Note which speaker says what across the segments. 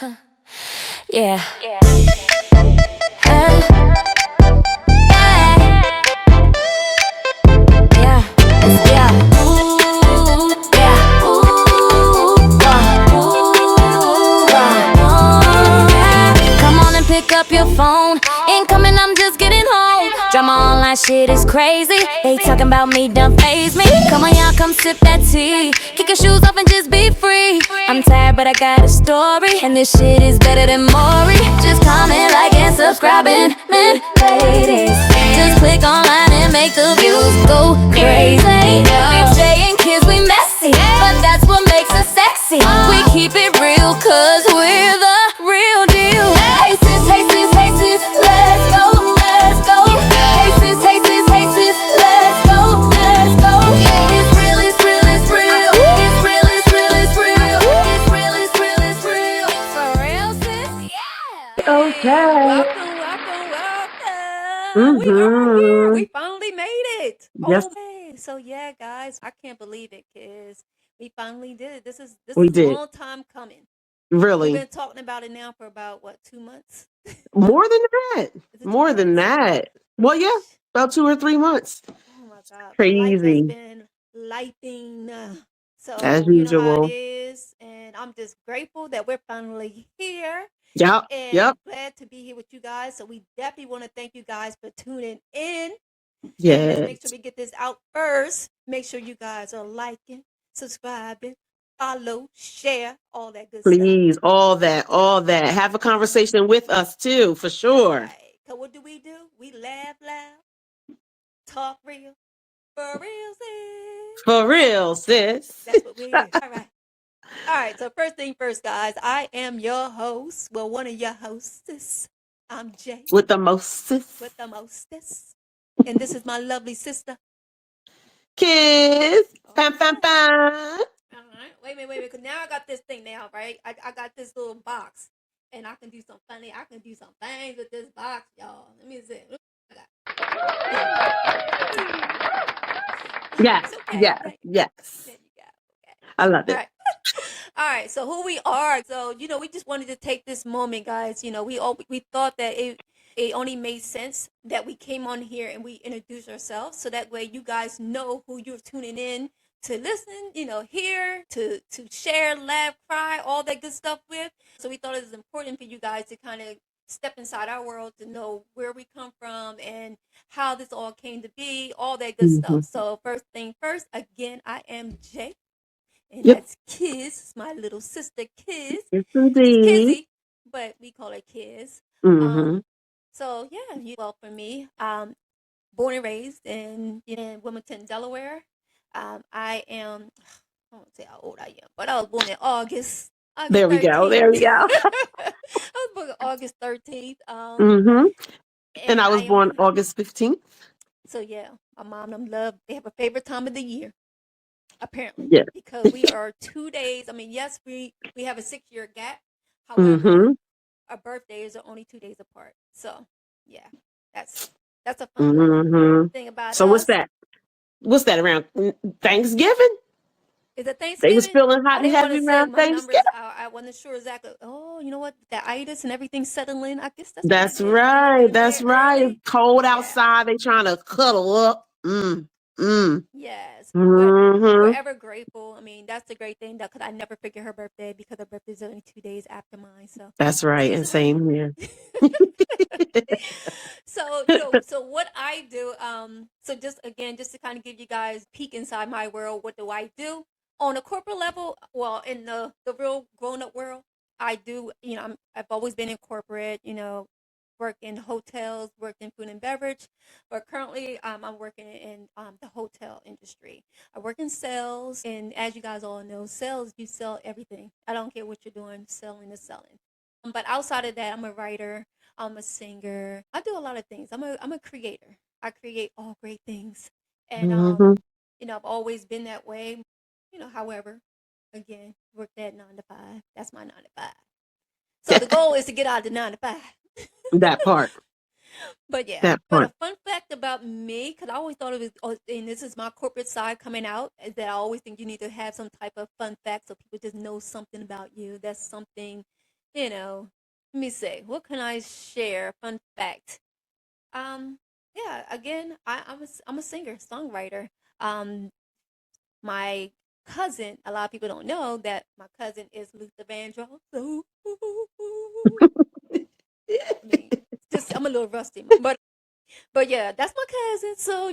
Speaker 1: Yeah. Yeah. Yeah. Ooh, yeah. Ooh, yeah. Come on and pick up your phone. Incoming, I'm just getting home. Drama online shit is crazy. They talking about me, don't faze me. Come on, y'all, come sip that tea. Kick your shoes off and just be free. I'm tired, but I got a story, and this shit is better than Maury. Just comment, like, and subscribing, man, ladies. Just click online and make the views go crazy. We playing kids, we messy, but that's what makes us sexy. We keep it real, cause we're the real deal. Hey sis, hey sis, hey sis, let's go, let's go. Hey sis, hey sis, hey sis, let's go, let's go. It's real, it's real, it's real. It's real, it's real, it's real. It's real, it's real, it's real. For real, sis? Yeah. Hey,
Speaker 2: Okay.
Speaker 1: welcome. We are here.
Speaker 2: Mm-hmm.
Speaker 1: We finally made it.
Speaker 2: Yes,
Speaker 1: Oh, hey. So yeah, guys, I can't believe it, kids. We finally did it. This
Speaker 2: we
Speaker 1: is a
Speaker 2: did.
Speaker 1: long time coming. We've
Speaker 2: Really.
Speaker 1: been talking about it now for about what, 2 months?
Speaker 2: More than that.
Speaker 1: Is it two
Speaker 2: More than
Speaker 1: months?
Speaker 2: that. Well, yeah, about 2 or 3 months.
Speaker 1: Oh my God. But life has
Speaker 2: Crazy.
Speaker 1: been lifing.
Speaker 2: As
Speaker 1: So you know how it
Speaker 2: usual.
Speaker 1: is. And I'm just grateful that we're finally here
Speaker 2: Yep.
Speaker 1: and
Speaker 2: Yep.
Speaker 1: glad to be here with you guys. So we definitely want to thank you guys for tuning in. And let's make sure
Speaker 2: Yes.
Speaker 1: we get this out first. Make sure you guys are liking, subscribing, follow, share, all that good stuff.
Speaker 2: Please. All that. All that. Have a conversation with us too, for
Speaker 1: That's
Speaker 2: sure.
Speaker 1: right. Cause what do? We laugh loud, talk real, for real, sis.
Speaker 2: For real, sis.
Speaker 1: That's what we do. All right. All right. So first thing first, guys. I am your host. Well, one of your hosts. I'm Jay
Speaker 2: With the mostest
Speaker 1: with the mostest, and this is my lovely sister.
Speaker 2: kiss.
Speaker 1: All
Speaker 2: Pam, pam,
Speaker 1: right.
Speaker 2: pam.
Speaker 1: All right. Wait. Because now I got this thing now, right? I got this little box, and I can do some funny. I can do some things with this box, y'all. Let me see. I got.
Speaker 2: Yes.
Speaker 1: It's okay,
Speaker 2: Yes.
Speaker 1: right?
Speaker 2: Yes.
Speaker 1: There you go. Okay.
Speaker 2: I love
Speaker 1: All
Speaker 2: it.
Speaker 1: right. All right. So who we are? So we just wanted to take this moment, guys. We thought that it only made sense that we came on here and we introduced ourselves, so that way you guys know who you're tuning in to listen. Hear, to share, laugh, cry, all that good stuff with. So we thought it was important for you guys to kind of step inside our world to know where we come from and how this all came to be, all that good
Speaker 2: Mhm.
Speaker 1: stuff. So first thing first, again, I am Jay, and
Speaker 2: Yep.
Speaker 1: that's Kiz, my little sister Kiz.
Speaker 2: Yes,
Speaker 1: She's
Speaker 2: indeed.
Speaker 1: Kizzy, but we call her Kiz.
Speaker 2: Mhm.
Speaker 1: Um, so yeah, well for me, born and raised in Wilmington, Delaware. I am I won't say how old I am, but I was born in August
Speaker 2: There we go.
Speaker 1: 13th.
Speaker 2: There we go.
Speaker 1: I was born August 13th.
Speaker 2: Mhm. And
Speaker 1: And
Speaker 2: I
Speaker 1: I
Speaker 2: was
Speaker 1: am
Speaker 2: born August 15th.
Speaker 1: so yeah, my mom and them love they have a favorite time of the year, apparently,
Speaker 2: Yeah.
Speaker 1: because we are 2 days. I mean, yes, we have a 6 year gap. However,
Speaker 2: Mhm.
Speaker 1: our birthdays are only 2 days apart. So yeah, that's that's a fun little
Speaker 2: Mhm.
Speaker 1: thing about
Speaker 2: So what's
Speaker 1: us.
Speaker 2: that? What's that around Thanksgiving?
Speaker 1: Is it
Speaker 2: They was
Speaker 1: Thanksgiving?
Speaker 2: feeling hot
Speaker 1: I
Speaker 2: and
Speaker 1: didn't want
Speaker 2: heavy
Speaker 1: to say
Speaker 2: around
Speaker 1: my numbers.
Speaker 2: Thanksgiving.
Speaker 1: I wasn't sure exactly. Oh, you know what? The itis and everything settling in. I guess that's what it
Speaker 2: That's
Speaker 1: is. People
Speaker 2: right.
Speaker 1: getting
Speaker 2: That's
Speaker 1: married
Speaker 2: right. It's
Speaker 1: early.
Speaker 2: cold
Speaker 1: Yeah.
Speaker 2: outside. They trying to cuddle up. Mm. Mm.
Speaker 1: Yes. But we're
Speaker 2: Mhm.
Speaker 1: ever grateful. I mean, that's the great thing, that because I never forget her birthday, because her birthday is only 2 days after mine. So
Speaker 2: That's right.
Speaker 1: she's
Speaker 2: And
Speaker 1: a
Speaker 2: same here.
Speaker 1: so what I do, so just again, just to kind of give you guys peek inside my world. What do I do on a corporate level? Well, in the real grown up world, I do, I've always been in corporate, worked in hotels, worked in food and beverage, but currently, I'm working in the hotel industry. I work in sales, and as you guys all know, sales, you sell everything. I don't care what you're doing, selling is selling. But outside of that, I'm a writer, I'm a singer. I do a lot of things. I'm a creator. I create all great things. And
Speaker 2: Mhm.
Speaker 1: I've always been that way. However, again, work that 9 to 5. That's my 9 to 5. So the goal is to get out of the 9 to 5.
Speaker 2: That part.
Speaker 1: But yeah,
Speaker 2: That
Speaker 1: but a
Speaker 2: part.
Speaker 1: fun fact about me, because I always thought it was, and this is my corporate side coming out, is that I always think you need to have some type of fun fact so people just know something about you. That's something
Speaker 3: you know, let me say, what can I share? Fun fact. Um, yeah, again, I'm a singer, songwriter. Um, my cousin, a lot of people don't know that my cousin is Luther Vandross. So, I mean, just I'm a little rusty, but yeah, that's my cousin. So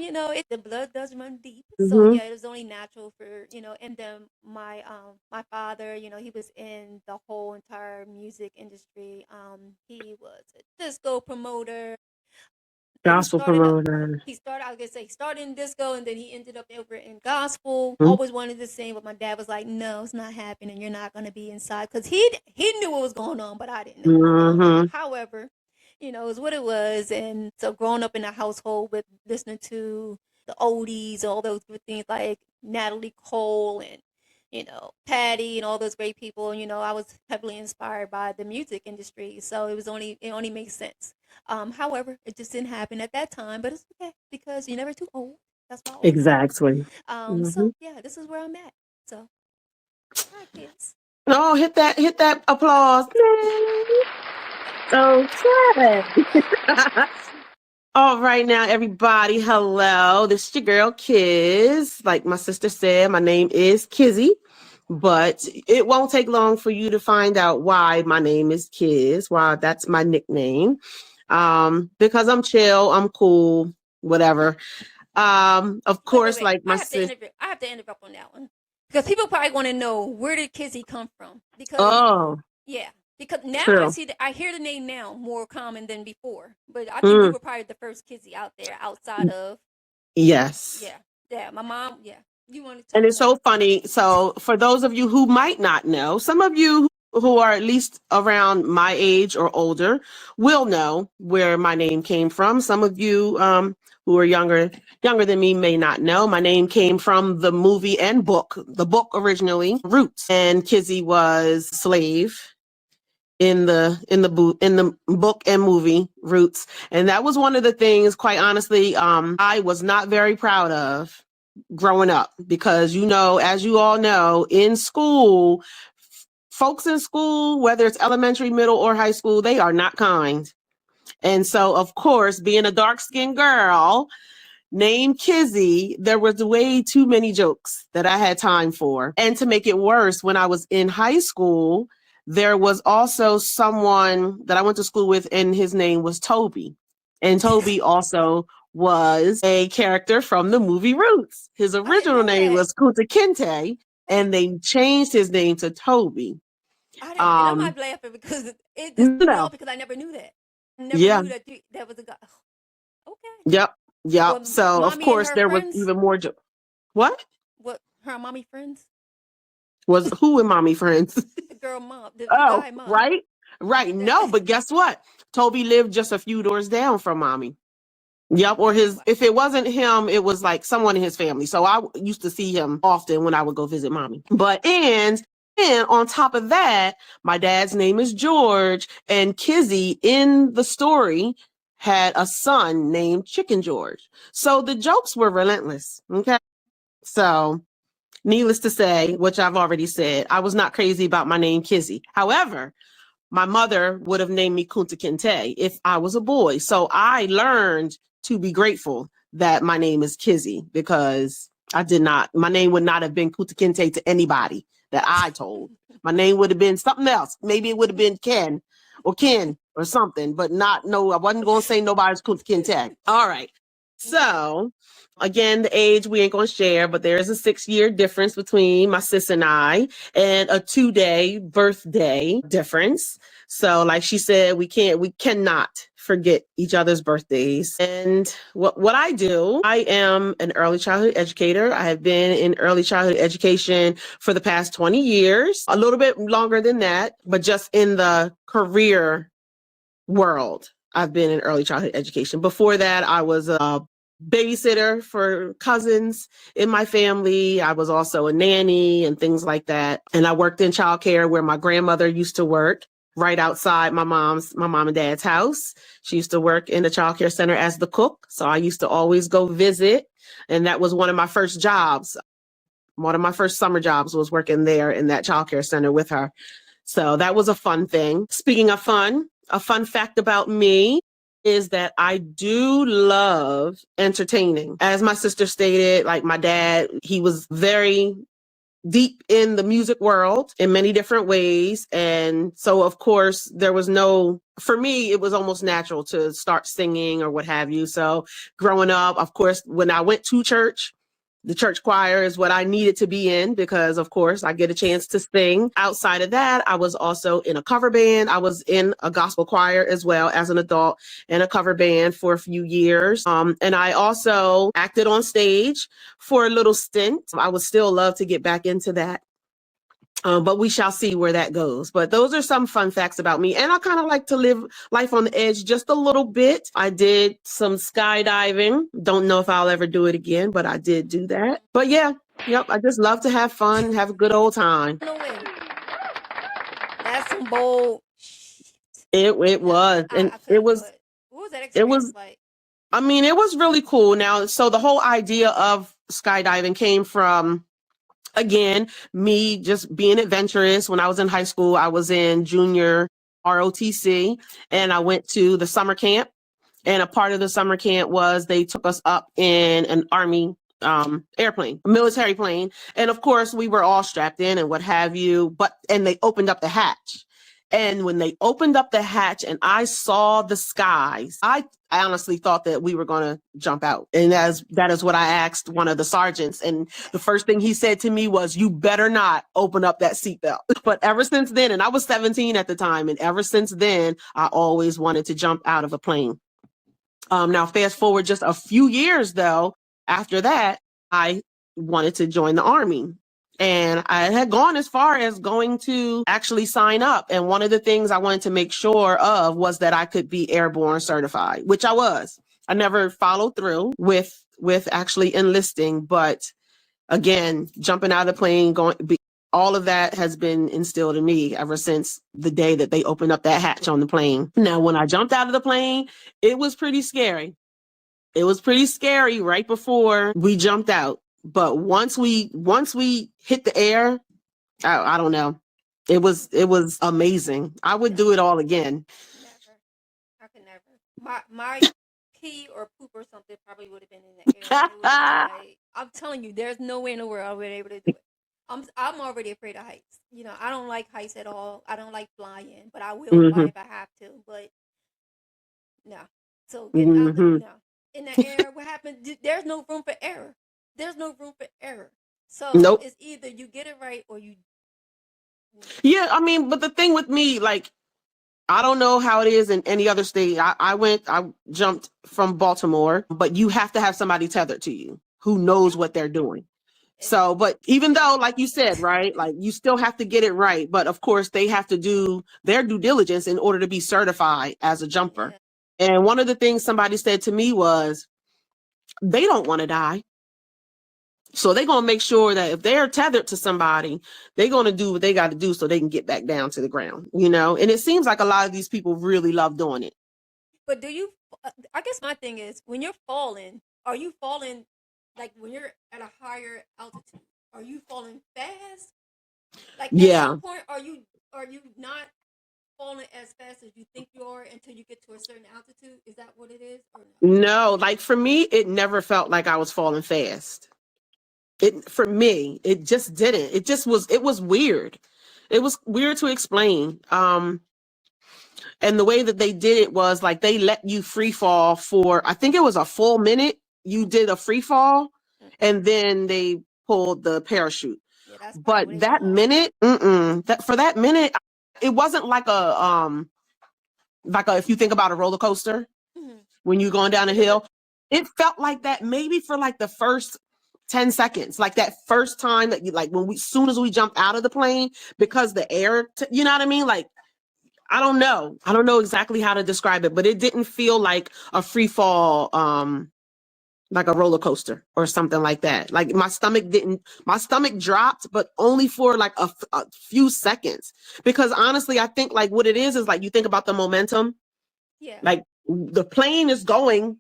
Speaker 3: the blood does run deep. So
Speaker 2: Hmm.
Speaker 3: yeah, it was only natural for and then my father, he was in the whole entire music industry. He was a disco promoter. He
Speaker 2: Gospel
Speaker 3: started up.
Speaker 2: promoter.
Speaker 3: He started. I was gonna say he started in disco, and then he ended up over in gospel.
Speaker 2: Mm-hmm.
Speaker 3: Always wanted to sing, but my dad was like, "No, it's not happening. You're not gonna be inside." Because he knew what was going on, but I didn't know what was going on.
Speaker 2: Mm-hmm.
Speaker 3: However, it was what it was, and so growing up in a household with listening to the oldies, all those good things like Natalie Cole and Patty and all those great people. I was heavily inspired by the music industry, so it only makes sense. However, it just didn't happen at that time, but it's okay because you're never too old. That's what I always say.
Speaker 2: Exactly. Hmm.
Speaker 3: So yeah, this is where I'm at. So, hi kids.
Speaker 2: Oh, hit that applause. Okay. All right now, everybody. Hello. This is your girl Kiz. Like my sister said, my name is Kizzy. But it won't take long for you to find out why my name is Kiz, why that's my nickname. Because I'm chill, I'm cool, whatever. Of
Speaker 3: Wait, wait,
Speaker 2: course,
Speaker 3: wait.
Speaker 2: like my sis.
Speaker 3: I have to interrupt on that one because people probably want to know where did Kizzy come from. Because
Speaker 2: Oh,
Speaker 3: yeah, because now I
Speaker 2: true.
Speaker 3: see that I hear the name now more common than before. But I think you
Speaker 2: Mm,
Speaker 3: were probably the first Kizzy out there outside of
Speaker 2: yes.
Speaker 3: yeah, yeah. My mom, yeah. You want to
Speaker 2: And
Speaker 3: talk
Speaker 2: it's
Speaker 3: more?
Speaker 2: so funny. So, for those of you who might not know, some of you who are at least around my age or older will know where my name came from. Some of you who are younger than me may not know. My name came from the movie and book. The book originally Roots, and Kizzy was slave in the book and movie Roots, and that was one of the things, quite honestly, I was not very proud of growing up, because as you all know, in school, folks in school, whether it's elementary, middle, or high school, they are not kind. And so, of course, being a dark skinned girl named Kizzy, there was way too many jokes that I had time for. And to make it worse, when I was in high school, there was also someone that I went to school with, and his name was Toby. And Toby also was a character from the movie Roots. His
Speaker 3: I didn't
Speaker 2: original
Speaker 3: know
Speaker 2: name
Speaker 3: that.
Speaker 2: was Kunta Kinte,
Speaker 3: Wait,
Speaker 2: and they changed his name to Toby.
Speaker 3: I didn't, and I'm
Speaker 2: Um,
Speaker 3: not laughing because it just threw me
Speaker 2: no,
Speaker 3: off because I never knew that. I never
Speaker 2: yeah,
Speaker 3: knew that was a guy. Okay.
Speaker 2: yep, yep.
Speaker 3: Well,
Speaker 2: So of
Speaker 3: mommy and
Speaker 2: course
Speaker 3: her
Speaker 2: there was
Speaker 3: friends.
Speaker 2: even more. What
Speaker 3: What her mommy friends?
Speaker 2: was who in Mommy Friends?
Speaker 3: The girl mom, the
Speaker 2: Oh,
Speaker 3: guy mom.
Speaker 2: right. Right. No, but guess what? Toby lived just a few doors down from Mommy. Yep. Or
Speaker 3: Wow.
Speaker 2: if it wasn't him, it was like someone in his family. So I used to see him often when I would go visit Mommy. And on top of that, my dad's name is George, and Kizzy in the story had a son named Chicken George. So the jokes were relentless. Okay. So needless to say, which I've already said, I was not crazy about my name Kizzy. However, my mother would have named me Kunta Kinte if I was a boy. So I learned to be grateful that my name is Kizzy, because my name would not have been Kunta Kinte to anybody that I told. My name would have been something else. Maybe it would have been Ken or something, but not, no, I wasn't going to say nobody's Kunta Kinte. All right.
Speaker 3: Okay.
Speaker 2: So again, the age we ain't going to share, but there is a 6-year difference between my sis and I, and a 2-day birthday difference. So, like she said, we cannot forget each other's birthdays. And what I do, I am an early childhood educator. I have been in early childhood education for the past 20 years, a little bit longer than that, but just in the career world, I've been in early childhood education. Before that, I was a babysitter for cousins in my family. I was also a nanny and things like that. And I worked in childcare where my grandmother used to work, right outside my mom and dad's house. She used to work in the childcare center as the cook. So I used to always go visit. And that was one of my first jobs. One of my first summer jobs was working there in that childcare center with her. So that was a fun thing. Speaking of fun, a fun fact about me is that I do love entertaining. As my sister stated, like my dad, he was very deep in the music world in many different ways. And so, of course, there was no, for me, it was almost natural to start singing or what have you. So, growing up, of course, when I went to church, the church choir is what I needed to be in because, of course, I get a chance to sing. Outside of that, I was also in a cover band. I was in a gospel choir as well as an adult in a cover band for a few years. And I also acted on stage for a little stint. I would still love to get back into that. But we shall see where that goes. But those are some fun facts about me. And I kind of like to live life on the edge just a little bit. I did some skydiving. Don't know if I'll ever do it again, but I did do that. But yeah, yep, I just love to have fun, have a good old time.
Speaker 3: No way. That's some bold shit.
Speaker 2: It was. And
Speaker 3: I
Speaker 2: it
Speaker 3: couldn't do
Speaker 2: was,
Speaker 3: it. What was that
Speaker 2: it
Speaker 3: experience
Speaker 2: was,
Speaker 3: like?
Speaker 2: I mean, it was really cool. Now, so the whole idea of skydiving came from, again, me just being adventurous. When I was in high school, I was in junior ROTC and I went to the summer camp. And a part of the summer camp was they took us up in an Army airplane, a military plane. And of course, we were all strapped in and what have you. And they opened up the hatch. And when they opened up the hatch and I saw the skies, I honestly thought that we were going to jump out. And that is what I asked one of the sergeants. And the first thing he said to me was, "You better not open up that seatbelt." But ever since then, and I was 17 at the time, and ever since then, I always wanted to jump out of a plane. Now, fast forward just a few years, though, after that, I wanted to join the Army. And I had gone as far as going to actually sign up. And one of the things I wanted to make sure of was that I could be airborne certified, which I was. I never followed through with actually enlisting, but again, jumping out of the plane, all of that has been instilled in me ever since the day that they opened up that hatch on the plane. Now, when I jumped out of the plane, it was pretty scary. It was pretty scary right before we jumped out. But once we hit the air, I don't know. It was amazing. I would do it all again.
Speaker 3: Never. I could never. My pee or poop or something probably would have been in the air. Like, I'm telling you, there's no way in the world I would be able to do it. I'm already afraid of heights. You know, I don't like heights at all. I don't like flying, but I will fly if I have to. But no. So getting out the no. In the air, what happened? There's no room for error. There's no room for error. So
Speaker 2: Nope.
Speaker 3: It's either you get it right or you.
Speaker 2: Yeah, I mean, but the thing with me, like, I don't know how it is in any other state. I jumped from Baltimore, but you have to have somebody tethered to you who knows what they're doing. So, but even though, like you said, right, like you still have to get it right. But of course, they have to do their due diligence in order to be certified as a jumper. Yeah. And one of the things somebody said to me was, they don't want to die. So they're going to make sure that if they're tethered to somebody, they're going to do what they got to do so they can get back down to the ground, you know? And it seems like a lot of these people really love doing it.
Speaker 3: But do you, I guess my thing is, when you're falling, are you falling, like when you're at a higher altitude, are you falling fast? Like at some point, are you not falling as fast as you think you are until you get to a certain altitude? Is that what it is? Or no?
Speaker 2: No, like for me, it never felt like I was falling fast. For me, it just didn't. It was weird. It was weird to explain. And the way that they did it was like they let you free fall for, I think it was a full minute. You did a free fall and then they pulled the parachute. Yeah, but that minute, for that minute, it wasn't like if you think about a roller coaster, when you're going down a hill, it felt like that maybe for like the first 10 seconds, like that first time that you, like soon as we jumped out of the plane, because the air, you know what I mean? Like, I don't know exactly how to describe it, but it didn't feel like a free fall, like a roller coaster or something like that. Like my stomach dropped, but only for like a few seconds. Because honestly, I think like what it is like you think about the momentum. Yeah. Like the plane is going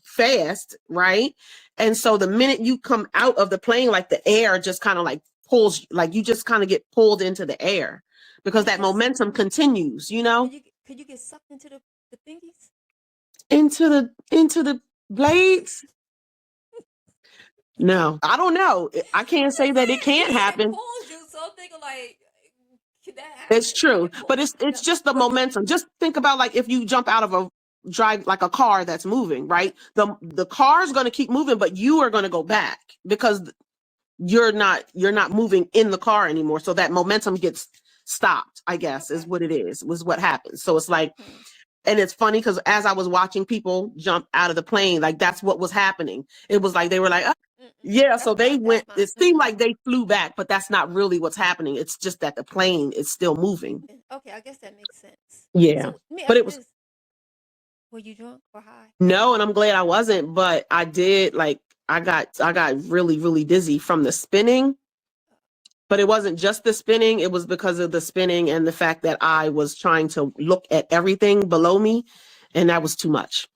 Speaker 2: fast, right? And so the minute you come out of the plane, like the air just kind of like pulls, like you just kind of get pulled into the air. because
Speaker 3: Could you
Speaker 2: that
Speaker 3: get
Speaker 2: momentum continues, you know,
Speaker 3: could you get sucked into the thingies?
Speaker 2: into the blades. No, I don't know. I
Speaker 3: I'm
Speaker 2: can't say
Speaker 3: just
Speaker 2: that it
Speaker 3: saying,
Speaker 2: can't
Speaker 3: it
Speaker 2: happen.
Speaker 3: pulls you. So I'm thinking like, could that
Speaker 2: It's
Speaker 3: happen? Like
Speaker 2: true,
Speaker 3: it pull.
Speaker 2: but it's
Speaker 3: No,
Speaker 2: just the
Speaker 3: but
Speaker 2: momentum. Just think about like if you jump out of a drive like a car that's moving, right? The car is going to keep moving, but you are going to go back because you're not moving in the car anymore. So that momentum gets stopped, I guess, is
Speaker 3: okay.
Speaker 2: what it is. Was what happens. So it's like,
Speaker 3: Hmm.
Speaker 2: and it's funny because as I was watching people jump out of the plane, like that's what was happening. It was like they were like, "Ah."
Speaker 3: Mm-mm.
Speaker 2: Yeah, so they
Speaker 3: That's
Speaker 2: went,
Speaker 3: my.
Speaker 2: it seemed like they flew back, but that's not really what's happening. It's just that the plane is still moving.
Speaker 3: Okay, I guess that makes sense.
Speaker 2: Yeah.
Speaker 3: So let me
Speaker 2: But
Speaker 3: ask
Speaker 2: it
Speaker 3: you
Speaker 2: was
Speaker 3: this: were you drunk or high?
Speaker 2: no, and I'm glad I wasn't, but I did like I got really, really dizzy from the spinning. But it wasn't just the spinning, it was because of the spinning and the fact that I was trying to look at everything below me, and that was too much.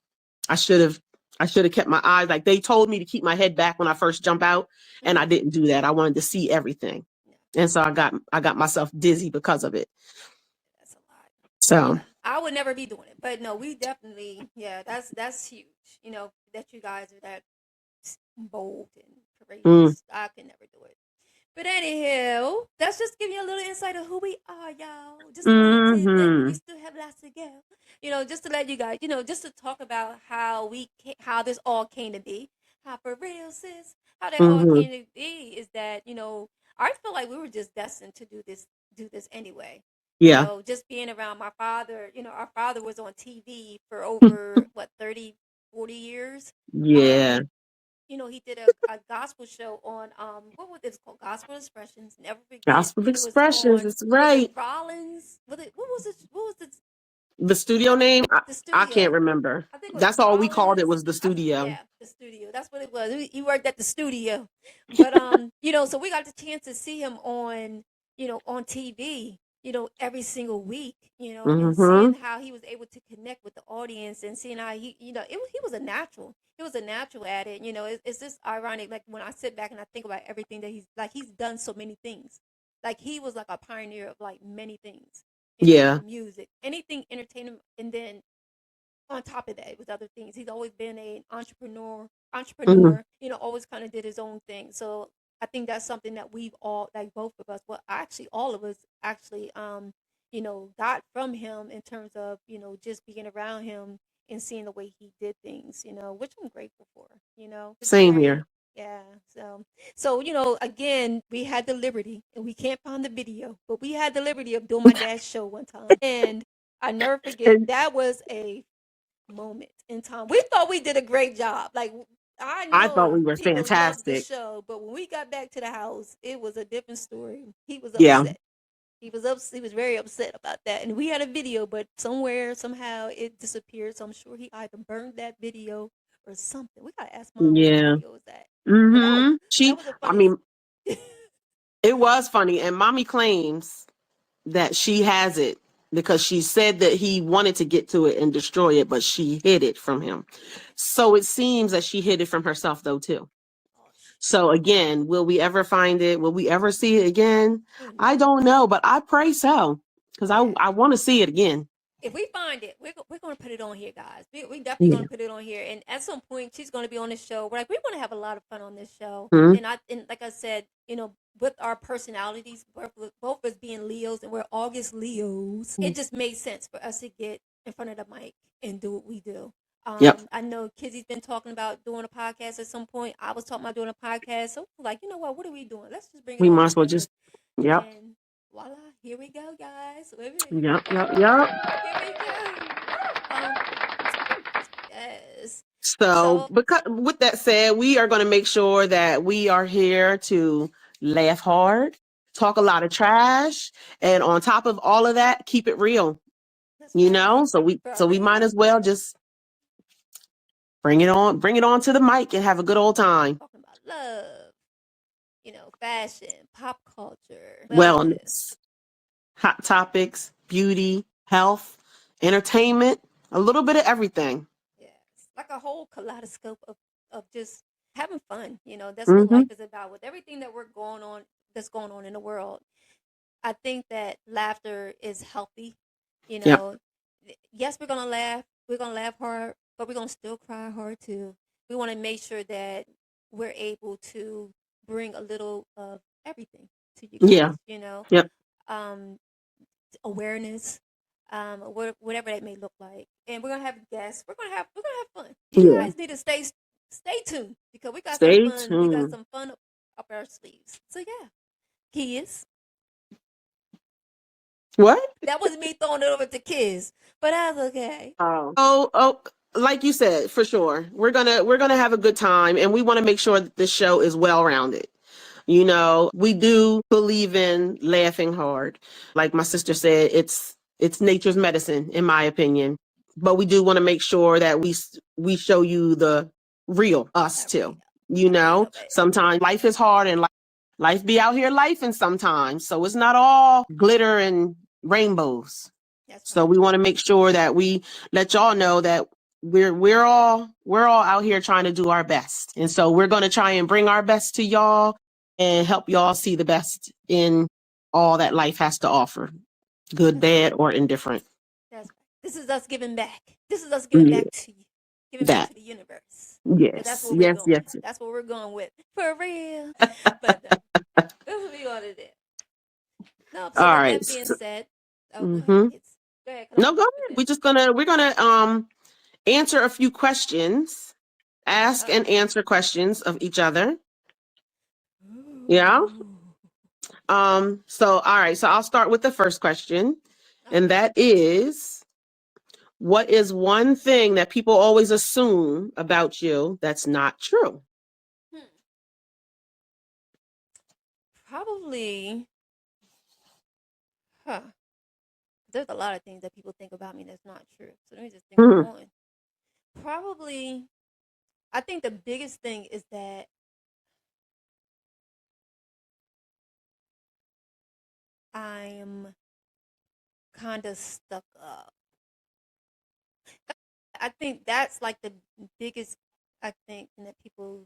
Speaker 2: I should have I should have kept my eyes, like they told me to keep my head back when I first jump out, and I
Speaker 3: Mm-hmm.
Speaker 2: didn't do that. I wanted to see everything.
Speaker 3: Yeah,
Speaker 2: And so I got myself dizzy because of it.
Speaker 3: that's a lot.
Speaker 2: So,
Speaker 3: Yeah, I would never be doing it, but no, we definitely. Yeah, that's huge. That you guys are that bold and
Speaker 2: mm,
Speaker 3: courageous. I could never do it. But anyhow, that's just give you a little insight of who we are, y'all. Just a little tidbit. We
Speaker 2: mhm,
Speaker 3: still have lots to go. Just to let you guys, just to talk about how this all came to be. How for real, sis. How that all
Speaker 2: mhm.
Speaker 3: came to be is that I feel like we were just destined to do this anyway.
Speaker 2: Yeah.
Speaker 3: Just being around my father. Our father was on TV for over what 30, 40 years.
Speaker 2: Yeah.
Speaker 3: Um, he did a gospel show on what was it called? Gospel Expressions. Never forget.
Speaker 2: Gospel
Speaker 3: And it was
Speaker 2: expressions,
Speaker 3: on
Speaker 2: it's
Speaker 3: was it
Speaker 2: right.
Speaker 3: Rollins? What was it
Speaker 2: The studio name,
Speaker 3: the
Speaker 2: I can't
Speaker 3: studio?
Speaker 2: remember.
Speaker 3: I think it was
Speaker 2: That's all we called it
Speaker 3: Rollins.
Speaker 2: was the studio.
Speaker 3: Yeah, the studio. That's what it was. He worked at the studio. But so we got the chance to see him on TV, every single week, and seeing
Speaker 2: Mhm.
Speaker 3: how he was able to connect with the audience and seeing how he was a natural. He was a natural at it. It's just ironic. Like when I sit back and I think about everything that he's done so many things. Like he was like a pioneer of like many things,
Speaker 2: Yeah.
Speaker 3: music, anything entertainment, and then on top of that with other things. He's always been an entrepreneur,
Speaker 2: Mhm.
Speaker 3: always kind of did his own thing. So I think that's something that we've all, like both of us, well, actually all of us actually, got from him in terms of, just being around him and seeing the way he did things, which I'm grateful for, it's
Speaker 2: Same
Speaker 3: great.
Speaker 2: here.
Speaker 3: Yeah. So, again, we had the liberty and we can't find the video, but we had the liberty of doing my dad's show one time. And I never forget,
Speaker 2: And
Speaker 3: that was a moment in time. We thought we did a great job. Like I
Speaker 2: I thought we
Speaker 3: know
Speaker 2: were
Speaker 3: people loved the
Speaker 2: fantastic.
Speaker 3: show, but when we got back to the house, it was a different story. He was
Speaker 2: Yeah.
Speaker 3: upset. He was very upset about that. And we had a video, but somewhere, somehow it disappeared. So I'm sure he either burned that video or something. We gotta ask mom where the
Speaker 2: Yeah.
Speaker 3: video is at. But that was
Speaker 2: Mhm.
Speaker 3: that was a
Speaker 2: I
Speaker 3: funny.
Speaker 2: mean, it was funny, and mommy claims that she has it because she said that he wanted to get to it and destroy it, but she hid it from him. So it seems that she hid it from herself though too.
Speaker 3: Oh shit.
Speaker 2: So again, will we ever find it? Will we ever see it again?
Speaker 3: Who
Speaker 2: I
Speaker 3: knows?
Speaker 2: don't know, but I pray so because I
Speaker 3: Yeah.
Speaker 2: I want to see it again.
Speaker 3: If we find it, we're going to put it on here, guys. We definitely going
Speaker 2: Yeah.
Speaker 3: to put it on here. And at some point, she's going to be on the show. We want to have a lot of fun on this show.
Speaker 2: Mhm.
Speaker 3: And like I said, with our personalities, both of us being Leos and we're August Leos, it just made sense for us to get in front of the mic and do what we do.
Speaker 2: Yep.
Speaker 3: I know Kizzy's been talking about doing a podcast at some point. I was talking about doing a podcast. So, like, you know what are we doing? Let's just bring it
Speaker 2: We
Speaker 3: all
Speaker 2: might as well
Speaker 3: together.
Speaker 2: just. Yep.
Speaker 3: And voila, here we go, guys.
Speaker 2: Yep. Yep. Yep.
Speaker 3: Here we go. Yes.
Speaker 2: So,
Speaker 3: So
Speaker 2: because with that said, we are going to make sure that we are here to laugh hard, talk a lot of trash, and on top of all of that, keep it real.
Speaker 3: that's right. For
Speaker 2: So we might
Speaker 3: real.
Speaker 2: as well just bring it on to the mic and have a good old time.
Speaker 3: Talking about love, fashion, pop culture, wellness.
Speaker 2: Wellness, hot topics, beauty, health, entertainment, a little bit of everything.
Speaker 3: Yes. Like a whole kaleidoscope of just having fun. That's what
Speaker 2: Hmm.
Speaker 3: life is about with everything that that's going on in the world. I think that laughter is healthy. You
Speaker 2: Yep.
Speaker 3: know, yes, we're gonna laugh. We're gonna laugh hard, but we're gonna still cry hard too. We want to make sure that we're able to bring a little of everything to you
Speaker 2: Yeah.
Speaker 3: guys. You know,
Speaker 2: Yep.
Speaker 3: um, awareness, whatever that may look like. And we're gonna have guests. We're gonna have fun. You
Speaker 2: Yeah.
Speaker 3: guys need to stay tuned because we got some
Speaker 2: Stay
Speaker 3: fun. We got
Speaker 2: tuned.
Speaker 3: some fun up our sleeves. So yeah, kids.
Speaker 2: What?
Speaker 3: That was me throwing it over to kids, but that's okay.
Speaker 2: Oh, like you said, for sure. We're gonna have a good time, and we want to make sure that this show is well rounded. We do believe in laughing hard. Like my sister said, it's nature's medicine, in my opinion. But we do want to make sure that we show you the real us
Speaker 3: A
Speaker 2: too.
Speaker 3: real, a real baby.
Speaker 2: Sometimes life is hard, and life be out here life, and sometimes so it's not all glitter and rainbows.
Speaker 3: That's
Speaker 2: So
Speaker 3: right.
Speaker 2: we want to make sure that we let y'all know that we're all out here trying to do our best. And so we're going to try and bring our best to y'all and help y'all see the best in all that life has to offer, good,
Speaker 3: That's right.
Speaker 2: bad, or indifferent.
Speaker 3: That's right. This is us giving back. This is us giving
Speaker 2: Yeah,
Speaker 3: back to you, giving back
Speaker 2: that.
Speaker 3: to the universe. Cause that's
Speaker 2: Yes,
Speaker 3: where we're
Speaker 2: yes,
Speaker 3: going.
Speaker 2: yes.
Speaker 3: That's what we're going with for real. But that's what we gonna do. No. So
Speaker 2: All
Speaker 3: with
Speaker 2: right.
Speaker 3: that being
Speaker 2: So,
Speaker 3: said, oh, go ahead,
Speaker 2: mhm.
Speaker 3: kids. Go ahead, cause
Speaker 2: No,
Speaker 3: I'm
Speaker 2: go
Speaker 3: gonna jump
Speaker 2: ahead.
Speaker 3: in.
Speaker 2: We're gonna answer a few questions, ask and
Speaker 3: Okay.
Speaker 2: answer questions of each other. Yeah.
Speaker 3: Ooh.
Speaker 2: So all right, so I'll start with the first question, and
Speaker 3: Okay.
Speaker 2: that is, what is one thing that people always assume about you that's not true?
Speaker 3: Hmm. Probably. Huh. There's a lot of things that people think about me that's not true. So let me just think of
Speaker 2: Mhm.
Speaker 3: one. Probably. I think the biggest thing is that I'm kind of stuck up. I think that's like the biggest, I think, thing that people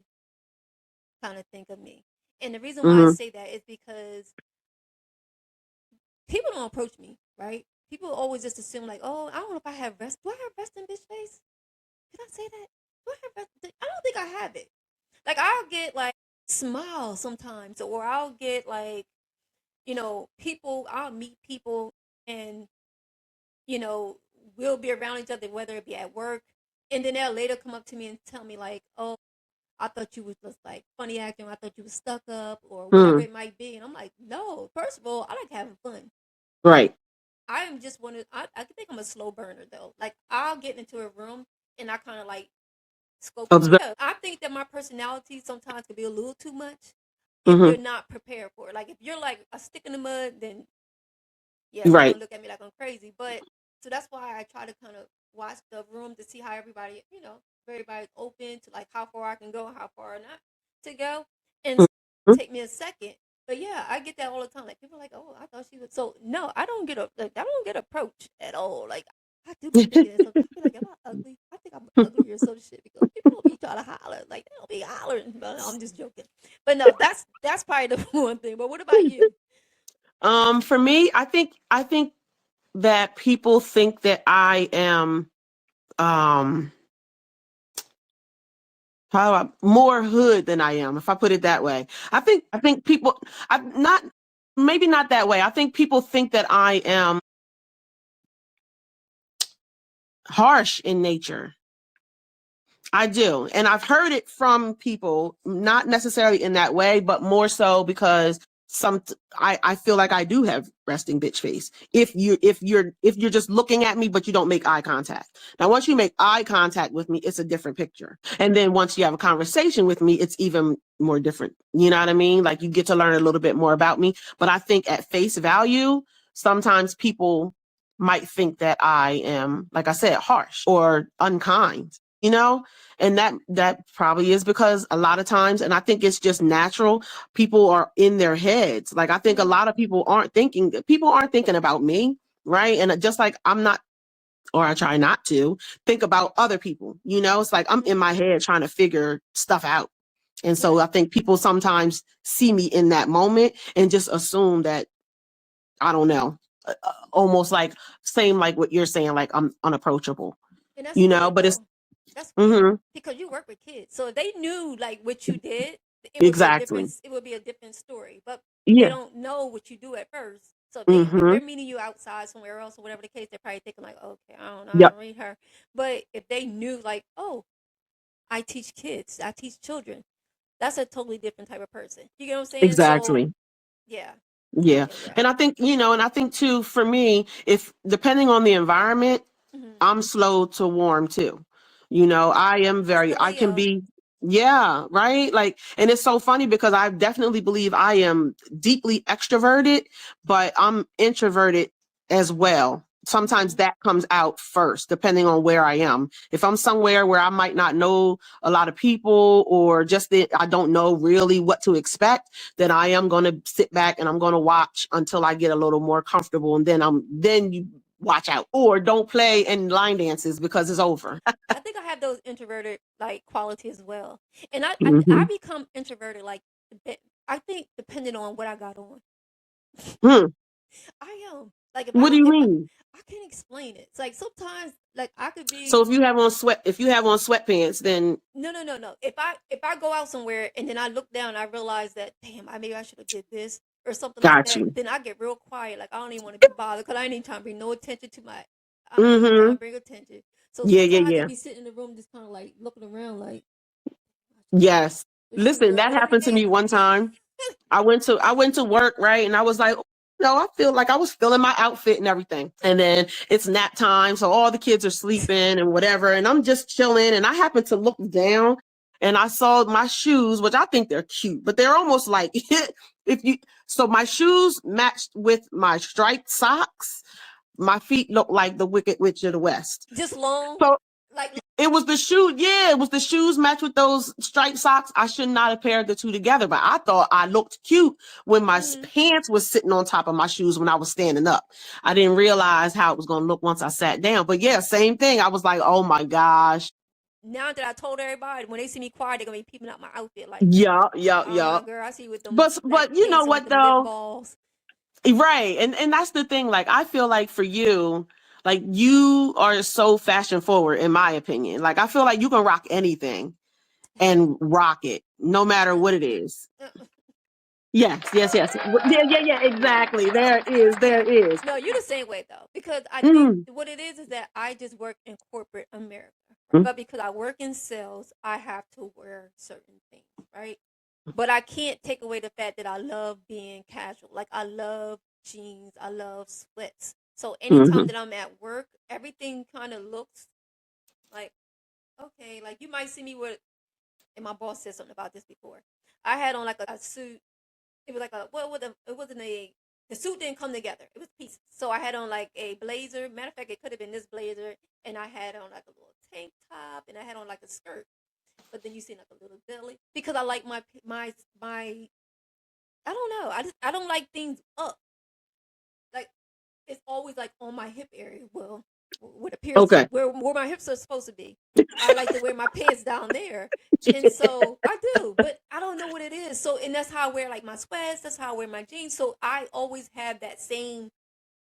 Speaker 3: kind of think of me. And the reason why I
Speaker 2: Mhm.
Speaker 3: say that is because people don't approach me, right? People always just assume like, oh, I don't know if I have rest. Do I have resting bitch face? Did I say that? Do I have rest? I don't think I have it. Like I'll get like smile sometimes, or I'll get like, people. I'll meet people, and you know, we'll be around each other, whether it be at work, and then they'll later come up to me and tell me like, "Oh, I thought you was just like funny acting. I thought you was stuck up, or whatever
Speaker 2: Mhm.
Speaker 3: it might be." And I'm like, "No. First of all, I like having fun.
Speaker 2: Right.
Speaker 3: I am just one of. I think I'm a slow burner though. Like I'll get into a room and I kind of like scope.
Speaker 2: Observe.
Speaker 3: Yeah, I think that my personality sometimes can be a little too much if
Speaker 2: Mhm.
Speaker 3: you're not prepared for it. Like if you're like a stick in the mud, then yeah, you're
Speaker 2: Right.
Speaker 3: gonna look at me like I'm crazy. But so that's why I try to kind of watch the room to see how everybody, if everybody's open to like how far I can go and how far not to go. And
Speaker 2: Mhm.
Speaker 3: take me a second. But yeah, I get that all the time. Like people are like, oh, I thought she was so no, I don't get approached at all. Like I do be thinking so I feel like, am I ugly? I think I'm ugly or some shit because people don't be trying to holler. Like they don't be hollering. But no, I'm just joking. But no, that's probably the one thing. But what about you?
Speaker 2: For me, I think that people think that I am um more hood than I am, if I put it that way. I think people, I'm not, maybe not that way. I think people think that I am harsh in nature. I do. And I've heard it from people, not necessarily in that way, but more so because I feel like I do have resting bitch face. If you're just looking at me but you don't make eye contact. Now once you make eye contact with me, it's a different picture. And then once you have a conversation with me, it's even more different. You know what I mean? Like you get to learn a little bit more about me. But I think at face value, sometimes people might think that I am, like I said, harsh or unkind, you know? And that probably is because a lot of times, and I think it's just natural, people are in their heads. Like I think a
Speaker 3: Mm-hmm.
Speaker 2: lot of people aren't thinking about me, right? And just like I'm not, or I try not to think about other people, it's like I'm in
Speaker 3: Mm-hmm.
Speaker 2: my head trying to figure stuff out. And so
Speaker 3: Right.
Speaker 2: I think people sometimes see me in that moment and just assume that I don't know, almost like same like what you're saying, like I'm unapproachable,
Speaker 3: And that's good
Speaker 2: but it's
Speaker 3: though. That's good
Speaker 2: hmm
Speaker 3: because you work with kids, so if they knew like what you did, it would be a different.
Speaker 2: exactly.
Speaker 3: It would be a different story. But they
Speaker 2: Yeah.
Speaker 3: don't know what you do at first. So if
Speaker 2: hmm
Speaker 3: they're meeting you outside somewhere else or whatever the case, they're probably thinking like, okay, I don't know how to
Speaker 2: Yep.
Speaker 3: read her. But if they knew like, oh, I teach kids, I teach children, that's a totally different type of person. You get what I'm saying? So
Speaker 2: Exactly.
Speaker 3: yeah,
Speaker 2: Yeah.
Speaker 3: yeah, yeah.
Speaker 2: And I think, and I think too, for me, if depending on the environment,
Speaker 3: Hmm.
Speaker 2: I'm slow to warm too.
Speaker 3: That's the
Speaker 2: I can
Speaker 3: Leo.
Speaker 2: be, yeah, right. Like, and it's so funny because I definitely believe I am deeply extroverted, but I'm introverted as well. Sometimes
Speaker 3: Hmm.
Speaker 2: that comes out first, depending on where I am. If I'm somewhere where I might not know a lot of people or just that I don't know really what to expect, then I am going to sit back and I'm going to watch until I get a little more comfortable. And then you watch out or don't play in line dances because it's over.
Speaker 3: I think I have those introverted like qualities as well, and I
Speaker 2: hmm
Speaker 3: become introverted like I think depending on what I got on.
Speaker 2: Hmm.
Speaker 3: I am like
Speaker 2: What do you mean?
Speaker 3: I can't explain it. It's like sometimes like I could
Speaker 2: So
Speaker 3: be
Speaker 2: if you have on sweatpants, then
Speaker 3: no. If I go out somewhere and then I look down, and I realize that damn, maybe I should have did this or something like
Speaker 2: got
Speaker 3: that.
Speaker 2: you.
Speaker 3: Then I get real quiet. Like I don't even want to be bothered because I ain't even trying to bring no attention to my. I ain't even trying
Speaker 2: hmm
Speaker 3: to bring attention. So
Speaker 2: Yeah, yeah,
Speaker 3: sometimes I
Speaker 2: yeah.
Speaker 3: just be sitting in the room, just kind of like looking around, like
Speaker 2: Yes.
Speaker 3: the shoe
Speaker 2: Listen,
Speaker 3: girl,
Speaker 2: that
Speaker 3: whatever your
Speaker 2: happened to
Speaker 3: name
Speaker 2: me one
Speaker 3: is.
Speaker 2: time. I went to work, right? And I was like, no, I feel like I was feeling my outfit and everything. And then it's nap time. So all the kids are sleeping and whatever. And I'm just chilling. And I happened to look down and I saw my shoes, which I think they're cute, but they're almost like if you so my shoes matched with my striped socks. My feet look like the Wicked Witch of the West.
Speaker 3: Just long,
Speaker 2: So
Speaker 3: like
Speaker 2: it was the shoe. Yeah, it was the shoes matched with those striped socks. I should not have paired the two together, but I thought I looked cute when my
Speaker 3: mm,
Speaker 2: pants was sitting on top of my shoes when I was standing up. I didn't realize how it was going to look once I sat down. But yeah, same thing. I was like, oh my gosh.
Speaker 3: now that I told everybody when they see me quiet, they're gonna be peeping out my outfit. Like,
Speaker 2: Yeah, yeah, yeah.
Speaker 3: girl, I see you with them black
Speaker 2: But you know
Speaker 3: pants and with
Speaker 2: what
Speaker 3: them big
Speaker 2: though?
Speaker 3: balls.
Speaker 2: Right. And that's the thing. Like, I feel like for you, like you are so fashion forward, in my opinion. Like, I feel like you can rock anything and rock it, no matter what it is. Yes, yes, yes. Yeah, yeah, yeah, exactly. There it is. There it is.
Speaker 3: No, you're the same way though, because I think
Speaker 2: Mm,
Speaker 3: what it is that I just work in corporate America,
Speaker 2: mm,
Speaker 3: but because I work in sales, I have to wear certain things, right? But I can't take away the fact that I love being casual. Like I love jeans, I love sweats. So anytime
Speaker 2: mhm.
Speaker 3: that I'm at work, everything kind of looks like okay. Like you might see me with, and my boss said something about this before. I had on like a suit. It was like a well, it wasn't a the suit didn't come together. It was pieces. So I had on like a blazer. Matter of fact, it could have been this blazer, and I had on like a little tank top, and I had on like a skirt. But then you see like a little belly because I like my. I don't know. I don't like things up. Like it's always like on my hip area. Well, what appears
Speaker 2: Okay.
Speaker 3: where my hips are supposed to be. I like to wear my pants down there, and so I do, but I don't know what it is. So, and that's how I wear like my sweats. That's how I wear my jeans. So I always have that same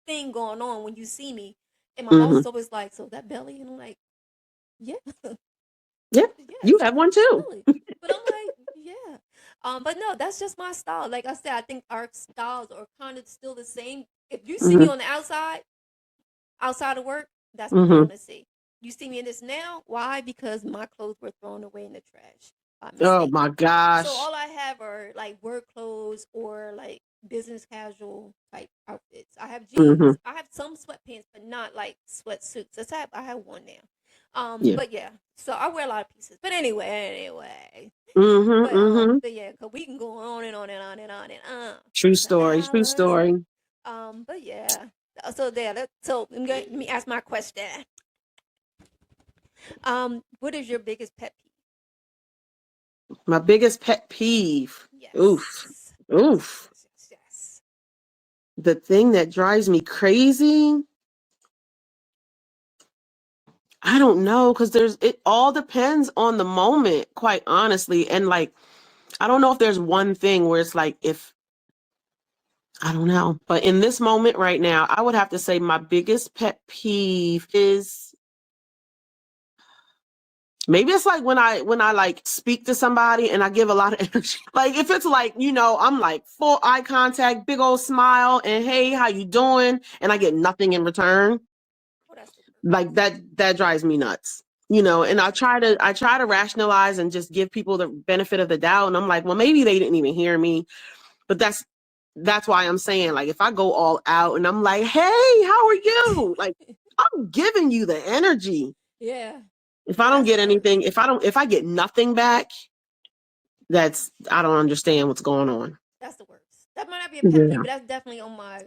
Speaker 3: thing going on when you see me. And my boss
Speaker 2: hmm
Speaker 3: is always like, "So that belly," and I'm like, "Yeah,
Speaker 2: Yeah, you
Speaker 3: yes,
Speaker 2: have one
Speaker 3: it's
Speaker 2: too.
Speaker 3: belly." But I'm like, "Yeah." But no, that's just my style. Like I said, I think our styles are kind of still the same. If you see me
Speaker 2: hmm
Speaker 3: on the outside of work, that's what you're
Speaker 2: hmm
Speaker 3: gonna see. You see me in this now. Why? Because my clothes were thrown away in the trash by
Speaker 2: Oh
Speaker 3: mistake.
Speaker 2: my
Speaker 3: So
Speaker 2: gosh.
Speaker 3: all I have are like work clothes or like business casual type outfits. I have
Speaker 2: hmm
Speaker 3: jeans. I have some sweatpants, but not like sweatsuits. I have one now.
Speaker 2: Yeah.
Speaker 3: But yeah. So I wear a lot of pieces. But anyway.
Speaker 2: Hmm.
Speaker 3: But yeah, cause we can go on and on and on and on and on
Speaker 2: True
Speaker 3: for
Speaker 2: story. True
Speaker 3: hours.
Speaker 2: story.
Speaker 3: But yeah. So there. So let me ask my question. What is your biggest pet peeve?
Speaker 2: My biggest pet peeve. Oof.
Speaker 3: Yes. Yes.
Speaker 2: Oof.
Speaker 3: Yes. Yes. Yes.
Speaker 2: The thing that drives me crazy, I don't know, because it all depends on the moment, quite honestly. And like, I don't know if there's one thing where it's like, if I don't know. But in this moment right now, I would have to say my biggest pet peeve is maybe it's like when I like speak to somebody and I give a lot of energy. Like if it's like, I'm like full eye contact, big old smile, and hey, how you doing? And I get nothing in return.
Speaker 3: Oh, that's the worst.
Speaker 2: Like that drives me nuts. And I try to rationalize and just give people the benefit of the doubt. And I'm like, well, maybe they didn't even hear me. But that's why I'm saying, like, if I go all out and I'm like, hey, how are you? Like, I'm giving you the energy.
Speaker 3: Yeah.
Speaker 2: If I don't get anything, if I get nothing back, I don't understand what's going on.
Speaker 3: That's the worst. That might not be a pet peeve,
Speaker 2: Yeah.
Speaker 3: but that's definitely on my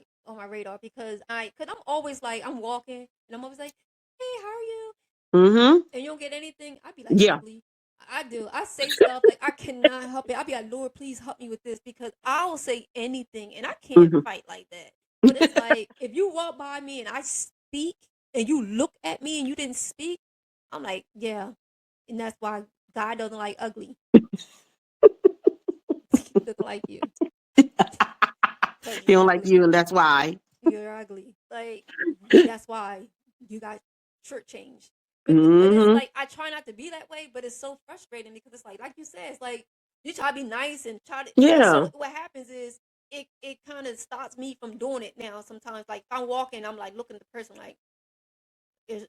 Speaker 3: radar because I'm always like I'm walking and I'm always like, hey, how are you?
Speaker 2: Mm-hmm.
Speaker 3: And you don't get anything. I'd be like,
Speaker 2: Yeah.
Speaker 3: ugly. I do. I say stuff like I cannot help it. I'd be like, Lord, please help me with this because I'll say anything and I can't
Speaker 2: Mm-hmm.
Speaker 3: fight like that. But it's like if you walk by me and I speak and you look at me and you didn't speak, I'm like, yeah. And that's why God doesn't like ugly. He doesn't like you. Because
Speaker 2: He
Speaker 3: you're
Speaker 2: don't like
Speaker 3: ugly.
Speaker 2: you, and that's why.
Speaker 3: You're ugly. Like that's why you got shortchanged. But it's
Speaker 2: Mm-hmm.
Speaker 3: like I try not to be that way, but it's so frustrating because it's like you said, it's like you try to be nice and try to. And
Speaker 2: Yeah.
Speaker 3: so what happens is it kind of stops me from doing it now. Sometimes, like if I'm walking, I'm like looking at the person like,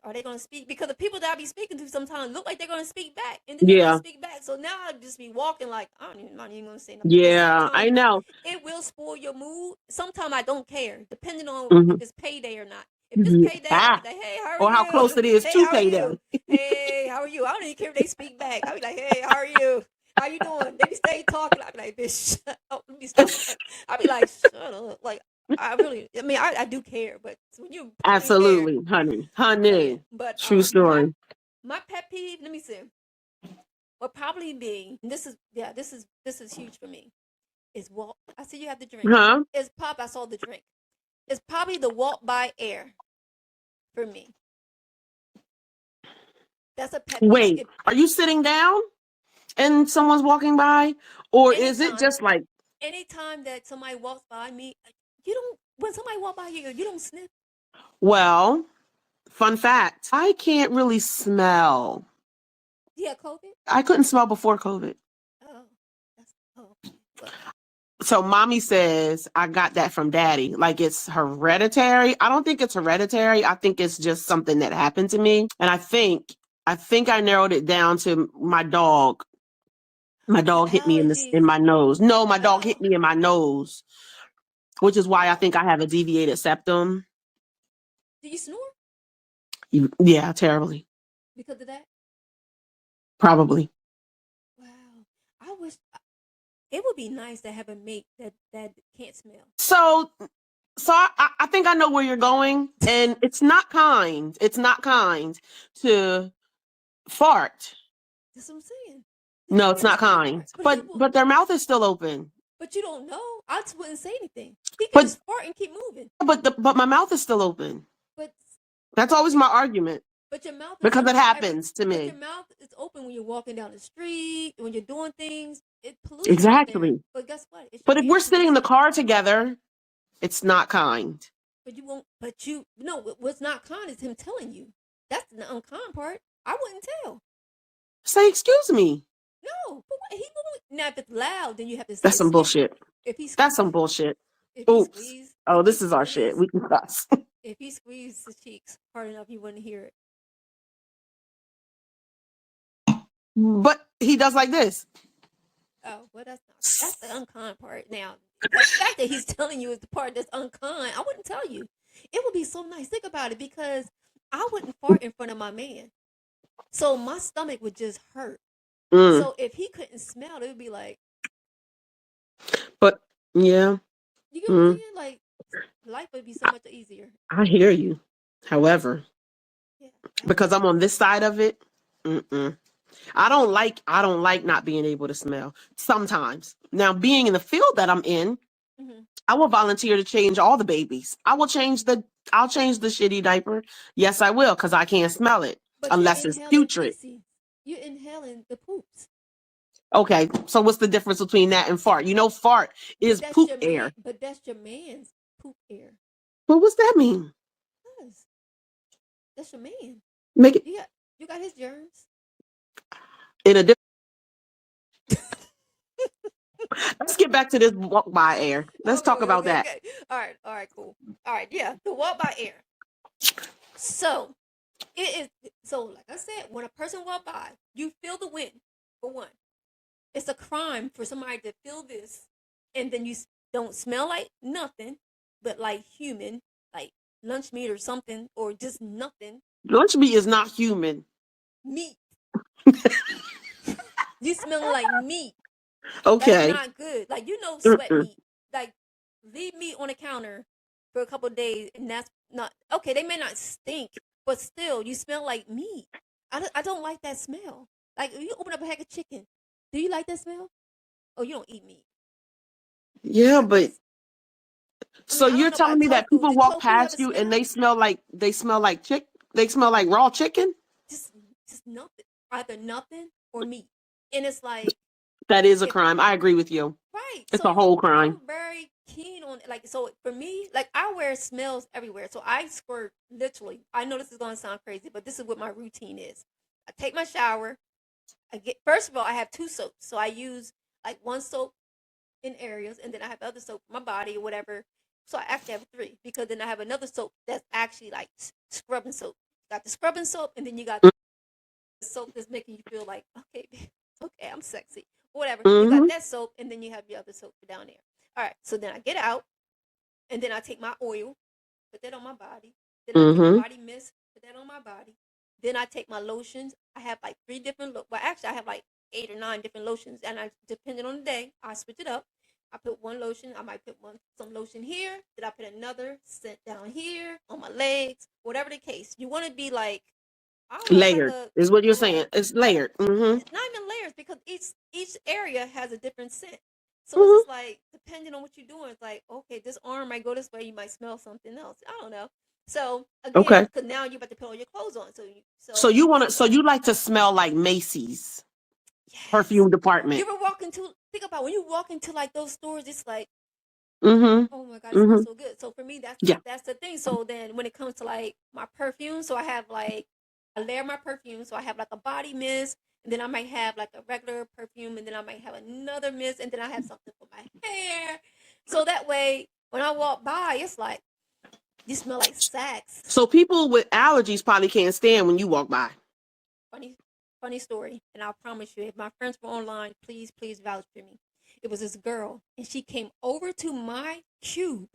Speaker 3: are they going to speak? Because the people that I be speaking to sometimes look like they're going to speak back, and then they don't
Speaker 2: Yeah.
Speaker 3: speak back. So now I just be walking like I'm not even going to say nothing. And
Speaker 2: Yeah. I
Speaker 3: sometimes
Speaker 2: know.
Speaker 3: it will spoil your mood. Sometimes I don't care, depending on if
Speaker 2: Mm-hmm.
Speaker 3: it's payday or not. If it's payday, I'll be
Speaker 2: Ah,
Speaker 3: like, hey, how are
Speaker 2: or how
Speaker 3: you?
Speaker 2: close it is
Speaker 3: Hey,
Speaker 2: to
Speaker 3: how are
Speaker 2: payday.
Speaker 3: you? Hey, how are you? I don't even care if they speak back. I'll be like, hey, how are you? How you doing? They be stay talking. I'll be like, bitch, shut up. Let me stop. I'll be like, shut up. Like, I do care, but when you plain there,
Speaker 2: Absolutely, honey.
Speaker 3: so yeah.
Speaker 2: Honey.
Speaker 3: But
Speaker 2: True story.
Speaker 3: my pet peeve, let me see, would probably be this is huge for me. Is walk. I see you have the drink.
Speaker 2: Huh?
Speaker 3: It's pop. I saw the drink. It's probably the walk by air for me. That's a pet peeve.
Speaker 2: Wait, are you sitting down and someone's walking by? Or is it
Speaker 3: Anytime,
Speaker 2: just like,
Speaker 3: anytime that somebody walks by me, you don't. When somebody walk by you don't sniff.
Speaker 2: well, fun fact, I can't really smell.
Speaker 3: Yeah, COVID.
Speaker 2: I couldn't smell before COVID.
Speaker 3: Oh, that's okay. Well,
Speaker 2: So mommy says I got that from daddy. Like it's hereditary. I don't think it's hereditary. I think it's just something that happened to me. And I think I narrowed it down to my dog. My
Speaker 3: the
Speaker 2: dog hit me in
Speaker 3: allergies.
Speaker 2: my nose. No, my dog hit
Speaker 3: Oh,
Speaker 2: me in my nose, which is why I
Speaker 3: oh.
Speaker 2: think I have a deviated septum.
Speaker 3: Do you snore
Speaker 2: Yeah, terribly.
Speaker 3: because of that?
Speaker 2: Probably.
Speaker 3: Wow. I wish it would be nice to have a mate that can't smell.
Speaker 2: So I think I know where you're going, and it's not kind. It's not kind to fart.
Speaker 3: That's what I'm saying.
Speaker 2: No, it's
Speaker 3: It
Speaker 2: not
Speaker 3: is not kind,
Speaker 2: kind.
Speaker 3: but he
Speaker 2: But
Speaker 3: will.
Speaker 2: but their mouth is still open.
Speaker 3: But you don't know. I just wouldn't say anything. He could
Speaker 2: But
Speaker 3: just fart and keep moving.
Speaker 2: but my mouth is still open.
Speaker 3: But
Speaker 2: That's always my argument
Speaker 3: but your mouth is
Speaker 2: because it
Speaker 3: open every.
Speaker 2: happens to
Speaker 3: But your
Speaker 2: me.
Speaker 3: mouth is open when you're walking down the street, when you're doing things. It's pollution out there.
Speaker 2: Exactly.
Speaker 3: But guess what? It's your
Speaker 2: But if
Speaker 3: air
Speaker 2: we're sitting in the
Speaker 3: pollution.
Speaker 2: car together, it's not kind.
Speaker 3: But you won't. But you no. What's not kind is him telling you. That's the unkind part. I wouldn't tell.
Speaker 2: Say, excuse me.
Speaker 3: No. But what, he won't. Now if it's loud, then you have to
Speaker 2: That's
Speaker 3: say
Speaker 2: some
Speaker 3: excuse.
Speaker 2: bullshit.
Speaker 3: If he
Speaker 2: That's some
Speaker 3: squeeze,
Speaker 2: bullshit.
Speaker 3: if he
Speaker 2: Oops.
Speaker 3: squeeze,
Speaker 2: Oh, this is our shit. We can cuss.
Speaker 3: if he squeezed his cheeks hard enough, you wouldn't hear it.
Speaker 2: But he does like this.
Speaker 3: Oh, well, that's the unkind part. Now, the fact that he's telling you is the part that's unkind. I wouldn't tell you. It would be so nice. Think about it, because I wouldn't fart in front of my man, so my stomach would just hurt.
Speaker 2: Mm.
Speaker 3: So if he couldn't smell, it would be like,
Speaker 2: But yeah,
Speaker 3: you get what I'm saying? Like life would be so much easier.
Speaker 2: I hear you. However,
Speaker 3: Yeah,
Speaker 2: because I'm on this side of it, mm-mm. I don't like not being able to smell sometimes. Now, being in the field that I'm in,
Speaker 3: mm-hmm.
Speaker 2: I will volunteer to change all the babies. I'll change the shitty diaper. Yes, I will, because I can't smell it
Speaker 3: But you're
Speaker 2: unless it's
Speaker 3: inhaling
Speaker 2: putrid.
Speaker 3: feces. You're inhaling the poops.
Speaker 2: Okay, so what's the difference between that and fart? Fart is
Speaker 3: That's
Speaker 2: poop
Speaker 3: your man,
Speaker 2: air.
Speaker 3: but that's your man's poop air.
Speaker 2: But what's that mean?
Speaker 3: Yes, that's your man.
Speaker 2: Make it
Speaker 3: Yeah, you got his germs.
Speaker 2: in a different. Let's get back to this walk by air. Let's
Speaker 3: Okay,
Speaker 2: talk
Speaker 3: okay,
Speaker 2: about
Speaker 3: okay,
Speaker 2: that.
Speaker 3: okay. All right, cool. All right, yeah, the walk by air. So it is. So like I said, when a person walk by, you feel the wind. For one, it's a crime for somebody to feel this, and then you don't smell like nothing, but like human, like lunch meat or something, or just nothing
Speaker 2: Lunch meat is not human.
Speaker 3: meat. You smell like meat. That's
Speaker 2: Okay.
Speaker 3: not good. Like sweat
Speaker 2: Mm-mm.
Speaker 3: meat. Like leave meat on the counter for a couple of days, and that's not okay. They may not stink, but still, you smell like meat. I don't like that smell. Like if you open up a pack of chicken, do you like that smell? Oh, you don't eat meat.
Speaker 2: Yeah,
Speaker 3: I
Speaker 2: but
Speaker 3: guess. I
Speaker 2: so
Speaker 3: mean, I
Speaker 2: you're
Speaker 3: don't know
Speaker 2: telling
Speaker 3: about
Speaker 2: me that
Speaker 3: tofu.
Speaker 2: people
Speaker 3: Did
Speaker 2: walk
Speaker 3: tofu ever
Speaker 2: past you and
Speaker 3: smell?
Speaker 2: they smell like they smell like raw chicken?
Speaker 3: Just, just nothing. Either nothing or meat. And it's like
Speaker 2: That is a
Speaker 3: if
Speaker 2: crime. I agree with you.
Speaker 3: right.
Speaker 2: It's
Speaker 3: So
Speaker 2: a whole crime.
Speaker 3: I'm very keen on like so for me, like I wear smells everywhere. So I squirt literally. I know this is gonna sound crazy, but this is what my routine is. I take my shower. I get first of all, I have two soaps. So I use like one soap in areas and then I have other soap for my body or whatever. So I actually have three because then I have another soap that's actually like scrubbing soap. You got the scrubbing soap and then you got the soap that's making you feel like, okay, okay, I'm sexy. Whatever. You got
Speaker 2: Mm-hmm.
Speaker 3: that soap and then you have your other soap down there. All right. So then I get out and then I take my oil, put that on my body. Then I take my
Speaker 2: Mm-hmm.
Speaker 3: body mist, put that on my body. Then I take my lotions. I have like three different, well, actually, I have like 8 or 9 different lotions. And depending on the day, I switch it up. I put one lotion. I might put some lotion here. Then I put another scent down here on my legs. Whatever the case, you want to be like I don't know, like
Speaker 2: Layered
Speaker 3: a
Speaker 2: is what you're
Speaker 3: yeah,
Speaker 2: saying. It's layered. Mm-hmm.
Speaker 3: it's not even layers because each area has a different scent. So it's
Speaker 2: Mm-hmm.
Speaker 3: just like depending on what you're doing, it's like okay, this arm might go this way, you might smell something else. I don't know. So again,
Speaker 2: Okay.
Speaker 3: because now you're about to put all your clothes on,
Speaker 2: So
Speaker 3: so
Speaker 2: so you like to smell like Macy's
Speaker 3: yes.
Speaker 2: perfume department.
Speaker 3: You ever walk into think about when you walk into like those stores, it's like
Speaker 2: Mm-hmm.
Speaker 3: oh my god, it smells
Speaker 2: Mm-hmm.
Speaker 3: so good. So for me,
Speaker 2: Yeah.
Speaker 3: that's the thing. So then when it comes to like my perfume, so I have like I layer my perfume. So I have like a body mist, and then I might have like a regular perfume, and then I might have another mist, and then I have something for my hair. So that way, when I walk by, it's like you smell like Sax.
Speaker 2: So people with allergies probably can't stand when you walk by.
Speaker 3: Funny, funny story. And I promise you, if my friends were online, please, please vouch for me. It was this girl, and she came over to my cube.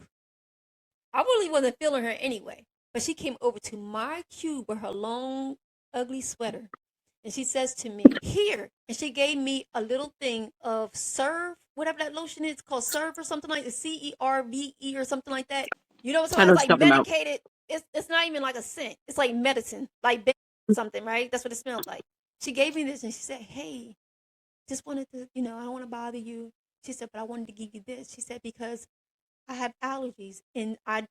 Speaker 3: I really wasn't feeling her anyway. But she came over to my cube with her long, ugly sweater. And she says to me, here. And she gave me a little thing of Serve, whatever that lotion is called Serve or something like the CERVE or something like that. You know what I'm
Speaker 2: I
Speaker 3: talking
Speaker 2: know
Speaker 3: about?
Speaker 2: what
Speaker 3: It's
Speaker 2: you're
Speaker 3: like
Speaker 2: talking about.
Speaker 3: medicated. It's not even like a scent. It's like medicine, like something, right? That's what it smells like. She gave me this and she said, hey, just wanted to, I don't want to bother you. She said, but I wanted to give you this. She said, because I have allergies and I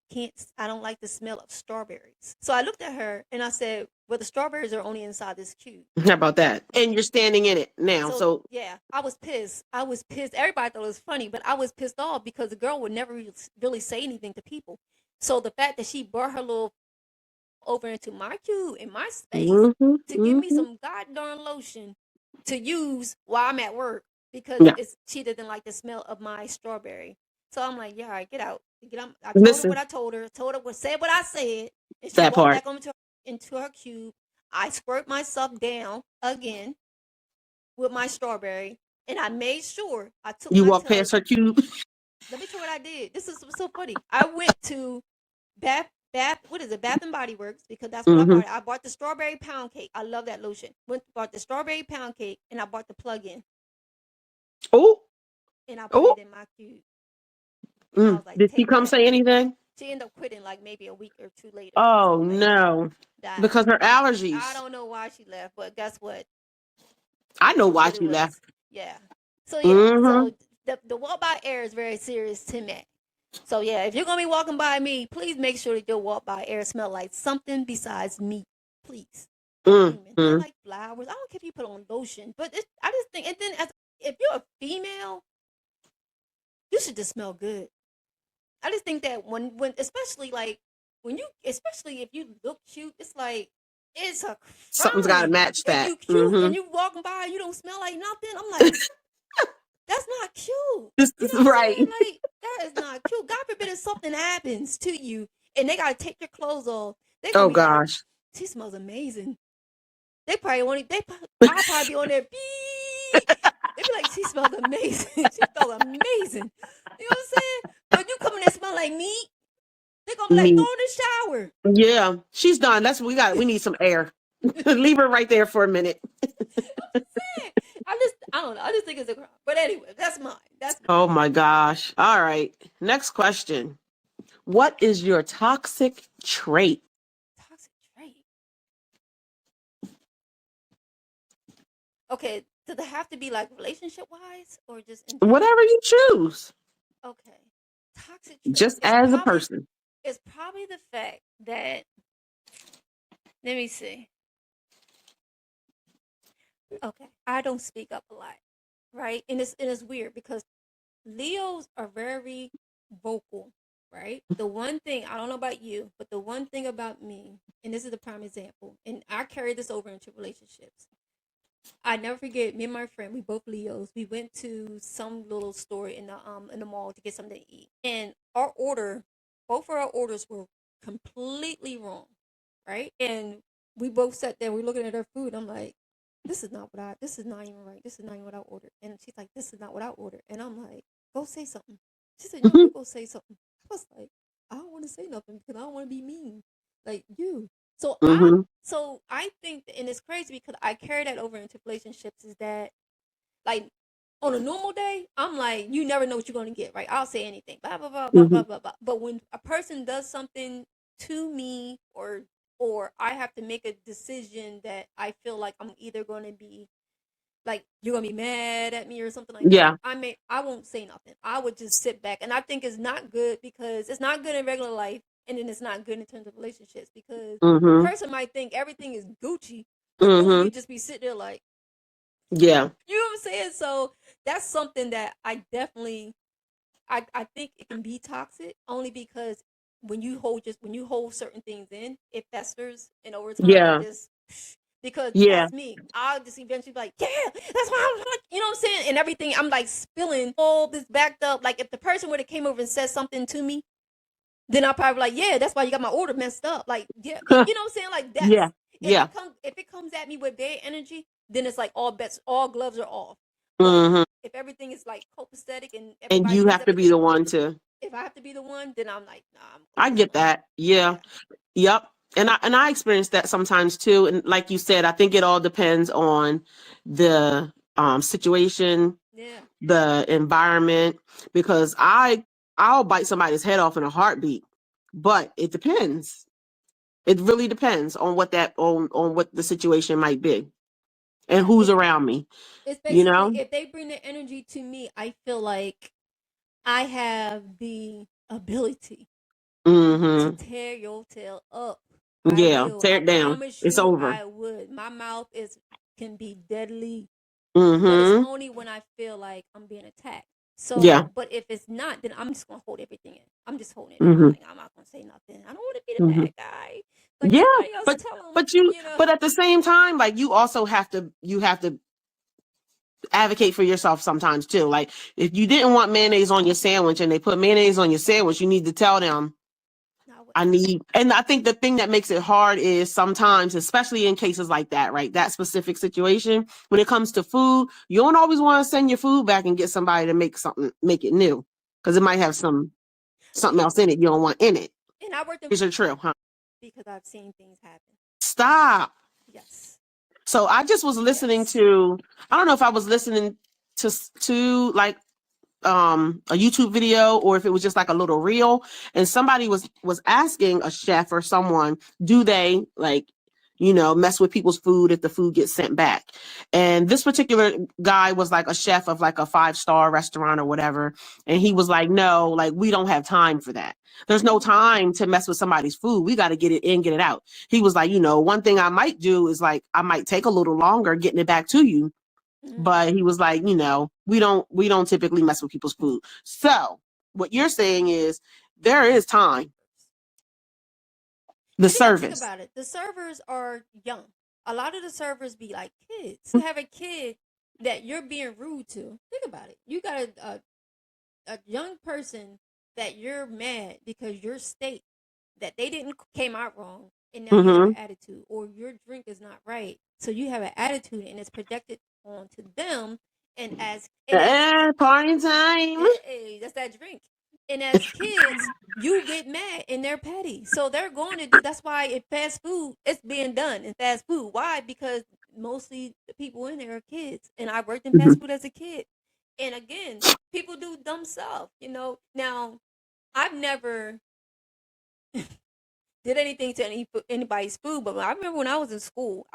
Speaker 3: don't like the smell of strawberries. So I looked at her and I said, well, the strawberries are only inside this cube.
Speaker 2: How about that? And you're standing in it now.
Speaker 3: So
Speaker 2: So
Speaker 3: yeah, I was pissed. I was pissed. Everybody thought it was funny, but I was pissed off because the girl would never really say anything to people. So the fact that she brought her little over into my cube in my space
Speaker 2: mm-hmm,
Speaker 3: to give me
Speaker 2: mm-hmm.
Speaker 3: some goddamn lotion to use while I'm at work because
Speaker 2: Yeah.
Speaker 3: she didn't like the smell of my strawberry. So I'm like, yeah, all right, get out. Get out. I told her what
Speaker 2: Listen,
Speaker 3: I told her, said what I said, and she
Speaker 2: that
Speaker 3: walked
Speaker 2: part.
Speaker 3: back into her cube. I squirt myself down again with my strawberry, and I made sure I took
Speaker 2: You
Speaker 3: my
Speaker 2: walk
Speaker 3: tub.
Speaker 2: past her cube.
Speaker 3: Let me tell you what I did. This is so funny. I went to what is it, Bath and Body Works, because that's what I
Speaker 2: Mm-hmm.
Speaker 3: bought. I bought the strawberry pound cake. I love that lotion. Bought the strawberry pound cake, and I bought the plug-in,
Speaker 2: Oh,
Speaker 3: and I put
Speaker 2: oh.
Speaker 3: it in my cube. And I was like,
Speaker 2: Did she
Speaker 3: take
Speaker 2: come
Speaker 3: that.
Speaker 2: say anything?
Speaker 3: She ended up quitting like maybe a week or two later. So
Speaker 2: Oh
Speaker 3: I'm like,
Speaker 2: no.
Speaker 3: that
Speaker 2: Because her
Speaker 3: I
Speaker 2: allergies.
Speaker 3: don't know why she left, but guess what?
Speaker 2: I know
Speaker 3: It is
Speaker 2: why
Speaker 3: what it
Speaker 2: she left.
Speaker 3: was. Yeah. So yeah.
Speaker 2: Mm-hmm.
Speaker 3: So the walk by air is very serious to me. So yeah, if you're gonna be walking by me, please make sure that your walk by air smell like something besides meat, please, or human. I
Speaker 2: Mm-hmm.
Speaker 3: like flowers. I don't care if you put on lotion, but I just think, and then as if you're a female, you should just smell good. I just think that when especially like especially if you look cute, it's like it's a
Speaker 2: Something's got to
Speaker 3: crime.
Speaker 2: match
Speaker 3: If
Speaker 2: that.
Speaker 3: you cute and you walking by, you don't smell like nothing. I'm like, that's not cute.
Speaker 2: This
Speaker 3: You
Speaker 2: is
Speaker 3: know what I'm
Speaker 2: right.
Speaker 3: saying? Like that is not cute. God forbid if something happens to you and they gotta take your clothes off. They gonna
Speaker 2: Oh
Speaker 3: be like,
Speaker 2: gosh.
Speaker 3: she smells amazing. They probably want it. I'll probably be on there. Beep. They be like, she smells amazing. She smells amazing. You know what I'm saying? But you come in there smell like meat, they gonna be like,
Speaker 2: Me.
Speaker 3: throw in the shower.
Speaker 2: Yeah, she's done. We need some air. Leave her right there for a minute.
Speaker 3: I'm just saying. I don't know. I just think it's a crime. But anyway, that's mine. That's mine.
Speaker 2: Oh my gosh. All right. Next question. What is your toxic trait?
Speaker 3: Toxic trait. Okay, does it have to be like relationship wise or just in general?
Speaker 2: Whatever you choose.
Speaker 3: Okay. Toxic trait.
Speaker 2: Just as a person.
Speaker 3: It's probably the fact that, let me see. Okay, I don't speak up a lot, right? And it's weird because Leos are very vocal, right? The one thing, I don't know about you, but the one thing about me, and this is the prime example, and I carry this over into relationships. I never forget, me and my friend, we both Leos. We went to some little store in the mall to get something to eat. And both of our orders were completely wrong, right? And we both sat there, we looking at our food. I'm like, this is not even right. This is not even what I ordered. And she's like, this is not what I ordered. And I'm like, go say something. She said, no, you go say something. I was like, I don't want to say nothing because I don't want to be mean. Like you. So I think, and it's crazy because I carry that over into relationships, is that like on a normal day, I'm like, you never know what you're gonna get, right? I'll say anything, blah blah blah blah blah blah blah. But when a person does something to me, or I have to make a decision that I feel like I'm either gonna be like, you're gonna be mad at me or something like
Speaker 2: Yeah.
Speaker 3: that, I won't say nothing. I would just sit back, and I think it's not good because it's not good in regular life, and then it's not good in terms of relationships because a person might think everything is Gucci, but really you just be sitting there like,
Speaker 2: yeah,
Speaker 3: you know what I'm saying? So that's something that I definitely, I think it can be toxic only because when you hold certain things in, it festers, and over time
Speaker 2: yeah,
Speaker 3: it just, because
Speaker 2: yeah.
Speaker 3: that's me. I'll just eventually be like, yeah, that's why I'm like, you know what I'm saying? And everything, I'm like spilling all this backed up. Like if the person would have came over and said something to me, then I'll probably be like, yeah, that's why you got my order messed up. Like, yeah, you know what I'm saying? Like that's,
Speaker 2: Yeah, yeah.
Speaker 3: if it comes at me with bad energy, then it's like all gloves are off. But if everything is like copacetic and
Speaker 2: And
Speaker 3: everybody
Speaker 2: you
Speaker 3: does
Speaker 2: have to be
Speaker 3: everything,
Speaker 2: the one to.
Speaker 3: if I have to be the one, then I'm like, nah, I'm
Speaker 2: I get that. Yeah. Yep. And I experience that sometimes too. And like you said, I think it all depends on the situation,
Speaker 3: yeah.
Speaker 2: the environment, because I'll bite somebody's head off in a heartbeat. But it depends. It really depends on on what the situation might be and
Speaker 3: Yeah,
Speaker 2: who's around me,
Speaker 3: it's
Speaker 2: you
Speaker 3: basically,
Speaker 2: know?
Speaker 3: if they bring the energy to me, I feel like I have the ability to
Speaker 2: Mm-hmm.
Speaker 3: tear your tail up. I
Speaker 2: Yeah.
Speaker 3: will.
Speaker 2: Tear
Speaker 3: I
Speaker 2: it down.
Speaker 3: promise
Speaker 2: It's
Speaker 3: you,
Speaker 2: over.
Speaker 3: I would. My mouth can be deadly, but it's
Speaker 2: Mm-hmm.
Speaker 3: only when I feel like I'm being attacked.
Speaker 2: Yeah.
Speaker 3: So, but if it's not, then I'm just gonna hold everything in. I'm just holding it in. I'm
Speaker 2: Mm-hmm.
Speaker 3: like, I'm not gonna say nothing. I don't want to be the
Speaker 2: Mm-hmm.
Speaker 3: bad guy. Like
Speaker 2: Yeah.
Speaker 3: everybody else,
Speaker 2: But
Speaker 3: tell them,
Speaker 2: but you
Speaker 3: you know.
Speaker 2: but at the same time, like you also have to advocate for yourself sometimes too. Like if you didn't want mayonnaise on your sandwich and they put mayonnaise on your sandwich, you need to tell them I need. And I think the thing that makes it hard is sometimes, especially in cases like that, right? That specific situation, when it comes to food, you don't always want to send your food back and get somebody to make it new, because it might have something
Speaker 3: Yeah,
Speaker 2: else in it you don't want in it.
Speaker 3: and I worked in
Speaker 2: Is it true, huh?
Speaker 3: because I've seen things happen.
Speaker 2: Stop.
Speaker 3: Yes.
Speaker 2: So I just was listening
Speaker 3: Yes.
Speaker 2: to, I don't know if I was listening to like a YouTube video or if it was just like a little reel, and somebody was asking a chef or someone, do they like mess with people's food if the food gets sent back? And this particular guy was like a chef of like a 5-star restaurant or whatever, and he was like, no, like we don't have time for that. There's no time to mess with somebody's food. We got to get it in, get it out. He was like, one thing I might do is like I might take a little longer getting it back to you, but he was like, we don't typically mess with people's food. So what you're saying is there is time. The
Speaker 3: And you gotta think
Speaker 2: service.
Speaker 3: about it. The servers are young. A lot of the servers be like kids. You have a kid that you're being rude to. Think about it. You got a young person that you're mad because your state that they didn't came out wrong, and now you have
Speaker 2: Mm-hmm.
Speaker 3: an attitude, or your drink is not right, so you have an attitude, and it's projected onto them. And as
Speaker 2: Party time.
Speaker 3: hey, that's that drink. And as kids, you get mad and they're petty. So they're going to do that's why in fast food, it's being done in fast food. Why? Because mostly the people in there are kids. And I worked in fast
Speaker 2: Mm-hmm.
Speaker 3: food as a kid. And again, people do dumb stuff. Now, I've never did anything to anybody's food, but I remember when I was in school,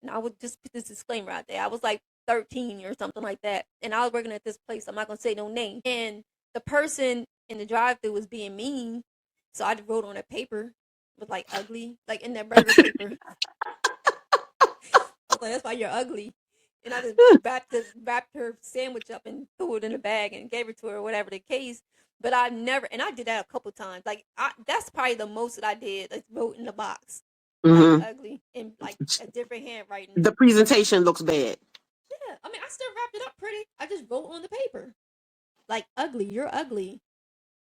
Speaker 3: and I would just put this disclaimer out there. I was like 13 or something like that, and I was working at this place. I'm not gonna say no name. And the person in the drive-thru was being mean, so I wrote on a paper with like ugly, like in that burger paper. I was like, that's why you're ugly. And I just wrapped her sandwich up and threw it in a bag and gave it to her, or whatever the case. But I've never, and I did that a couple times. Like that's probably the most that I did. Like wrote in the box, like
Speaker 2: Mm-hmm.
Speaker 3: ugly and like a different handwriting.
Speaker 2: The presentation looks bad.
Speaker 3: Yeah, I mean, I still wrapped it up pretty. I just wrote on the paper, like ugly. You're ugly.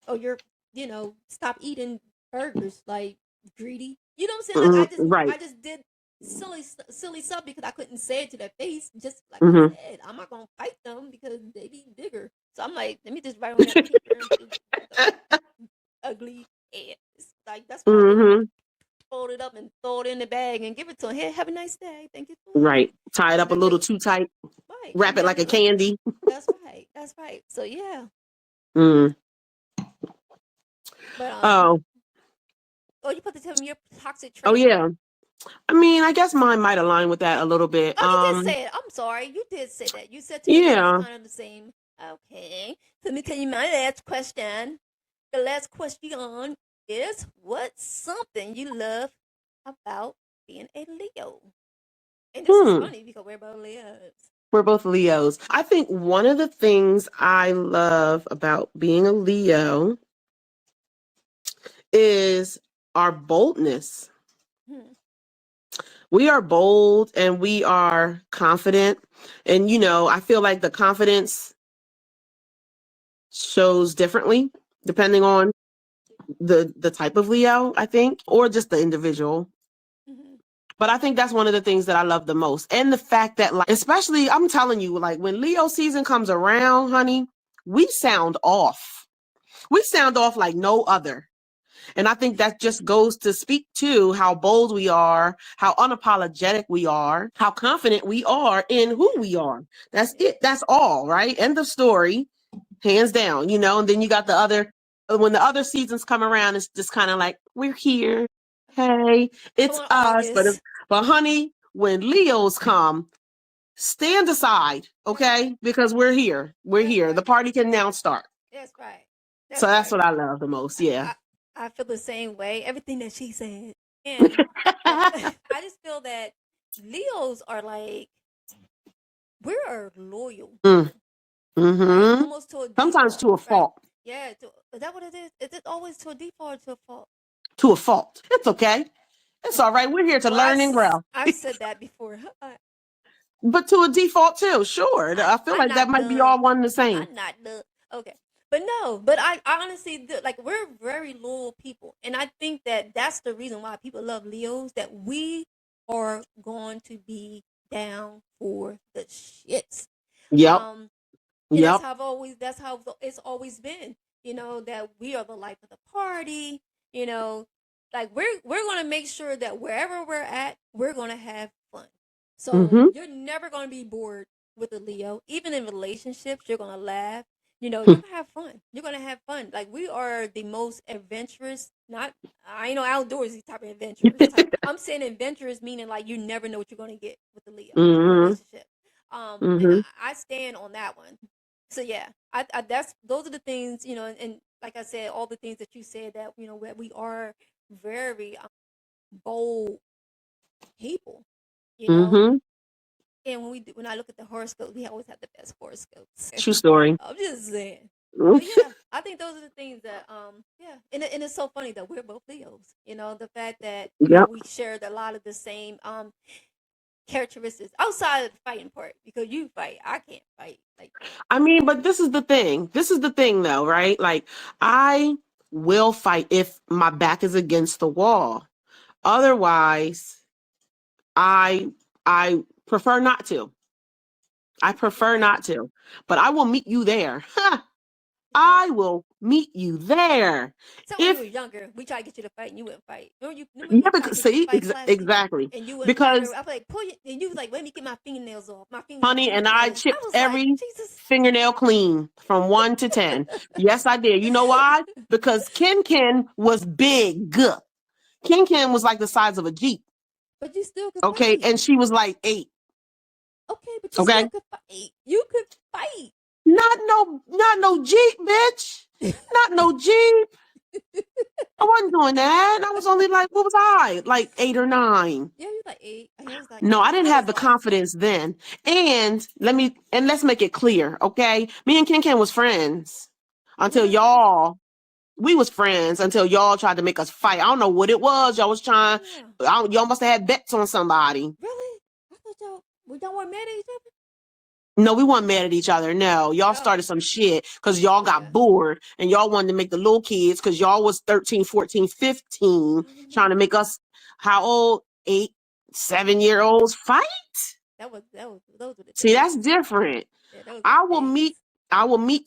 Speaker 3: Oh, stop eating burgers, like greedy. You know what I'm saying? Like
Speaker 2: Mm-hmm. Right.
Speaker 3: I just did silly stuff because I couldn't say it to their face. Just like I
Speaker 2: Mm-hmm.
Speaker 3: said, I'm not gonna fight them because they be bigger. So I'm like, let me just write on that paper and just ugly ass. Like that's what I do.
Speaker 2: Mm-hmm.
Speaker 3: Fold it up and throw it in the bag and give it to them. Hey, have a nice day. Thank you for ordering.
Speaker 2: Right. Tie it up a
Speaker 3: Let me
Speaker 2: little too tight.
Speaker 3: right. Let
Speaker 2: Wrap
Speaker 3: me
Speaker 2: it
Speaker 3: have
Speaker 2: like a
Speaker 3: another.
Speaker 2: candy.
Speaker 3: That's right. That's right. So yeah,
Speaker 2: Mm.
Speaker 3: but
Speaker 2: Oh.
Speaker 3: oh, you put the tell me your toxic
Speaker 2: Oh
Speaker 3: trait.
Speaker 2: yeah. I mean, I guess mine might align with that a little bit.
Speaker 3: Oh, you did say it. I'm sorry. You did say that. You said to me that it was
Speaker 2: Yeah.
Speaker 3: kind of the same. Okay. So let me tell you my last question. The last question is what's something you love about being a Leo? And this is
Speaker 2: Hmm.
Speaker 3: funny because we're both Leos.
Speaker 2: We're both Leos. I think one of the things I love about being a Leo is our boldness.
Speaker 3: Hmm.
Speaker 2: We are bold and we are confident. And, I feel like the confidence shows differently depending on the type of Leo, I think, or just the individual.
Speaker 3: Hmm.
Speaker 2: But I think that's one of the things that I love the most. And the fact that, like, especially, I'm telling you, like, when Leo season comes around, honey, we sound off. We sound off like no other. And I think that just goes to speak to how bold we are, how unapologetic we are, how confident we are in who we are. That's it. That's all, right? End of story, hands down, and then you got when the other seasons come around, it's just kind of like, we're here. Hey,
Speaker 3: Come
Speaker 2: it's
Speaker 3: on,
Speaker 2: us.
Speaker 3: August.
Speaker 2: But honey, when Leos come, stand aside, okay? Because we're here. We're
Speaker 3: That's
Speaker 2: here. The
Speaker 3: right.
Speaker 2: party can now start.
Speaker 3: That's right.
Speaker 2: So
Speaker 3: That's
Speaker 2: that's
Speaker 3: right.
Speaker 2: what I love the most. Yeah.
Speaker 3: I, I feel the same way. Everything that she said. And I just feel that Leos are like, we're loyal
Speaker 2: Mm.
Speaker 3: people, right?
Speaker 2: Mm-hmm.
Speaker 3: Almost to a
Speaker 2: Sometimes
Speaker 3: default,
Speaker 2: to a
Speaker 3: right?
Speaker 2: fault.
Speaker 3: Yeah. Is that what it is? Is it always to a default or to a fault?
Speaker 2: To a fault. It's okay. It's all right. We're here to
Speaker 3: Well,
Speaker 2: learn and grow.
Speaker 3: I've said that before.
Speaker 2: But to a default too, sure. I feel
Speaker 3: I'm
Speaker 2: like that
Speaker 3: not
Speaker 2: might be
Speaker 3: done.
Speaker 2: all one and the same.
Speaker 3: I'm not done. Okay. But no, but I honestly do, like we're very loyal people, and I think that that's the reason why people love Leos. That we are going to be down for the shits.
Speaker 2: Yep.
Speaker 3: Um, and
Speaker 2: Yep.
Speaker 3: that's how it's always been. That we are the life of the party. You know, like we're gonna make sure that wherever we're at, we're gonna have fun. So
Speaker 2: Mm-hmm.
Speaker 3: you're never gonna be bored with a Leo. Even in relationships, you're gonna laugh. You're gonna have fun. You're gonna have fun. Like we are the most adventurous, not I know outdoorsy type of adventurous type. I'm saying adventurous meaning like you never know what you're gonna get with the Leo in a
Speaker 2: Mm-hmm.
Speaker 3: relationship. And
Speaker 2: Mm-hmm.
Speaker 3: I stand on that one. So yeah, I that's those are the things and like I said, all the things that you said that we are very bold people. You know,
Speaker 2: Mm-hmm.
Speaker 3: And when I look at the horoscope, we always have the best horoscopes.
Speaker 2: True story.
Speaker 3: I'm just saying. But yeah, I think those are the things that yeah, and it's so funny that we're both Leos. You know, the fact that
Speaker 2: Yep.
Speaker 3: we shared a lot of the same characteristics outside of the fighting part, because you fight, I can't fight like that.
Speaker 2: I mean, but this is the thing. This is the thing, though, right? Like, I will fight if my back is against the wall. Otherwise, I prefer not to. I prefer
Speaker 3: Okay.
Speaker 2: not to. But I will meet you there.
Speaker 3: Okay.
Speaker 2: I will meet you there.
Speaker 3: So when you were
Speaker 2: If
Speaker 3: younger, we tried to get you to fight and you wouldn't fight. Remember
Speaker 2: yeah,
Speaker 3: we tried to
Speaker 2: because
Speaker 3: get you to
Speaker 2: see,
Speaker 3: fight classy
Speaker 2: exactly.
Speaker 3: and you wouldn't fight, or
Speaker 2: Because
Speaker 3: I was like, pull you, and you was like, let me get my fingernails off, my
Speaker 2: honey, and I
Speaker 3: fingernails. I
Speaker 2: chipped
Speaker 3: was like,
Speaker 2: every
Speaker 3: Jesus.
Speaker 2: fingernail clean from 1 to 10. Yes, I did. You know why? Because Ken was big. Ken was like the size of a Jeep.
Speaker 3: But you still could
Speaker 2: Okay.
Speaker 3: fight.
Speaker 2: And she was like 8.
Speaker 3: Okay, but you
Speaker 2: Okay.
Speaker 3: still could fight. You could fight.
Speaker 2: Not no Jeep, bitch. Not no Jeep. I wasn't doing that. I was only like, what was I? Like 8 or 9.
Speaker 3: Yeah, you like 8. I was like
Speaker 2: No, I
Speaker 3: 8.
Speaker 2: didn't
Speaker 3: I
Speaker 2: have
Speaker 3: was
Speaker 2: the
Speaker 3: like,
Speaker 2: confidence then. And let's make it clear, okay? Me and Ken was friends until
Speaker 3: really friends?
Speaker 2: we was friends until y'all tried to make us fight. I don't know what it was. Y'all was trying.
Speaker 3: Yeah.
Speaker 2: Y'all must have had bets on somebody.
Speaker 3: Really? I thought y'all weren't mad at each other.
Speaker 2: No, we weren't mad at each other. No, y'all
Speaker 3: Oh,
Speaker 2: started some shit because y'all
Speaker 3: yeah.
Speaker 2: got bored and y'all wanted to make the little kids because y'all was 13, 14, 15
Speaker 3: I
Speaker 2: trying to
Speaker 3: remember.
Speaker 2: make us how old? 8, 7-year-olds fight?
Speaker 3: That was those were the
Speaker 2: See, that's
Speaker 3: days.
Speaker 2: different.
Speaker 3: Yeah, those were
Speaker 2: I
Speaker 3: the
Speaker 2: will meet
Speaker 3: days.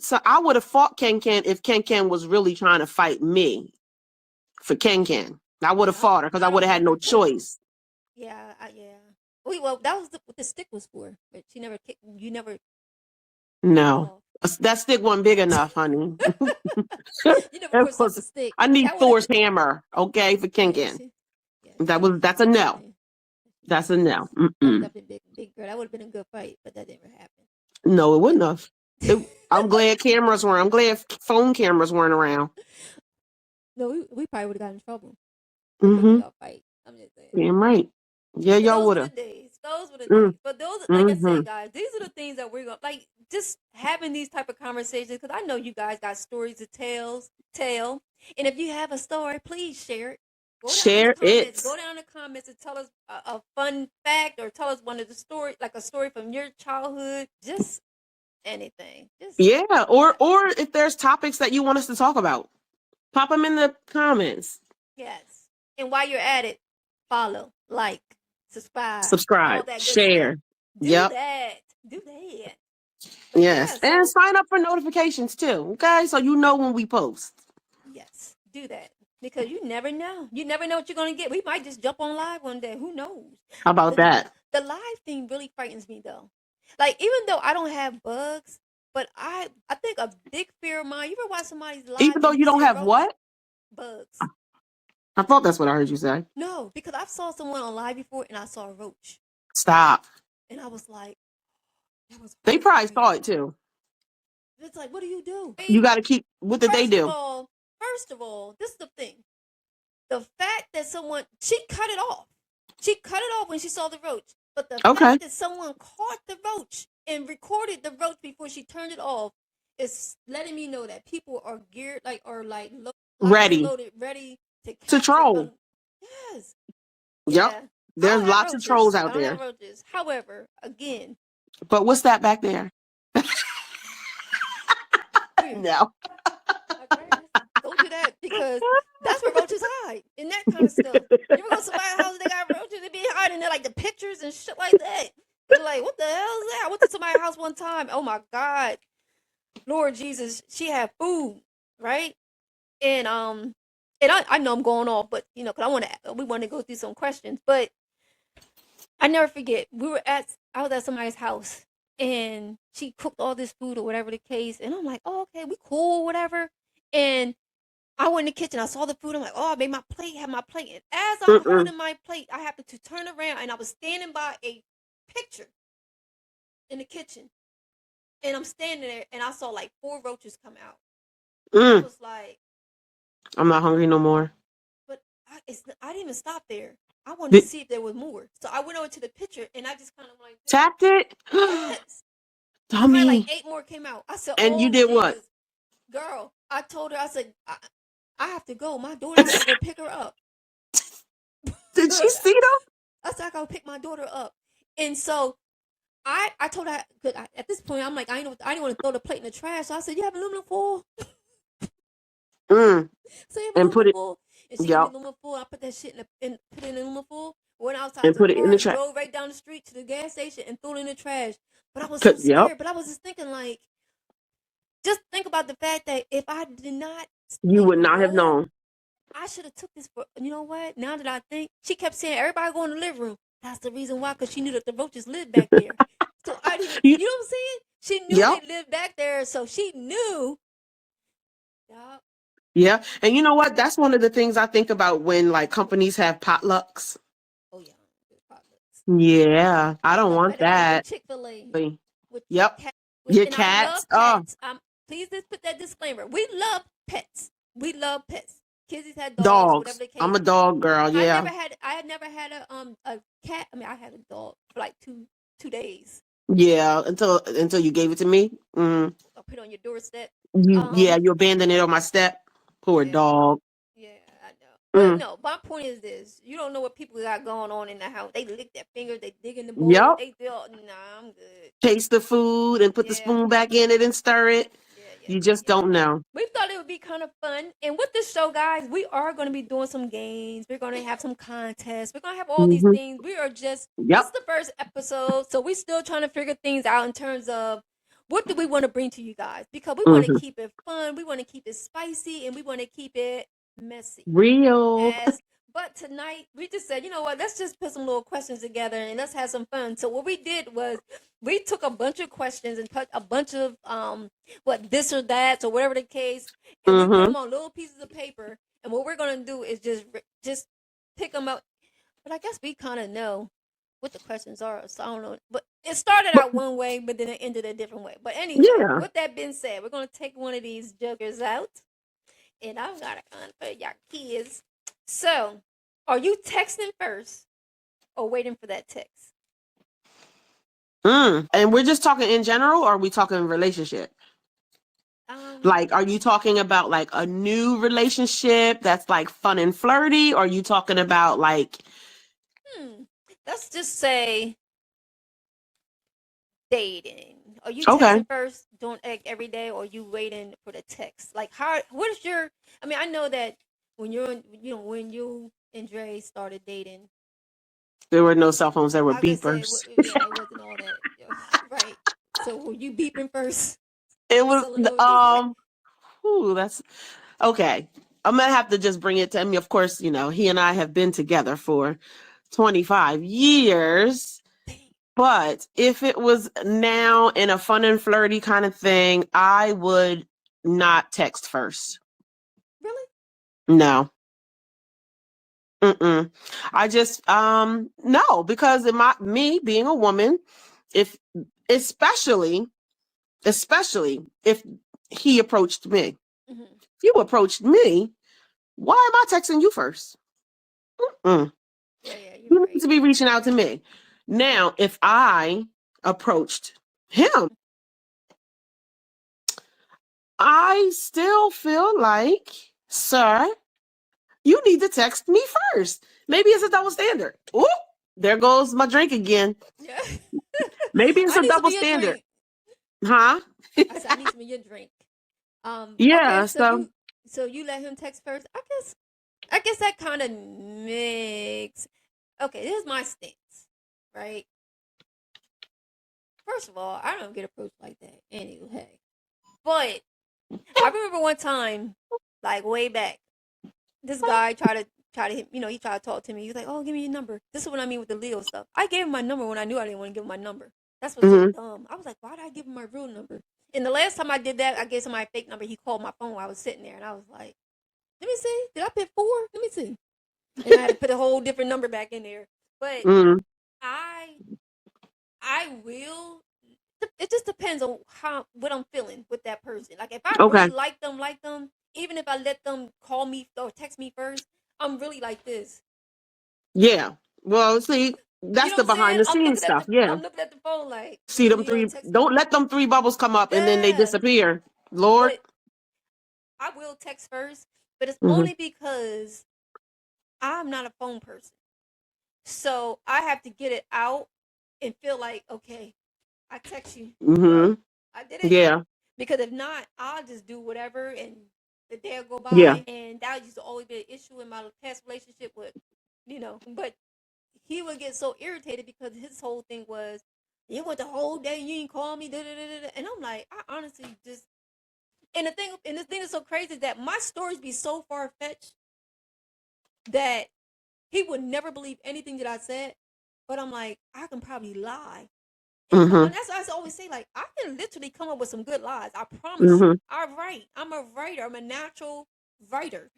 Speaker 2: so I would have fought Ken if Ken was really trying to fight me for Ken. I would have
Speaker 3: Yeah,
Speaker 2: fought her because I
Speaker 3: I
Speaker 2: would
Speaker 3: don't
Speaker 2: have had no
Speaker 3: remember.
Speaker 2: choice.
Speaker 3: Yeah, yeah. Well, that was what the stick was for, but she never kicked. You never pulled it
Speaker 2: No.
Speaker 3: off.
Speaker 2: That stick wasn't big enough, honey.
Speaker 3: You never
Speaker 2: It
Speaker 3: pushed off the
Speaker 2: was
Speaker 3: stick.
Speaker 2: I need
Speaker 3: That would have.
Speaker 2: Thor's hammer, okay, for
Speaker 3: Yeah,
Speaker 2: Ken.
Speaker 3: she. Yeah,
Speaker 2: That's a
Speaker 3: she
Speaker 2: no.
Speaker 3: definitely. She
Speaker 2: That's a
Speaker 3: definitely
Speaker 2: no.
Speaker 3: was. That was
Speaker 2: Mm-mm.
Speaker 3: definitely big girl. That would have been a good fight, but that didn't happen.
Speaker 2: No, it
Speaker 3: But
Speaker 2: wouldn't have. I'm glad phone cameras weren't around.
Speaker 3: no, we probably would have got in trouble for making
Speaker 2: Mm-hmm.
Speaker 3: y'all fight. I'm just saying.
Speaker 2: Damn right. Yeah,
Speaker 3: But
Speaker 2: y'all
Speaker 3: those
Speaker 2: would
Speaker 3: were the
Speaker 2: have.
Speaker 3: days. Those were the
Speaker 2: Mm,
Speaker 3: days. But those, like I
Speaker 2: mm-hmm.
Speaker 3: said, guys, these are the things that we're going to like. Just having these type of conversations, because I know you guys got stories to tell. And if you have a story, please share it. Go down in the
Speaker 2: Share it.
Speaker 3: comments. Go down in the comments and tell us a fun fact, or tell us one of the story, like a story from your childhood. Just anything. Just
Speaker 2: Yeah,
Speaker 3: yeah.
Speaker 2: or if there's topics that you want us to talk about, pop them in the comments.
Speaker 3: Yes. And while you're at it, follow, like, subscribe, all
Speaker 2: Subscribe,
Speaker 3: that good stuff.
Speaker 2: share.
Speaker 3: Do
Speaker 2: Yep.
Speaker 3: that. Do that. But
Speaker 2: Yes.
Speaker 3: yeah,
Speaker 2: And
Speaker 3: so
Speaker 2: sign up for notifications too. Okay. So you know when we post.
Speaker 3: yes, do that. Because you never know. You never know what you're gonna get. We might just jump on live one day. Who knows?
Speaker 2: How about
Speaker 3: The
Speaker 2: that?
Speaker 3: the live thing really frightens me though. Like even though I don't have bugs, but I think a big fear of mine. You ever watch somebody's live
Speaker 2: Even though
Speaker 3: and
Speaker 2: you
Speaker 3: you
Speaker 2: don't
Speaker 3: see a
Speaker 2: have
Speaker 3: roach?
Speaker 2: what?
Speaker 3: Bugs.
Speaker 2: I thought that's what I heard you say.
Speaker 3: No, because I saw someone on live before and I saw a roach.
Speaker 2: Stop.
Speaker 3: And I was like, that was
Speaker 2: They probably
Speaker 3: horrifying.
Speaker 2: saw it too.
Speaker 3: It's like, what do you do?
Speaker 2: You got to keep, what did they
Speaker 3: First of
Speaker 2: do?
Speaker 3: all, first of all, this is the thing. The fact that she cut it off. She cut it off when she saw the roach. But the
Speaker 2: Okay.
Speaker 3: fact that someone caught the roach and recorded the roach before she turned it off is letting me know that people are geared, like, or like locked and
Speaker 2: Ready
Speaker 3: loaded, ready to
Speaker 2: to
Speaker 3: capture.
Speaker 2: troll.
Speaker 3: Yes.
Speaker 2: Yep.
Speaker 3: Yeah. I
Speaker 2: There's
Speaker 3: don't have
Speaker 2: lots of trolls
Speaker 3: roaches. I
Speaker 2: out
Speaker 3: don't have
Speaker 2: there.
Speaker 3: roaches. However, again,
Speaker 2: But what's that back there? No.
Speaker 3: okay, don't do that because that's where roaches hide and that kind of stuff. You ever go to somebody's house and they got roaches, they be hiding there like the pictures and shit like that. You're like, what the hell is that? I went to somebody's house one time. Oh my God, Lord Jesus, she had food, right? And I know I'm going off, but because we want to go through some questions, but I never forget. I was at somebody's house and she cooked all this food or whatever the case, and I'm like, oh okay, we cool, whatever. And I went in the kitchen. I saw the food. I'm like, oh, I made my plate, have my plate. And as I'm
Speaker 2: Mm-mm.
Speaker 3: holding my plate, I happened to turn around and I was standing by a picture in the kitchen. And I'm standing there and I saw like 4 roaches come out. And I
Speaker 2: Mm.
Speaker 3: was like,
Speaker 2: I'm not hungry no more.
Speaker 3: but I didn't even stop there. I wanted to
Speaker 2: Did,
Speaker 3: see if there was more. So I went over to the picture and I just kind of like,
Speaker 2: tapped it?
Speaker 3: yes. Probably like
Speaker 2: Dummy.
Speaker 3: 8 more came out. I said,
Speaker 2: And you
Speaker 3: oh,
Speaker 2: did what?
Speaker 3: Jesus. Girl, I told her, I said, I have to go. My daughter, I got to go pick her up.
Speaker 2: Did she see them?
Speaker 3: I said, I got to pick my daughter up. And so I told her, at this point, I'm like, I didn't want to throw the plate in the trash. So I said, you have aluminum foil?
Speaker 2: Mm,
Speaker 3: So you have
Speaker 2: and put
Speaker 3: aluminum
Speaker 2: it,
Speaker 3: foil? And she gave me
Speaker 2: yep,
Speaker 3: aluminum foil. I put that shit put it in aluminum foil. Went outside
Speaker 2: and
Speaker 3: the
Speaker 2: put it in
Speaker 3: car
Speaker 2: the
Speaker 3: and
Speaker 2: trash.
Speaker 3: drove right down the street to the gas station and threw it in the trash. But I was so
Speaker 2: Yep,
Speaker 3: scared. But I was just thinking, like, just think about the fact that if I did not
Speaker 2: you
Speaker 3: think
Speaker 2: would not have
Speaker 3: more,
Speaker 2: known.
Speaker 3: I should have took this for. You know what? Now that I think, she kept saying everybody go in the living room. That's the reason why, because she knew that the roaches lived back there. So I didn't.
Speaker 2: You,
Speaker 3: You know what I'm saying? She knew
Speaker 2: yep,
Speaker 3: they lived back there, so she knew. Yeah.
Speaker 2: yeah. And you know what? That's one of the things I think about when like companies have potlucks.
Speaker 3: Oh yeah. Potlucks.
Speaker 2: Yeah, I don't want
Speaker 3: Like a
Speaker 2: that.
Speaker 3: Chick-fil-A with
Speaker 2: Yep,
Speaker 3: cat.
Speaker 2: your
Speaker 3: And I love
Speaker 2: cats. Oh,
Speaker 3: pets. Please just put that disclaimer. We love pets. We love pets. Kizzy's had dogs, whatever
Speaker 2: dogs.
Speaker 3: the
Speaker 2: I'm
Speaker 3: case.
Speaker 2: a dog girl. Yeah,
Speaker 3: I had never had a cat. I mean, I had a dog for like 2 days.
Speaker 2: yeah. Until you gave it to me. Mm.
Speaker 3: I put it on your doorstep.
Speaker 2: Yeah,
Speaker 3: Um,
Speaker 2: you abandoned it on my step. Poor
Speaker 3: yeah,
Speaker 2: dog.
Speaker 3: yeah, I know. But
Speaker 2: Mm.
Speaker 3: no, my point is this: you don't know what people got going on in the house. They lick their fingers, they dig in the bowl,
Speaker 2: Yep.
Speaker 3: they feel. Nah, I'm good.
Speaker 2: Taste the food and put the
Speaker 3: Yeah,
Speaker 2: spoon back in it and stir it. You just
Speaker 3: yeah.
Speaker 2: don't know.
Speaker 3: We thought it would be kind of fun. And with this show, guys, we are going to be doing some games. We're going to have some contests. We're going to have all these
Speaker 2: Hmm.
Speaker 3: things. We are just, this is
Speaker 2: Yep.
Speaker 3: the first episode. So we're still trying to figure things out in terms of what do we want to bring to you guys? Because we want to
Speaker 2: Hmm.
Speaker 3: keep it fun. We want to keep it spicy and we want to keep it messy.
Speaker 2: Real.
Speaker 3: As but tonight we just said, you know what, let's just put some little questions together and let's have some fun. So what we did was we took a bunch of questions and put a bunch of what this or that or whatever the case, and we put
Speaker 2: Hmm.
Speaker 3: them on little pieces of paper. And what we're gonna do is just pick them out. But I guess we kind of know what the questions are, so I don't know. But it started
Speaker 2: But
Speaker 3: out one way, but then it ended a different way. But anyway,
Speaker 2: yeah.
Speaker 3: with that being said, we're gonna take one of these jokers out, and I've got a gun for y'all kids. So, are you texting first or waiting for that text?
Speaker 2: And we're just talking in general, or are we talking relationship?
Speaker 3: Um,
Speaker 2: Like, are you talking about like a new relationship that's like fun and flirty? Or are you talking about like,
Speaker 3: hmm, let's just say dating. Are you
Speaker 2: okay.
Speaker 3: texting first, don't act every day, or you waiting for the text? Like, how? What is your? I mean, I know that when when you and Dre started dating,
Speaker 2: There were no cell phones, there were
Speaker 3: I could say,
Speaker 2: beepers.
Speaker 3: yeah, it wasn't all that, right? So, were you beeping first?
Speaker 2: It was,
Speaker 3: Selling those different.
Speaker 2: that's okay. I'm gonna have to just bring it to, I mean, of course, he and I have been together for 25 years. But if it was now in a fun and flirty kind of thing, I would not text first.
Speaker 3: Really?
Speaker 2: No. Mm-mm. I just no, because me being a woman, if especially if he approached me.
Speaker 3: Mm-hmm.
Speaker 2: If you approached me, why am I texting you first? Mm.
Speaker 3: Yeah, you're
Speaker 2: You need
Speaker 3: right.
Speaker 2: to be reaching out to me. Now, if I approached him, I still feel like, sir, you need to text me first. Maybe it's a double standard. Oop, there goes my drink again.
Speaker 3: Yeah.
Speaker 2: Maybe it's
Speaker 3: I
Speaker 2: a
Speaker 3: need some
Speaker 2: double
Speaker 3: of your
Speaker 2: standard.
Speaker 3: drink.
Speaker 2: Huh?
Speaker 3: I said I need some of your drink. Okay,
Speaker 2: Yeah,
Speaker 3: so
Speaker 2: so
Speaker 3: you let him text first. I guess that kind of makes. Okay, here's my stance, right? First of all, I don't get approached like that anyway. But I remember one time, like way back, this guy tried to hit, he tried to talk to me. He was like, "Oh, give me your number." This is what I mean with the Leo stuff. I gave him my number when I knew I didn't want to give him my number. That's what's so
Speaker 2: mhm.
Speaker 3: dumb. I was like, "Why did I give him my real number?" And the last time I did that, I gave somebody a fake number. He called my phone while I was sitting there, and I was like, "Let me see. Did I put 4? Let me see." And I had to put a whole different number back in there. But
Speaker 2: Mm,
Speaker 3: I I will. It just depends on what I'm feeling with that person. Like if I really
Speaker 2: okay.
Speaker 3: like them, even if I let them call me or text me first, I'm really like this.
Speaker 2: Yeah. Well, see,
Speaker 3: You
Speaker 2: that's
Speaker 3: know
Speaker 2: the
Speaker 3: what I'm saying?
Speaker 2: behind the scenes stuff. Yeah.
Speaker 3: I'm looking at the phone like,
Speaker 2: See them
Speaker 3: you know,
Speaker 2: three.
Speaker 3: text.
Speaker 2: Don't let them three bubbles come up and then they
Speaker 3: Yeah,
Speaker 2: disappear. Lord.
Speaker 3: but I will text first, but it's
Speaker 2: Mm-hmm.
Speaker 3: only because I'm not a phone person. So I have to get it out and feel like, okay, I text you,
Speaker 2: Mm-hmm.
Speaker 3: bro. I did it.
Speaker 2: Yeah.
Speaker 3: Because if not, I'll just do whatever and the day will go
Speaker 2: Yeah.
Speaker 3: by. And that used to always be an issue in my past relationship with, but he would get so irritated because his whole thing was, you went the whole day, you didn't call me, da, da, da, da. And I'm like, I honestly just, and the thing is so crazy is that my stories be so far fetched that he would never believe anything that I said. But I'm like, I can probably lie.
Speaker 2: Mm-hmm.
Speaker 3: And that's what I always say. Like, I can literally come up with some good lies. I promise
Speaker 2: Mm-hmm.
Speaker 3: you. I write. I'm a writer. I'm a natural writer.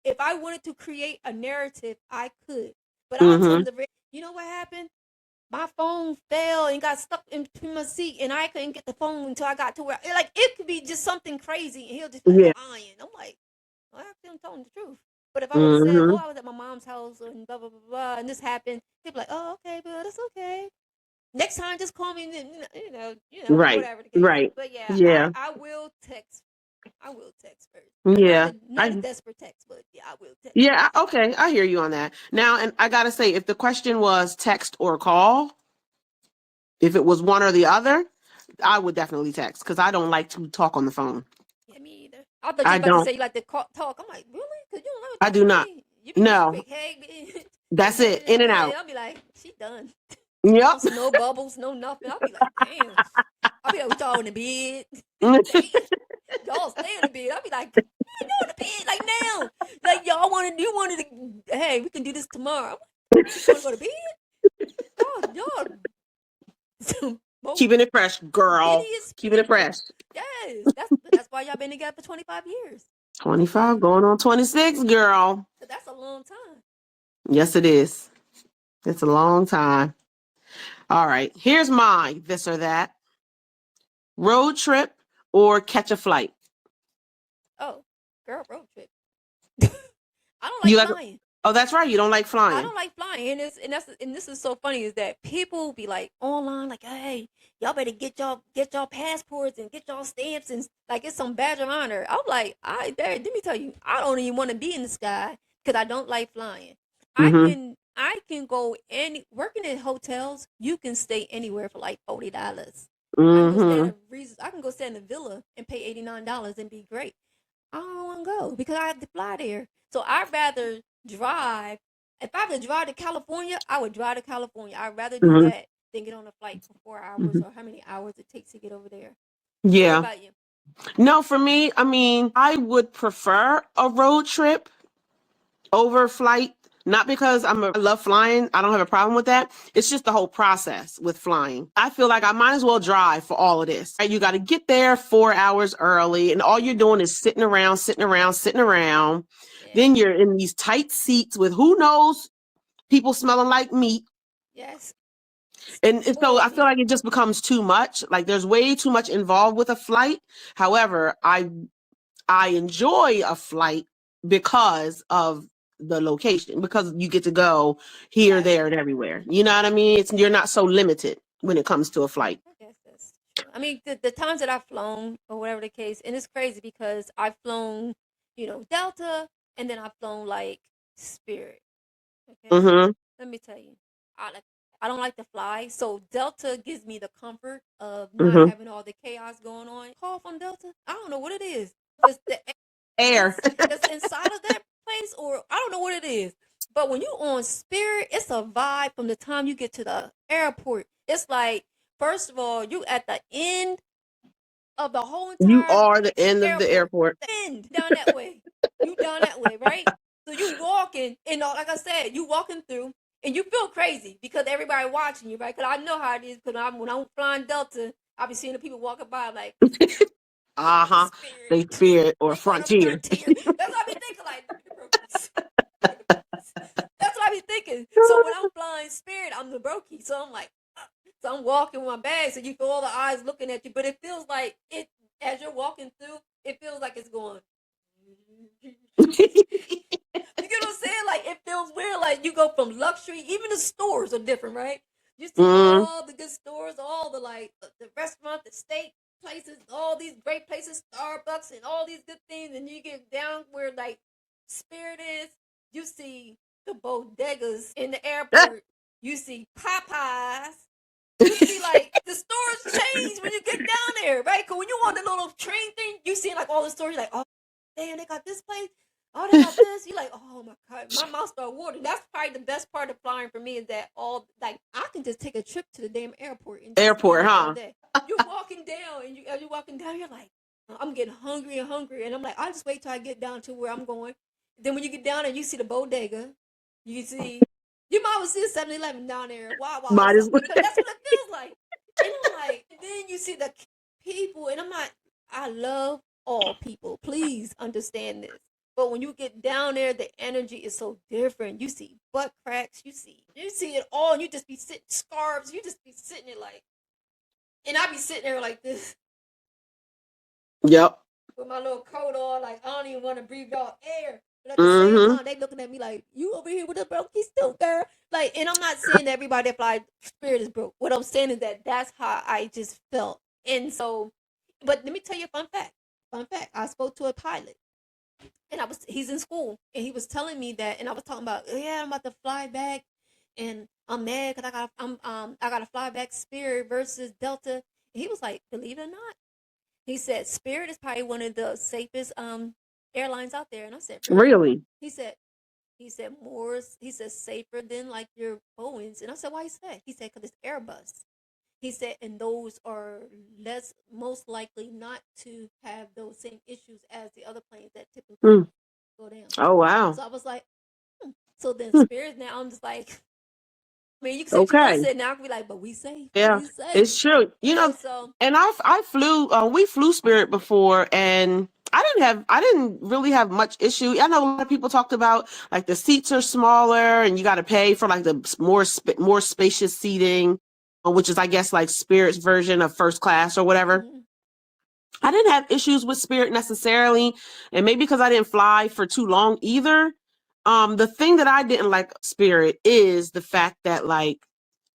Speaker 3: If I wanted to create a narrative, I could. But I'll tell
Speaker 2: Mm-hmm.
Speaker 3: him you know what happened? My phone fell and got stuck in between my seat, and I couldn't get the phone until I got to where, like, it could be just something crazy, and he'll just be like,
Speaker 2: Yeah.
Speaker 3: "You're lying." I'm like, well, actually, I'm telling the truth. But if I would have said, "Oh,
Speaker 2: Mm-hmm.
Speaker 3: I was at my mom's house and blah blah blah blah," and this happened, he'd be like, "Oh, okay, but that's okay. Next time, just call me." And then,
Speaker 2: Right.
Speaker 3: whatever the case.
Speaker 2: Right.
Speaker 3: But yeah,
Speaker 2: Yeah.
Speaker 3: I will text. I will text first.
Speaker 2: Yeah.
Speaker 3: Not a desperate text, but yeah, I will text
Speaker 2: Yeah.
Speaker 3: first.
Speaker 2: Okay. I hear you on that. Now, and I gotta say, if the question was text or call, if it was one or the other, I would definitely text because I don't like to talk on the phone.
Speaker 3: Yeah, me either. I thought you
Speaker 2: I
Speaker 3: was about to
Speaker 2: don't.
Speaker 3: say you like to talk. I'm like, really? Because you don't ever
Speaker 2: I
Speaker 3: talk
Speaker 2: do
Speaker 3: to
Speaker 2: not.
Speaker 3: me. You be just
Speaker 2: No.
Speaker 3: quick, hey, and
Speaker 2: That's it. In and out.
Speaker 3: I'll be like, she done.
Speaker 2: Yep.
Speaker 3: No snow bubbles, no nothing. I'll be like, damn. I'll be like, we y'all in the bed. Damn. Y'all stay in the bed. I'll be like, man, you in the bed like now. Like you wanted to, hey, we can do this tomorrow. I'm like, you want to go to bed? Y'all, both
Speaker 2: Keeping it fresh,
Speaker 3: giddy
Speaker 2: girl.
Speaker 3: as
Speaker 2: Keeping it fresh.
Speaker 3: yes. That's why y'all been together for 25 years.
Speaker 2: 25 going on 26, girl.
Speaker 3: That's a long time.
Speaker 2: Yes, it is. It's a long time. All right. Here's my this or that road trip or catch a flight.
Speaker 3: Oh, girl, road trip. I don't
Speaker 2: You
Speaker 3: like
Speaker 2: like,
Speaker 3: flying.
Speaker 2: oh, that's right. You don't like
Speaker 3: I
Speaker 2: flying.
Speaker 3: don't like flying, and this is so funny is that people be like online like, hey, y'all better get y'all passports and get y'all stamps and like it's some badge of honor. I'm like, let me tell you, I don't even want to be in the sky because I don't like flying.
Speaker 2: Mm-hmm.
Speaker 3: I can go any working in hotels. You can stay anywhere for like $40. I can go stay in
Speaker 2: Mm-hmm.
Speaker 3: a I can go stay in a villa and pay $89 and be great. I don't want to go because I have to fly there. So I'd rather drive. If I could drive to California, I would drive to California. I'd rather do
Speaker 2: Mm-hmm.
Speaker 3: that than get on a flight for 4 hours
Speaker 2: Hmm.
Speaker 3: or how many hours it takes to get over there. What
Speaker 2: Yeah.
Speaker 3: about you?
Speaker 2: No, for me, I mean, I would prefer a road trip over flight. Not because I love flying. I don't have a problem with that. It's just the whole process with flying. I feel like I might as well drive for all of this. Right? You got to get there 4 hours early, and all you're doing is sitting around, sitting around, sitting around.
Speaker 3: Yeah.
Speaker 2: Then you're in these tight seats with who knows people smelling like meat.
Speaker 3: Yes.
Speaker 2: And so
Speaker 3: Spoiled
Speaker 2: I feel
Speaker 3: meat.
Speaker 2: like it just becomes too much. Like there's way too much involved with a flight. However, I enjoy a flight because of the location, because you get to go here,
Speaker 3: Yes.
Speaker 2: there, and everywhere. You know what I mean? You're not so limited when it comes to a flight.
Speaker 3: I guess that's true. I mean, the times that I've flown or whatever the case, and it's crazy because I've flown, Delta, and then I've flown like Spirit. Okay,
Speaker 2: Mm-hmm.
Speaker 3: let me tell you, I like I don't like to fly, so Delta gives me the comfort of not
Speaker 2: Mm-hmm.
Speaker 3: having all the chaos going on. Cough on Delta, I don't know what it is. If it's the
Speaker 2: Air.
Speaker 3: that's inside of that place, or I don't know what it is. But when you on Spirit, it's a vibe from the time you get to the airport. It's like, first of all, you at the end of the whole
Speaker 2: You
Speaker 3: entire
Speaker 2: are the end of the
Speaker 3: airport.
Speaker 2: airport.
Speaker 3: The end down that way. You down that way, right? So you walking, and like I said, you walking through, and you feel crazy because everybody watching you, right? Because I know how it is. Because when I'm flying Delta, I be seeing the people walking by, like,
Speaker 2: Uh-huh.
Speaker 3: Spirit.
Speaker 2: They Spirit or
Speaker 3: They going up
Speaker 2: Frontier.
Speaker 3: Frontier. That's what I be thinking. Like, look at the brokies. Look at the brokies. That's what I be thinking. So when I'm flying Spirit, I'm the brokey. So I'm like, so I'm walking with my bag, so you feel all the eyes looking at you, but it feels like it as you're walking through. It feels like it's going. You get what I'm saying? Like it feels weird. Like you go from luxury, even the stores are different, right? You see
Speaker 2: Mm.
Speaker 3: all the good stores, all the like the restaurant, the steak places, all these great places, Starbucks, and all these good things, and you get down where like Spirit is. You see the bodegas in the airport. You see Popeyes. You see, like the stores change when you get down there, right? Cause when you on the little train thing, you see like all the stores, like, oh damn, they got this place. Oh, they got this. You like, oh my god, my mouth start watering. That's probably the best part of flying for me is that all like I can just take a trip to the damn airport and just stand
Speaker 2: Airport,
Speaker 3: there all
Speaker 2: huh?
Speaker 3: day. You're walking down, and as you're walking down, you're like, I'm getting hungry and hungry, and I'm like, I'll just wait till I get down to where I'm going. Then when you get down and you see the bodega, you see you might as well see a 7-Eleven down there, Wawa or
Speaker 2: Might as
Speaker 3: something,
Speaker 2: well.
Speaker 3: because that's what it feels like. And I'm like, and then you see the people, and I'm like, I love all people. Please understand this. But when you get down there, the energy is so different. You see butt cracks, you see it all, and you just be sitting scarves, you just be sitting there like, and I be sitting there like this
Speaker 2: Yep.
Speaker 3: with my little coat on, like I don't even want to breathe y'all air. But at the same
Speaker 2: Mm-hmm.
Speaker 3: time, they looking at me like, you over here with a broke still, girl. Like, and I'm not saying that everybody that fly Spirit is broke. What I'm saying is that that's how I just felt. And so, but let me tell you a fun fact. Fun fact. I spoke to a pilot, and he's in school, and he was telling me that, and I was talking about, yeah, I'm about to fly back, and I'm mad because I got to fly back Spirit versus Delta. And he was like, believe it or not, he said Spirit is probably one of the safest airlines out there. And I said, really?
Speaker 2: Really?
Speaker 3: He said more. He said safer than like your Boeing's. And I said, why he said? He said because it's Airbus. He said, and those are less most likely not to have those same issues as the other planes that typically
Speaker 2: Mm.
Speaker 3: go down.
Speaker 2: Oh wow.
Speaker 3: So I was like, so then
Speaker 2: Hmm.
Speaker 3: Spirit now I'm just like, I mean, you can say what you want to
Speaker 2: Okay.
Speaker 3: say. Now I can be like, but we safe.
Speaker 2: Yeah,
Speaker 3: We safe.
Speaker 2: it's true.
Speaker 3: You
Speaker 2: You
Speaker 3: know,
Speaker 2: know,
Speaker 3: so
Speaker 2: and I flew. We flew Spirit before, and I didn't really have much issue. I know a lot of people talked about like the seats are smaller, and you got to pay for like the more spacious seating, which is I guess like Spirit's version of first class or whatever.
Speaker 3: mm-hmm.
Speaker 2: I didn't have issues with Spirit necessarily, and maybe because I didn't fly for too long either. The thing that I didn't like Spirit is the fact that like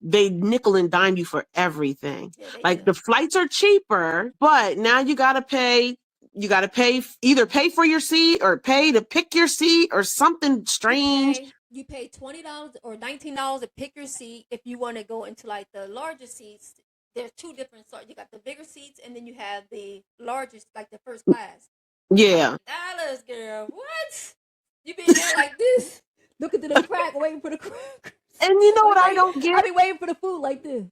Speaker 2: they nickel and dime you for everything.
Speaker 3: Yeah, they
Speaker 2: Like
Speaker 3: do.
Speaker 2: the flights are cheaper, but now you got to pay. You got to pay either pay for your seat or pay to pick your seat or something strange.
Speaker 3: You pay $20 or $19 to pick your seat if you want to go into like the larger seats. There's two different sorts. You got the bigger seats, and then you have the largest, like the first class.
Speaker 2: Yeah.
Speaker 3: $20, girl. What? You been there like this, looking to the crack, waiting for the crack.
Speaker 2: And you know what I don't
Speaker 3: I
Speaker 2: get?
Speaker 3: be waiting for the food like this.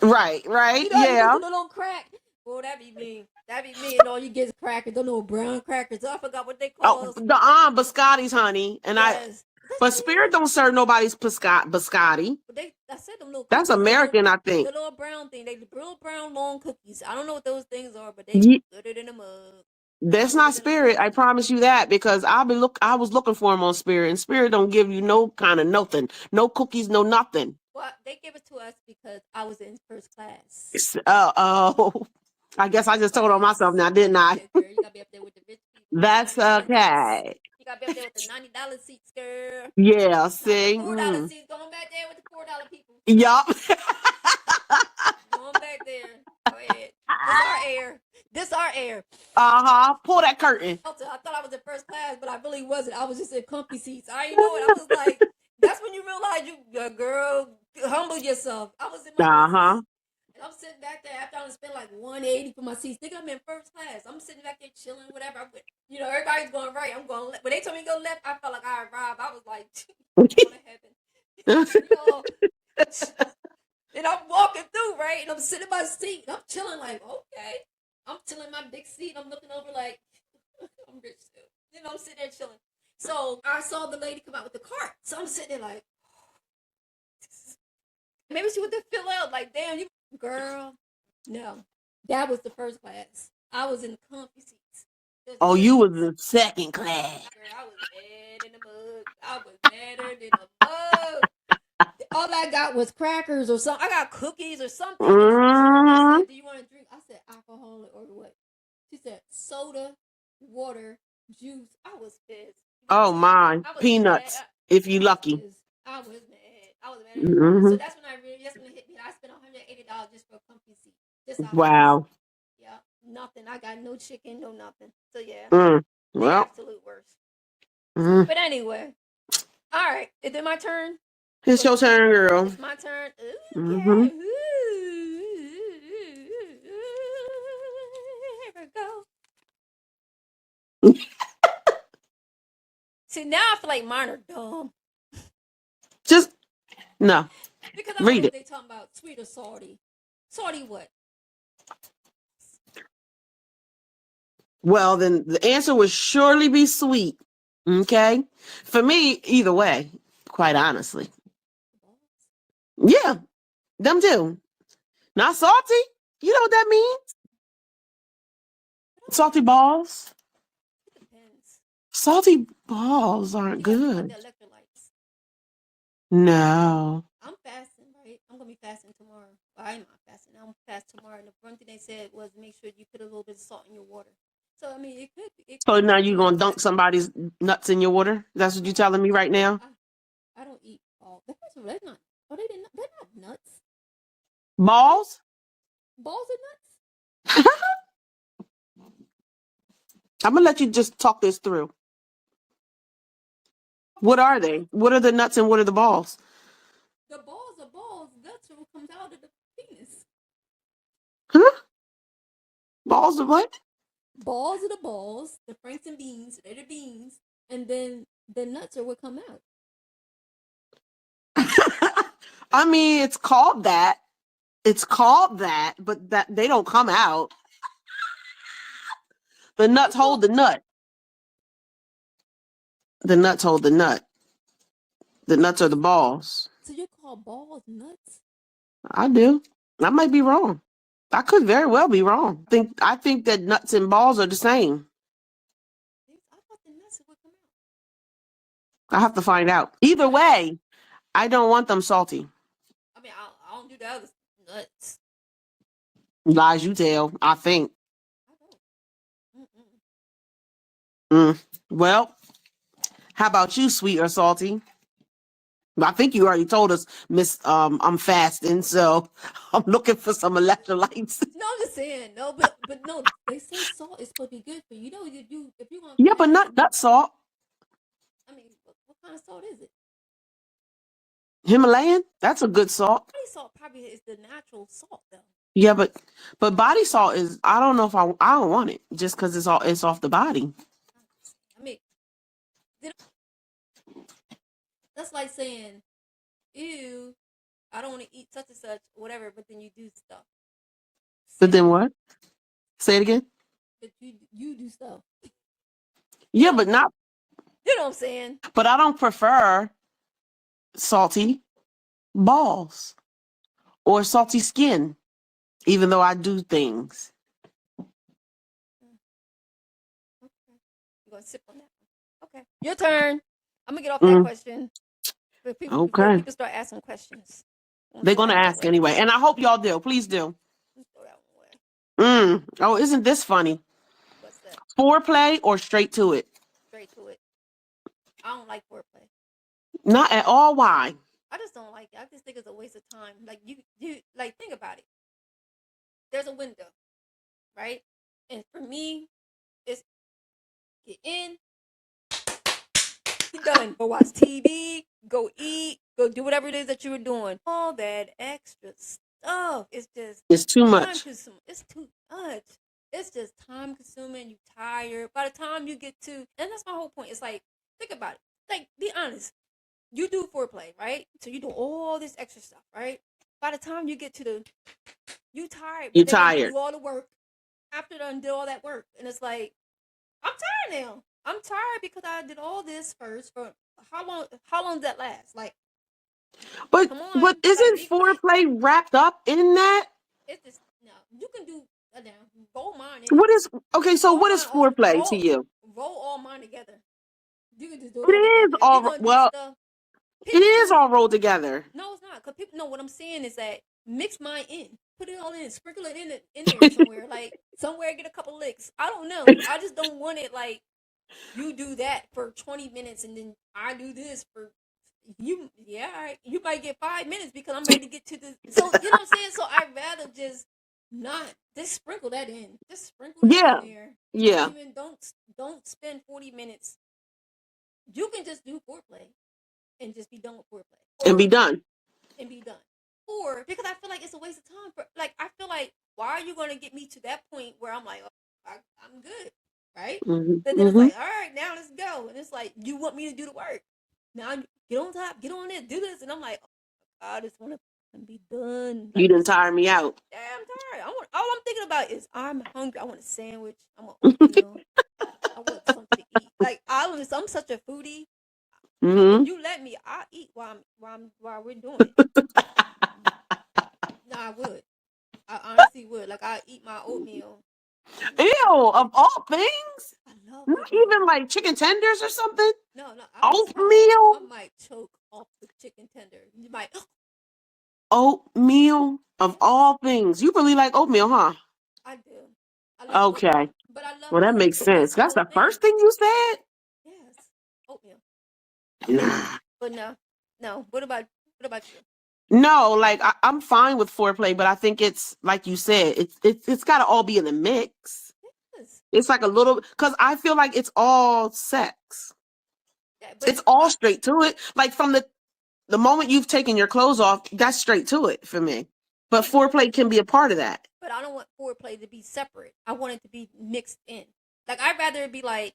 Speaker 2: Right, right.
Speaker 3: You know how you go
Speaker 2: Yeah.
Speaker 3: to the little crack? Well, that be me. That be me, and all you get is crackers. Those little brown crackers. I forgot what they
Speaker 2: Oh,
Speaker 3: call.
Speaker 2: the biscottis, honey.
Speaker 3: Yes. That's
Speaker 2: But
Speaker 3: what
Speaker 2: Spirit don't serve nobody's biscotti.
Speaker 3: But I said them little
Speaker 2: That's
Speaker 3: cookies,
Speaker 2: American, I
Speaker 3: the
Speaker 2: think.
Speaker 3: little brown thing, they the little brown long cookies. I don't know what those things are, but they
Speaker 2: Ye-
Speaker 3: put it in a mug.
Speaker 2: That's
Speaker 3: Put
Speaker 2: not
Speaker 3: it in a
Speaker 2: Spirit.
Speaker 3: mug.
Speaker 2: I promise you that because I was looking for them on Spirit, and Spirit don't give you no kind of nothing, no cookies, no nothing.
Speaker 3: Well, they give it to us because I was in first class.
Speaker 2: Oh, I guess I
Speaker 3: First
Speaker 2: just told on myself
Speaker 3: class.
Speaker 2: now, didn't I?
Speaker 3: Yeah, girl, you gotta be up there with the rich people, the
Speaker 2: That's
Speaker 3: $90 seats.
Speaker 2: okay.
Speaker 3: You gotta be up there with the $90 seats, girl.
Speaker 2: Yeah.
Speaker 3: Not the
Speaker 2: See.
Speaker 3: $4 seats. Going back there with the $4 people.
Speaker 2: Yup.
Speaker 3: Going back there. Go ahead. This our air. This our air.
Speaker 2: Uh-huh. Pull that curtain.
Speaker 3: I thought I was in first class, but I really wasn't. I was just in comfy seats. I didn't know it. I was like, that's when you realize girl, humble yourself. I was in my little
Speaker 2: Uh-huh.
Speaker 3: seat, and I'm sitting back there after I spent like 180 for my seats. Think I'm in first class. I'm sitting back there chilling, whatever. Everybody's going right. I'm going left. When they told me to go left, I felt like I arrived. I was like, I'm going to heaven. And I'm walking through, right? And I'm sitting in my seat. And I'm chilling like, okay. I'm chilling in my big seat. I'm looking over like, I'm rich too. I'm sitting there chilling. So I saw the lady come out with the cart. So I'm sitting there like, maybe she would just fill out like, damn, you girl. No, that was the first class. I was in comfy seats.
Speaker 2: Oh, you was in second class.
Speaker 3: Girl, I was mad in the mug. I was madder than a mug. All I got was crackers or something. I got cookies or something. And I
Speaker 2: Mm-hmm.
Speaker 3: said, do you want to drink? I said, alcohol or what? She said, soda, water, juice. I was pissed.
Speaker 2: Oh my,
Speaker 3: I was mad.
Speaker 2: peanuts. If you lucky.
Speaker 3: I was mad. I was mad. So
Speaker 2: Hmm.
Speaker 3: that's when it hit me. I spent $180 just for a comfy seat, just off of this.
Speaker 2: Wow.
Speaker 3: Yeah, nothing. I got no chicken, no nothing. So yeah,
Speaker 2: Mm.
Speaker 3: the
Speaker 2: Well,
Speaker 3: absolute worst.
Speaker 2: mm.
Speaker 3: But anyway, all right. Is it my turn?
Speaker 2: It's your turn, girl.
Speaker 3: It's my turn. Ooh,
Speaker 2: Hmm.
Speaker 3: yeah. Ooh. Here we go. See, now I feel like mine are dumb
Speaker 2: Just no.
Speaker 3: because I don't know
Speaker 2: Read
Speaker 3: what
Speaker 2: it.
Speaker 3: they talking about. Sweet or salty? Salty what?
Speaker 2: Well, then the answer would surely be sweet. Okay. For me, either way, quite honestly. Yeah, them too. Not salty. You know what that means? Salty balls.
Speaker 3: It depends.
Speaker 2: Salty balls aren't
Speaker 3: You got to think about
Speaker 2: good.
Speaker 3: the electrolytes.
Speaker 2: No.
Speaker 3: I'm fasting, right? I'm gonna be fasting tomorrow. Well, I'm not fasting. I'm fast tomorrow. And the one thing they said was make sure you put a little bit of salt in your water. So I mean, it
Speaker 2: So
Speaker 3: could
Speaker 2: now
Speaker 3: be
Speaker 2: you
Speaker 3: good.
Speaker 2: gonna dunk somebody's nuts in your water? That's what you telling me right now?
Speaker 3: I don't eat all. They're not. Oh, they're not nuts. Are they
Speaker 2: Balls?
Speaker 3: balls of nuts?
Speaker 2: I'm gonna let you just talk this through. What are they? What are the nuts and what are the balls?
Speaker 3: The balls are balls. That's what comes out of the penis.
Speaker 2: Huh? Balls of what?
Speaker 3: Balls are the balls. The franks and beans. They're the beans. And then the nuts are what come out.
Speaker 2: I mean, it's called that. It's called that, but that they don't come out. The nuts
Speaker 3: It's called.
Speaker 2: hold the nut. The nuts hold the nut. The nuts are the balls.
Speaker 3: So you call balls nuts?
Speaker 2: I do. I might be wrong. I could very well be wrong. I think that nuts and balls are the same.
Speaker 3: I thought the nuts would come out.
Speaker 2: I have to find out. Either way, I don't want them salty.
Speaker 3: I mean, I don't do the other nuts.
Speaker 2: Lies you tell, I think.
Speaker 3: I don't. Mm-mm.
Speaker 2: Mm. Well, how about you, sweet or salty? I think you already told us, Miss. I'm fasting, so I'm looking for some electrolytes.
Speaker 3: No, I'm just saying. No, but no, they say salt is supposed to be good for you. You know, you if you want to
Speaker 2: Yeah, but
Speaker 3: fast,
Speaker 2: not nut salt.
Speaker 3: I mean, what kind of salt is it?
Speaker 2: Himalayan. That's a good salt.
Speaker 3: Body salt probably is the natural salt though.
Speaker 2: Yeah, but body salt is. I don't know if I don't want it just because it's off the body.
Speaker 3: I mean, that's like saying, "Ew, I don't want to eat such and such, whatever." But then you do stuff.
Speaker 2: But
Speaker 3: Same
Speaker 2: then
Speaker 3: thing.
Speaker 2: what? Say it again.
Speaker 3: But you do stuff. You
Speaker 2: Yeah,
Speaker 3: know,
Speaker 2: but not.
Speaker 3: you know what I'm saying?
Speaker 2: But I don't prefer salty balls or salty skin, even though I do things.
Speaker 3: Okay, you gonna sip on that one? Okay, your turn. I'm gonna get off that
Speaker 2: Mm,
Speaker 3: question before
Speaker 2: okay.
Speaker 3: people start asking questions. I'm gonna
Speaker 2: They're
Speaker 3: throw
Speaker 2: gonna
Speaker 3: that one
Speaker 2: ask
Speaker 3: away.
Speaker 2: anyway, and I hope y'all do. Please do.
Speaker 3: Let's throw that one away.
Speaker 2: Oh, isn't this funny?
Speaker 3: What's that?
Speaker 2: Foreplay or straight to it?
Speaker 3: Straight to it. I don't like foreplay.
Speaker 2: Not at all. Why?
Speaker 3: I just don't like it. I just think it's a waste of time. Like you like think about it. There's a window, right? And for me, it's get in, get done. Go watch TV, go eat, go do whatever it is that you were doing. All that extra stuff. It's just
Speaker 2: It's too
Speaker 3: time
Speaker 2: much.
Speaker 3: consuming. It's too much. It's just time consuming. You tired. By the time you get to, and that's my whole point. It's like think about it. Like be honest. You do foreplay, right? So you do all this extra stuff, right? By the time you get to you tired,
Speaker 2: You
Speaker 3: but then you
Speaker 2: tired.
Speaker 3: do all the work after done did all that work, and it's like I'm tired now. I'm tired because I did all this first. For how long? How long does that last? Like,
Speaker 2: But
Speaker 3: come
Speaker 2: but
Speaker 3: on, like
Speaker 2: isn't
Speaker 3: be quick.
Speaker 2: foreplay wrapped up in that?
Speaker 3: It's just no. You can do now. Roll mine in.
Speaker 2: What is okay? So
Speaker 3: Roll
Speaker 2: what is
Speaker 3: mine all.
Speaker 2: foreplay to you?
Speaker 3: Roll all mine together. You can just do it
Speaker 2: It
Speaker 3: all
Speaker 2: is
Speaker 3: together. If you're
Speaker 2: all
Speaker 3: gonna do
Speaker 2: well.
Speaker 3: stuff,
Speaker 2: It
Speaker 3: people
Speaker 2: is
Speaker 3: do.
Speaker 2: all rolled together.
Speaker 3: No, it's not. Cause people know what I'm saying is that mix mine in, put it all in, sprinkle it in there somewhere, like somewhere get a couple licks. I don't know. I just don't want it like you do that for 20 minutes and then I do this for you. Yeah, all right. You might get 5 minutes because I'm ready to get to the. So you know what I'm saying. So I'd rather just sprinkle that in. Just sprinkle that in
Speaker 2: Yeah.
Speaker 3: there. Don't
Speaker 2: Yeah.
Speaker 3: even don't spend 40 minutes. You can just do foreplay and just be done with foreplay,
Speaker 2: And be
Speaker 3: or
Speaker 2: done.
Speaker 3: and be done. Or because I feel like it's a waste of time. For like I feel like why are you gonna get me to that point where I'm like, oh, I'm good, right?
Speaker 2: Hmm.
Speaker 3: But then it's
Speaker 2: Hmm.
Speaker 3: like, all right, now let's go. And it's like you want me to do the work. Now get on top, get on it, do this, and I'm like, oh, I just want to be done.
Speaker 2: You
Speaker 3: Like
Speaker 2: didn't
Speaker 3: just
Speaker 2: tire me out.
Speaker 3: yeah, I'm tired. I want all I'm thinking about is I'm hungry. I want a sandwich. I want oatmeal. I want something to eat. Like I'm such a foodie. If
Speaker 2: Hmm.
Speaker 3: you let me, I'll eat while we're doing it. No, I would. I honestly would. Like I eat my oatmeal.
Speaker 2: Ew, of all things?
Speaker 3: I love
Speaker 2: Not
Speaker 3: oatmeal.
Speaker 2: even like chicken tenders or something?
Speaker 3: No, I
Speaker 2: Oatmeal?
Speaker 3: might choke off the chicken tender. You might.
Speaker 2: Oatmeal of all things. You really like oatmeal, huh?
Speaker 3: I do. I love
Speaker 2: Okay.
Speaker 3: oatmeal, but I love
Speaker 2: Well, that makes
Speaker 3: oats. That's
Speaker 2: sense.
Speaker 3: the
Speaker 2: That's
Speaker 3: whole
Speaker 2: the
Speaker 3: thing.
Speaker 2: first thing you said?
Speaker 3: Yes, oatmeal.
Speaker 2: Nah.
Speaker 3: But no, no. What about you?
Speaker 2: No, like I'm fine with foreplay, but I think it's like you said, it's got to all be in the mix.
Speaker 3: Yes.
Speaker 2: It's like a little because I feel like it's all sex.
Speaker 3: Yeah,
Speaker 2: It's
Speaker 3: but
Speaker 2: all straight to it. Like from the moment you've taken your clothes off, that's straight to it for me. But
Speaker 3: but
Speaker 2: foreplay can be a part of that.
Speaker 3: but I don't want foreplay to be separate. I want it to be mixed in. Like I'd rather it be like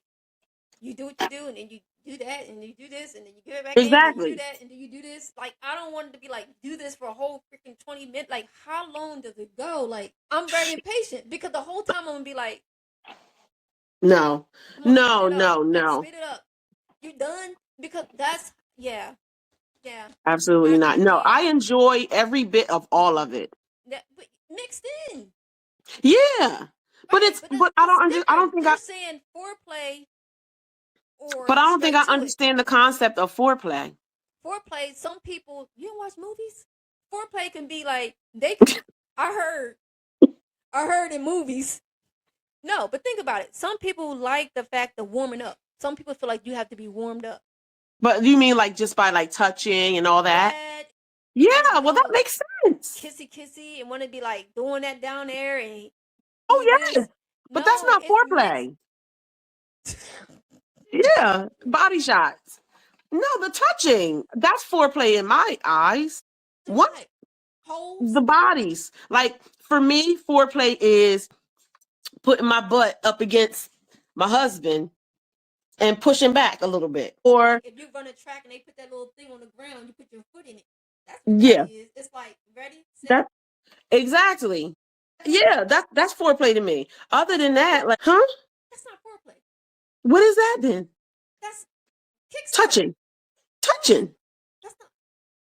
Speaker 3: you do what you do, and then you do that, and you do this, and then you get it back in, and you do
Speaker 2: Exactly.
Speaker 3: that, and then you do this. Like I don't want it to be like do this for a whole freaking 20 minutes. Like how long does it go? Like I'm very impatient because the whole time I'm gonna be like,
Speaker 2: No.
Speaker 3: come on, speed
Speaker 2: No,
Speaker 3: it up,
Speaker 2: no,
Speaker 3: like
Speaker 2: no.
Speaker 3: speed it up. You done? Because that's yeah.
Speaker 2: Absolutely
Speaker 3: I
Speaker 2: not. No, I
Speaker 3: yeah.
Speaker 2: enjoy every bit of all
Speaker 3: Mm-mm.
Speaker 2: of it.
Speaker 3: That but mixed in,
Speaker 2: Yeah. But
Speaker 3: right?
Speaker 2: it's
Speaker 3: But
Speaker 2: but
Speaker 3: that's
Speaker 2: I don't
Speaker 3: different.
Speaker 2: think
Speaker 3: You're saying foreplay or
Speaker 2: I don't think I
Speaker 3: straight to it.
Speaker 2: understand the concept of foreplay.
Speaker 3: Foreplay. Some people you don't watch movies. Foreplay can be like they. I heard. I heard in movies. No, but think about it. Some people like the fact of warming up. Some people feel like you have to be warmed up.
Speaker 2: But you mean like just by like touching and all that?
Speaker 3: That want to
Speaker 2: Yeah,
Speaker 3: be
Speaker 2: well that
Speaker 3: all
Speaker 2: makes sense.
Speaker 3: kissy kissy and want to be like doing that down there and do
Speaker 2: Oh yeah.
Speaker 3: this.
Speaker 2: But that's
Speaker 3: No,
Speaker 2: not
Speaker 3: it's mixed.
Speaker 2: foreplay. Yeah. Body shots. No, the touching. That's foreplay in my eyes.
Speaker 3: Doing
Speaker 2: What
Speaker 3: like holes.
Speaker 2: the bodies. Like for me, foreplay is putting my butt up against my husband and pushing back a little bit.
Speaker 3: Like
Speaker 2: Or
Speaker 3: if you run a track and they put that little thing on the ground, you put your foot in it. That's what that
Speaker 2: yeah,
Speaker 3: is. It's like ready, set,
Speaker 2: that exactly.
Speaker 3: go.
Speaker 2: Yeah, that's foreplay to me. Other than that, like, huh?
Speaker 3: That's not foreplay.
Speaker 2: What is that then?
Speaker 3: That's kickstart.
Speaker 2: Touching.
Speaker 3: No,
Speaker 2: Touching.
Speaker 3: that's not.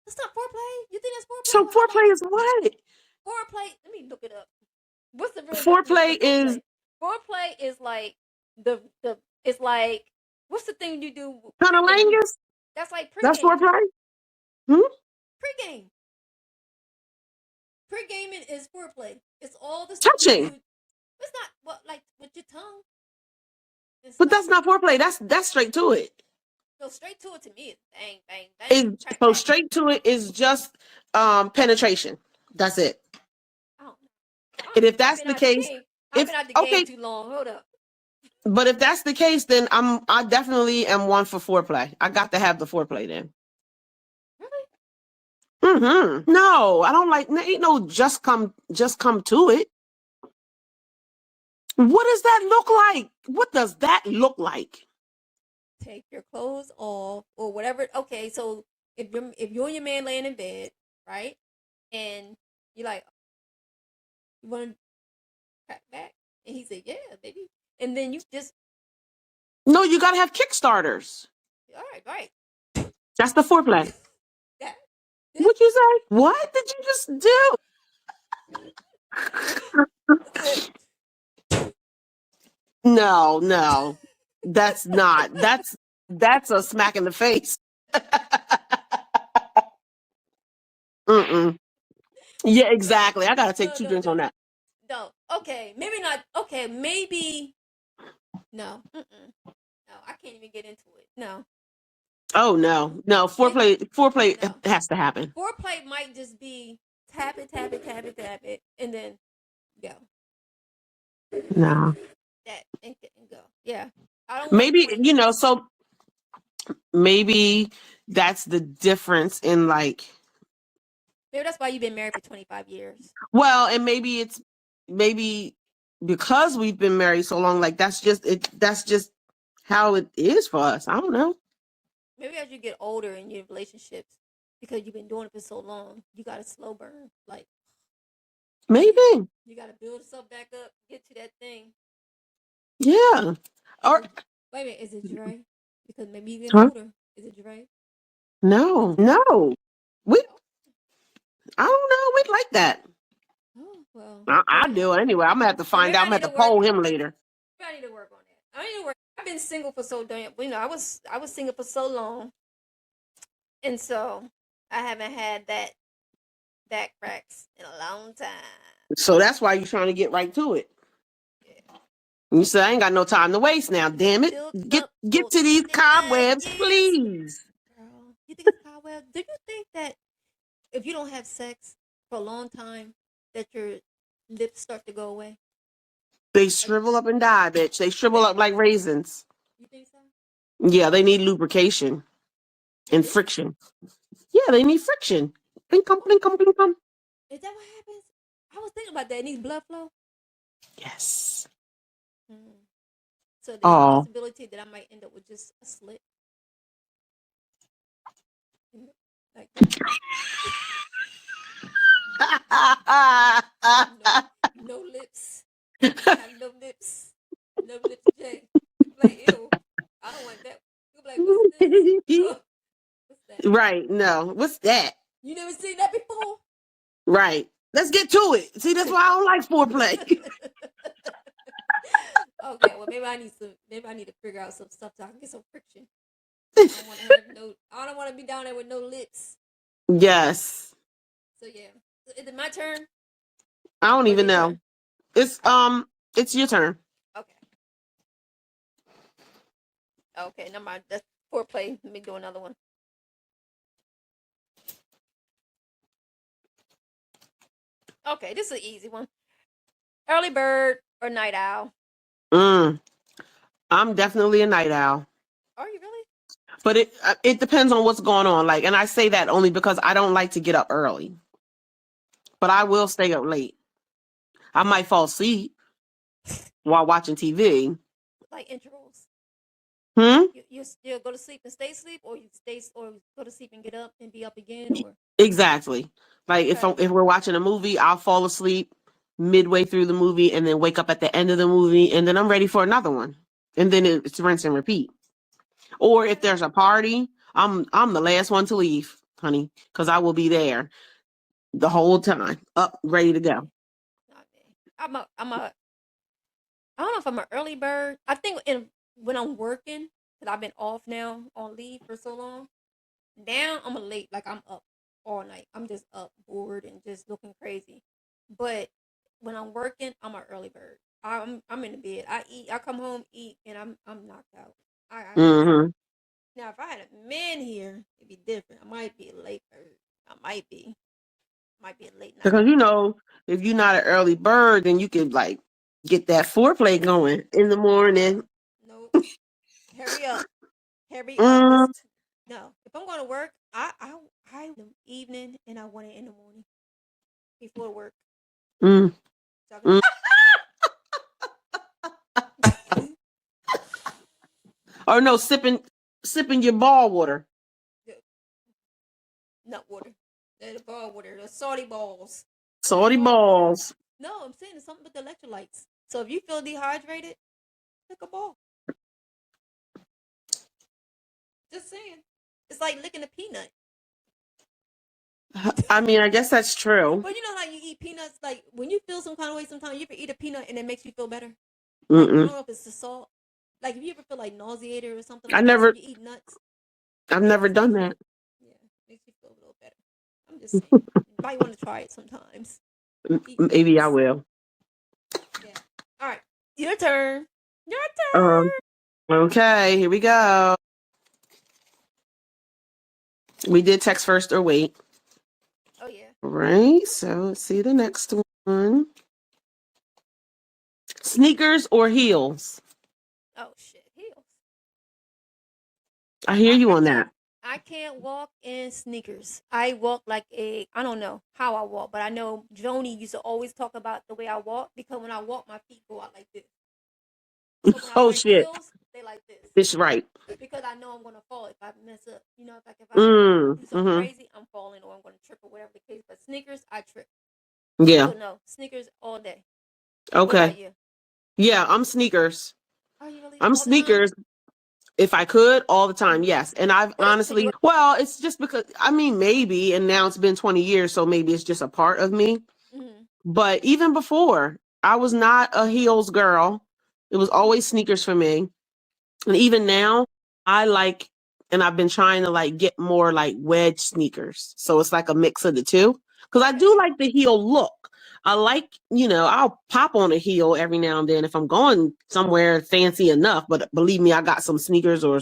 Speaker 3: That's not foreplay. You think that's foreplay?
Speaker 2: So
Speaker 3: Well, how about
Speaker 2: foreplay is what?
Speaker 3: foreplay? Let me look it up. What's the real definition
Speaker 2: Foreplay
Speaker 3: of
Speaker 2: is
Speaker 3: foreplay? Foreplay is like the it's like what's the thing you do pregame?
Speaker 2: cunnilingus.
Speaker 3: That's like
Speaker 2: That's
Speaker 3: pregame.
Speaker 2: foreplay. Hmm?
Speaker 3: Pregame. Pregaming is foreplay. It's all the stuff you
Speaker 2: Touching.
Speaker 3: do. It's not what like with your tongue and
Speaker 2: But
Speaker 3: stuff.
Speaker 2: that's not foreplay. That's straight to it.
Speaker 3: Go straight to it to me. It's bang, bang, bang,
Speaker 2: Is
Speaker 3: crack,
Speaker 2: so
Speaker 3: crack.
Speaker 2: straight to it is just penetration. That's it.
Speaker 3: I don't know.
Speaker 2: And if
Speaker 3: I've
Speaker 2: that's
Speaker 3: been
Speaker 2: the
Speaker 3: out the
Speaker 2: case,
Speaker 3: game. I've
Speaker 2: if
Speaker 3: been out the game
Speaker 2: okay,
Speaker 3: too long. Hold up.
Speaker 2: but if that's the case, then I definitely am one for foreplay. I got to have the foreplay then.
Speaker 3: Really?
Speaker 2: Mm-hmm. No, I don't like. Ain't no just come to it. What does that look like? What does that look like?
Speaker 3: Take your clothes off or whatever. Okay, so if you and your man laying in bed, right, and you're like, you want to crack back, and he said, yeah, baby, and then you just,
Speaker 2: No, you gotta have kickstarters.
Speaker 3: all right,
Speaker 2: That's the foreplay.
Speaker 3: that this
Speaker 2: What you say? What did you just do?
Speaker 3: said,
Speaker 2: No, no, that's not. That's a smack in the face. Mm-mm. Yeah, exactly. I gotta take
Speaker 3: no,
Speaker 2: two
Speaker 3: no,
Speaker 2: drinks on
Speaker 3: no,
Speaker 2: that.
Speaker 3: no. Okay, maybe not. Okay, maybe no. Mm-mm. No, I can't even get into it. No.
Speaker 2: Oh no, no, foreplay
Speaker 3: No.
Speaker 2: has to happen.
Speaker 3: Foreplay might just be tap it, tap it, tap it, tap it, and then go.
Speaker 2: No,
Speaker 3: That and go. Yeah. I don't want
Speaker 2: maybe
Speaker 3: 20 minutes.
Speaker 2: so maybe that's the difference in like.
Speaker 3: Maybe that's why you've been married for 25 years.
Speaker 2: Well, and maybe because we've been married so long, like that's just it. That's just how it is for us. I don't know.
Speaker 3: Maybe as you get older in your relationships, because you've been doing it for so long, you got a slow burn. Like
Speaker 2: Maybe,
Speaker 3: you got to build yourself back up, get to that thing.
Speaker 2: yeah.
Speaker 3: Is
Speaker 2: Or
Speaker 3: it, wait a minute, is it Dre? Because maybe you're getting
Speaker 2: huh?
Speaker 3: older. Is it Dre?
Speaker 2: No, no. We,
Speaker 3: Oh,
Speaker 2: I don't know. We like that.
Speaker 3: oh well.
Speaker 2: I
Speaker 3: Maybe,
Speaker 2: do anyway. I'm gonna have to
Speaker 3: well,
Speaker 2: find
Speaker 3: maybe
Speaker 2: out.
Speaker 3: I
Speaker 2: I'm gonna
Speaker 3: need
Speaker 2: have
Speaker 3: to
Speaker 2: to
Speaker 3: work.
Speaker 2: poll him later.
Speaker 3: Maybe I need to work on that. I need to work. I've been single for so damn. I was single for so long, and so I haven't had that back cracks in a long time.
Speaker 2: So that's why you're trying to get right to it.
Speaker 3: Yeah.
Speaker 2: You said I ain't got no time to waste now. Damn it!
Speaker 3: Built
Speaker 2: Get
Speaker 3: up
Speaker 2: get
Speaker 3: for
Speaker 2: to these
Speaker 3: 25
Speaker 2: cobwebs,
Speaker 3: years.
Speaker 2: please.
Speaker 3: Girl, you think it's cobweb? Do you think that if you don't have sex for a long time, that your lips start to go away?
Speaker 2: They
Speaker 3: Like
Speaker 2: shrivel up and die, bitch. They shrivel
Speaker 3: they,
Speaker 2: up like raisins.
Speaker 3: you think so?
Speaker 2: Yeah, they need lubrication
Speaker 3: They
Speaker 2: and
Speaker 3: do?
Speaker 2: friction. Yeah, they need friction. Blink,
Speaker 3: Oh,
Speaker 2: blink, blink.
Speaker 3: is that what happens? I was thinking about that. It needs blood flow.
Speaker 2: Yes.
Speaker 3: Hmm. So there's a
Speaker 2: Oh.
Speaker 3: possibility that I might end up with just a slit, like that. No, no lips. I have no lips. No lips, Jay. You be like, ew. I don't want that. You be like, what's this? Oh, what's that?
Speaker 2: Right. No. What's that?
Speaker 3: You never seen that before?
Speaker 2: Right. Let's get to it. See, that's why I don't like foreplay.
Speaker 3: Okay, well maybe I need some. Maybe I need to figure out some stuff so I can get some friction. I don't want to have no. I don't want to be down there with no lips.
Speaker 2: Yes.
Speaker 3: So yeah, is it my turn
Speaker 2: I don't
Speaker 3: or
Speaker 2: even
Speaker 3: your
Speaker 2: know.
Speaker 3: turn?
Speaker 2: It's it's your turn.
Speaker 3: Okay. Okay, never mind. That's foreplay. Let me do another one. Okay, this is an easy one. Early bird or night owl?
Speaker 2: Mm. I'm definitely a night owl.
Speaker 3: Are you really?
Speaker 2: But it depends on what's going on. Like, and I say that only because I don't like to get up early. But I will stay up late. I might fall asleep while watching TV.
Speaker 3: Like intervals.
Speaker 2: Hmm?
Speaker 3: You still go to sleep and stay asleep, or you stay or go to sleep and get up and be up again, or
Speaker 2: Exactly. Like
Speaker 3: okay,
Speaker 2: if we're watching a movie, I'll fall asleep midway through the movie and then wake up at the end of the movie and then I'm ready for another one. And then it's rinse and repeat. Or if
Speaker 3: okay.
Speaker 2: there's a party, I'm the last one to leave, honey, because I will be there the whole time, up, ready to
Speaker 3: Not
Speaker 2: go.
Speaker 3: me. Not me. I don't know if I'm an early bird. I think in when I'm working, because I've been off now on leave for so long. Now I'm a late, like I'm up all night. I'm just up, bored, and just looking crazy. But when I'm working, I'm an early bird. I'm in the bed. I eat. I come home, eat, and I'm knocked out. I go to sleep.
Speaker 2: Hmm.
Speaker 3: Now if I had a man here, it'd be different. I might be a late bird. I might be a late
Speaker 2: Because
Speaker 3: nighter.
Speaker 2: if you're not an early bird, then you could like get that foreplay going in the morning.
Speaker 3: Nope. Hurry up. Hurry up.
Speaker 2: Mm,
Speaker 3: No. If I'm going to work, I want it in the evening and I want it in the morning before work.
Speaker 2: mm,
Speaker 3: So I
Speaker 2: mm.
Speaker 3: can
Speaker 2: Or no, sipping your ball water.
Speaker 3: nut water. The ball water. The salty balls. Not the
Speaker 2: Salty
Speaker 3: ball water.
Speaker 2: balls.
Speaker 3: No, I'm saying it's something with the electrolytes. So if you feel dehydrated, pick a ball. Just saying. It's like licking a peanut.
Speaker 2: I mean, I guess that's true.
Speaker 3: But you know how you eat peanuts? Like when you feel some kind of way, sometimes you ever eat a peanut and it makes you feel better. Like I
Speaker 2: Mm-mm.
Speaker 3: don't know if it's the salt. Like if you ever feel like nauseated or something
Speaker 2: I
Speaker 3: like that
Speaker 2: never,
Speaker 3: when you eat nuts,
Speaker 2: I've
Speaker 3: it
Speaker 2: never
Speaker 3: makes you
Speaker 2: done
Speaker 3: feel
Speaker 2: that.
Speaker 3: yeah, makes you feel a little better. I'm just saying. You might want to try it sometimes. Eat
Speaker 2: Maybe I
Speaker 3: nuts.
Speaker 2: will.
Speaker 3: Yeah. All right. Your turn. Your
Speaker 2: Um,
Speaker 3: turn.
Speaker 2: Okay, here we go. We did text first or wait.
Speaker 3: Oh yeah.
Speaker 2: All right, so let's see the next one. Sneakers or heels?
Speaker 3: Oh shit. Heels.
Speaker 2: I hear
Speaker 3: I,
Speaker 2: you
Speaker 3: I
Speaker 2: on
Speaker 3: can't
Speaker 2: that.
Speaker 3: I can't walk in sneakers. I walk like I don't know how I walk, but I know Joni used to always talk about the way I walk because when I walk, my feet go out like this. But when I
Speaker 2: Oh
Speaker 3: wear
Speaker 2: shit,
Speaker 3: heels, they like this
Speaker 2: it's right.
Speaker 3: because I know I'm gonna fall if I mess up. You know, if I do something
Speaker 2: Mm-hmm.
Speaker 3: crazy, I'm falling or I'm gonna trip or whatever the case. But sneakers, I trip.
Speaker 2: Yeah.
Speaker 3: So no, sneakers all day. What
Speaker 2: Okay.
Speaker 3: about you?
Speaker 2: Yeah, I'm sneakers.
Speaker 3: Are you really
Speaker 2: I'm
Speaker 3: all the time?
Speaker 2: sneakers. If I could, all the time,
Speaker 3: Mm-hmm.
Speaker 2: yes. And I've
Speaker 3: What is it?
Speaker 2: honestly, well, it's just because, I mean, maybe, and now it's been 20 years, so maybe it's just a part of me.
Speaker 3: Mm-hmm.
Speaker 2: But even before, I was not a heels girl. It was always sneakers for me. And even now, I like, and I've been trying to like get more like wedge sneakers. So it's like a mix of the two. Because I do
Speaker 3: Okay.
Speaker 2: like the heel look. I like, I'll pop on a heel every now and then if I'm going somewhere fancy enough. But believe me, I got some sneakers or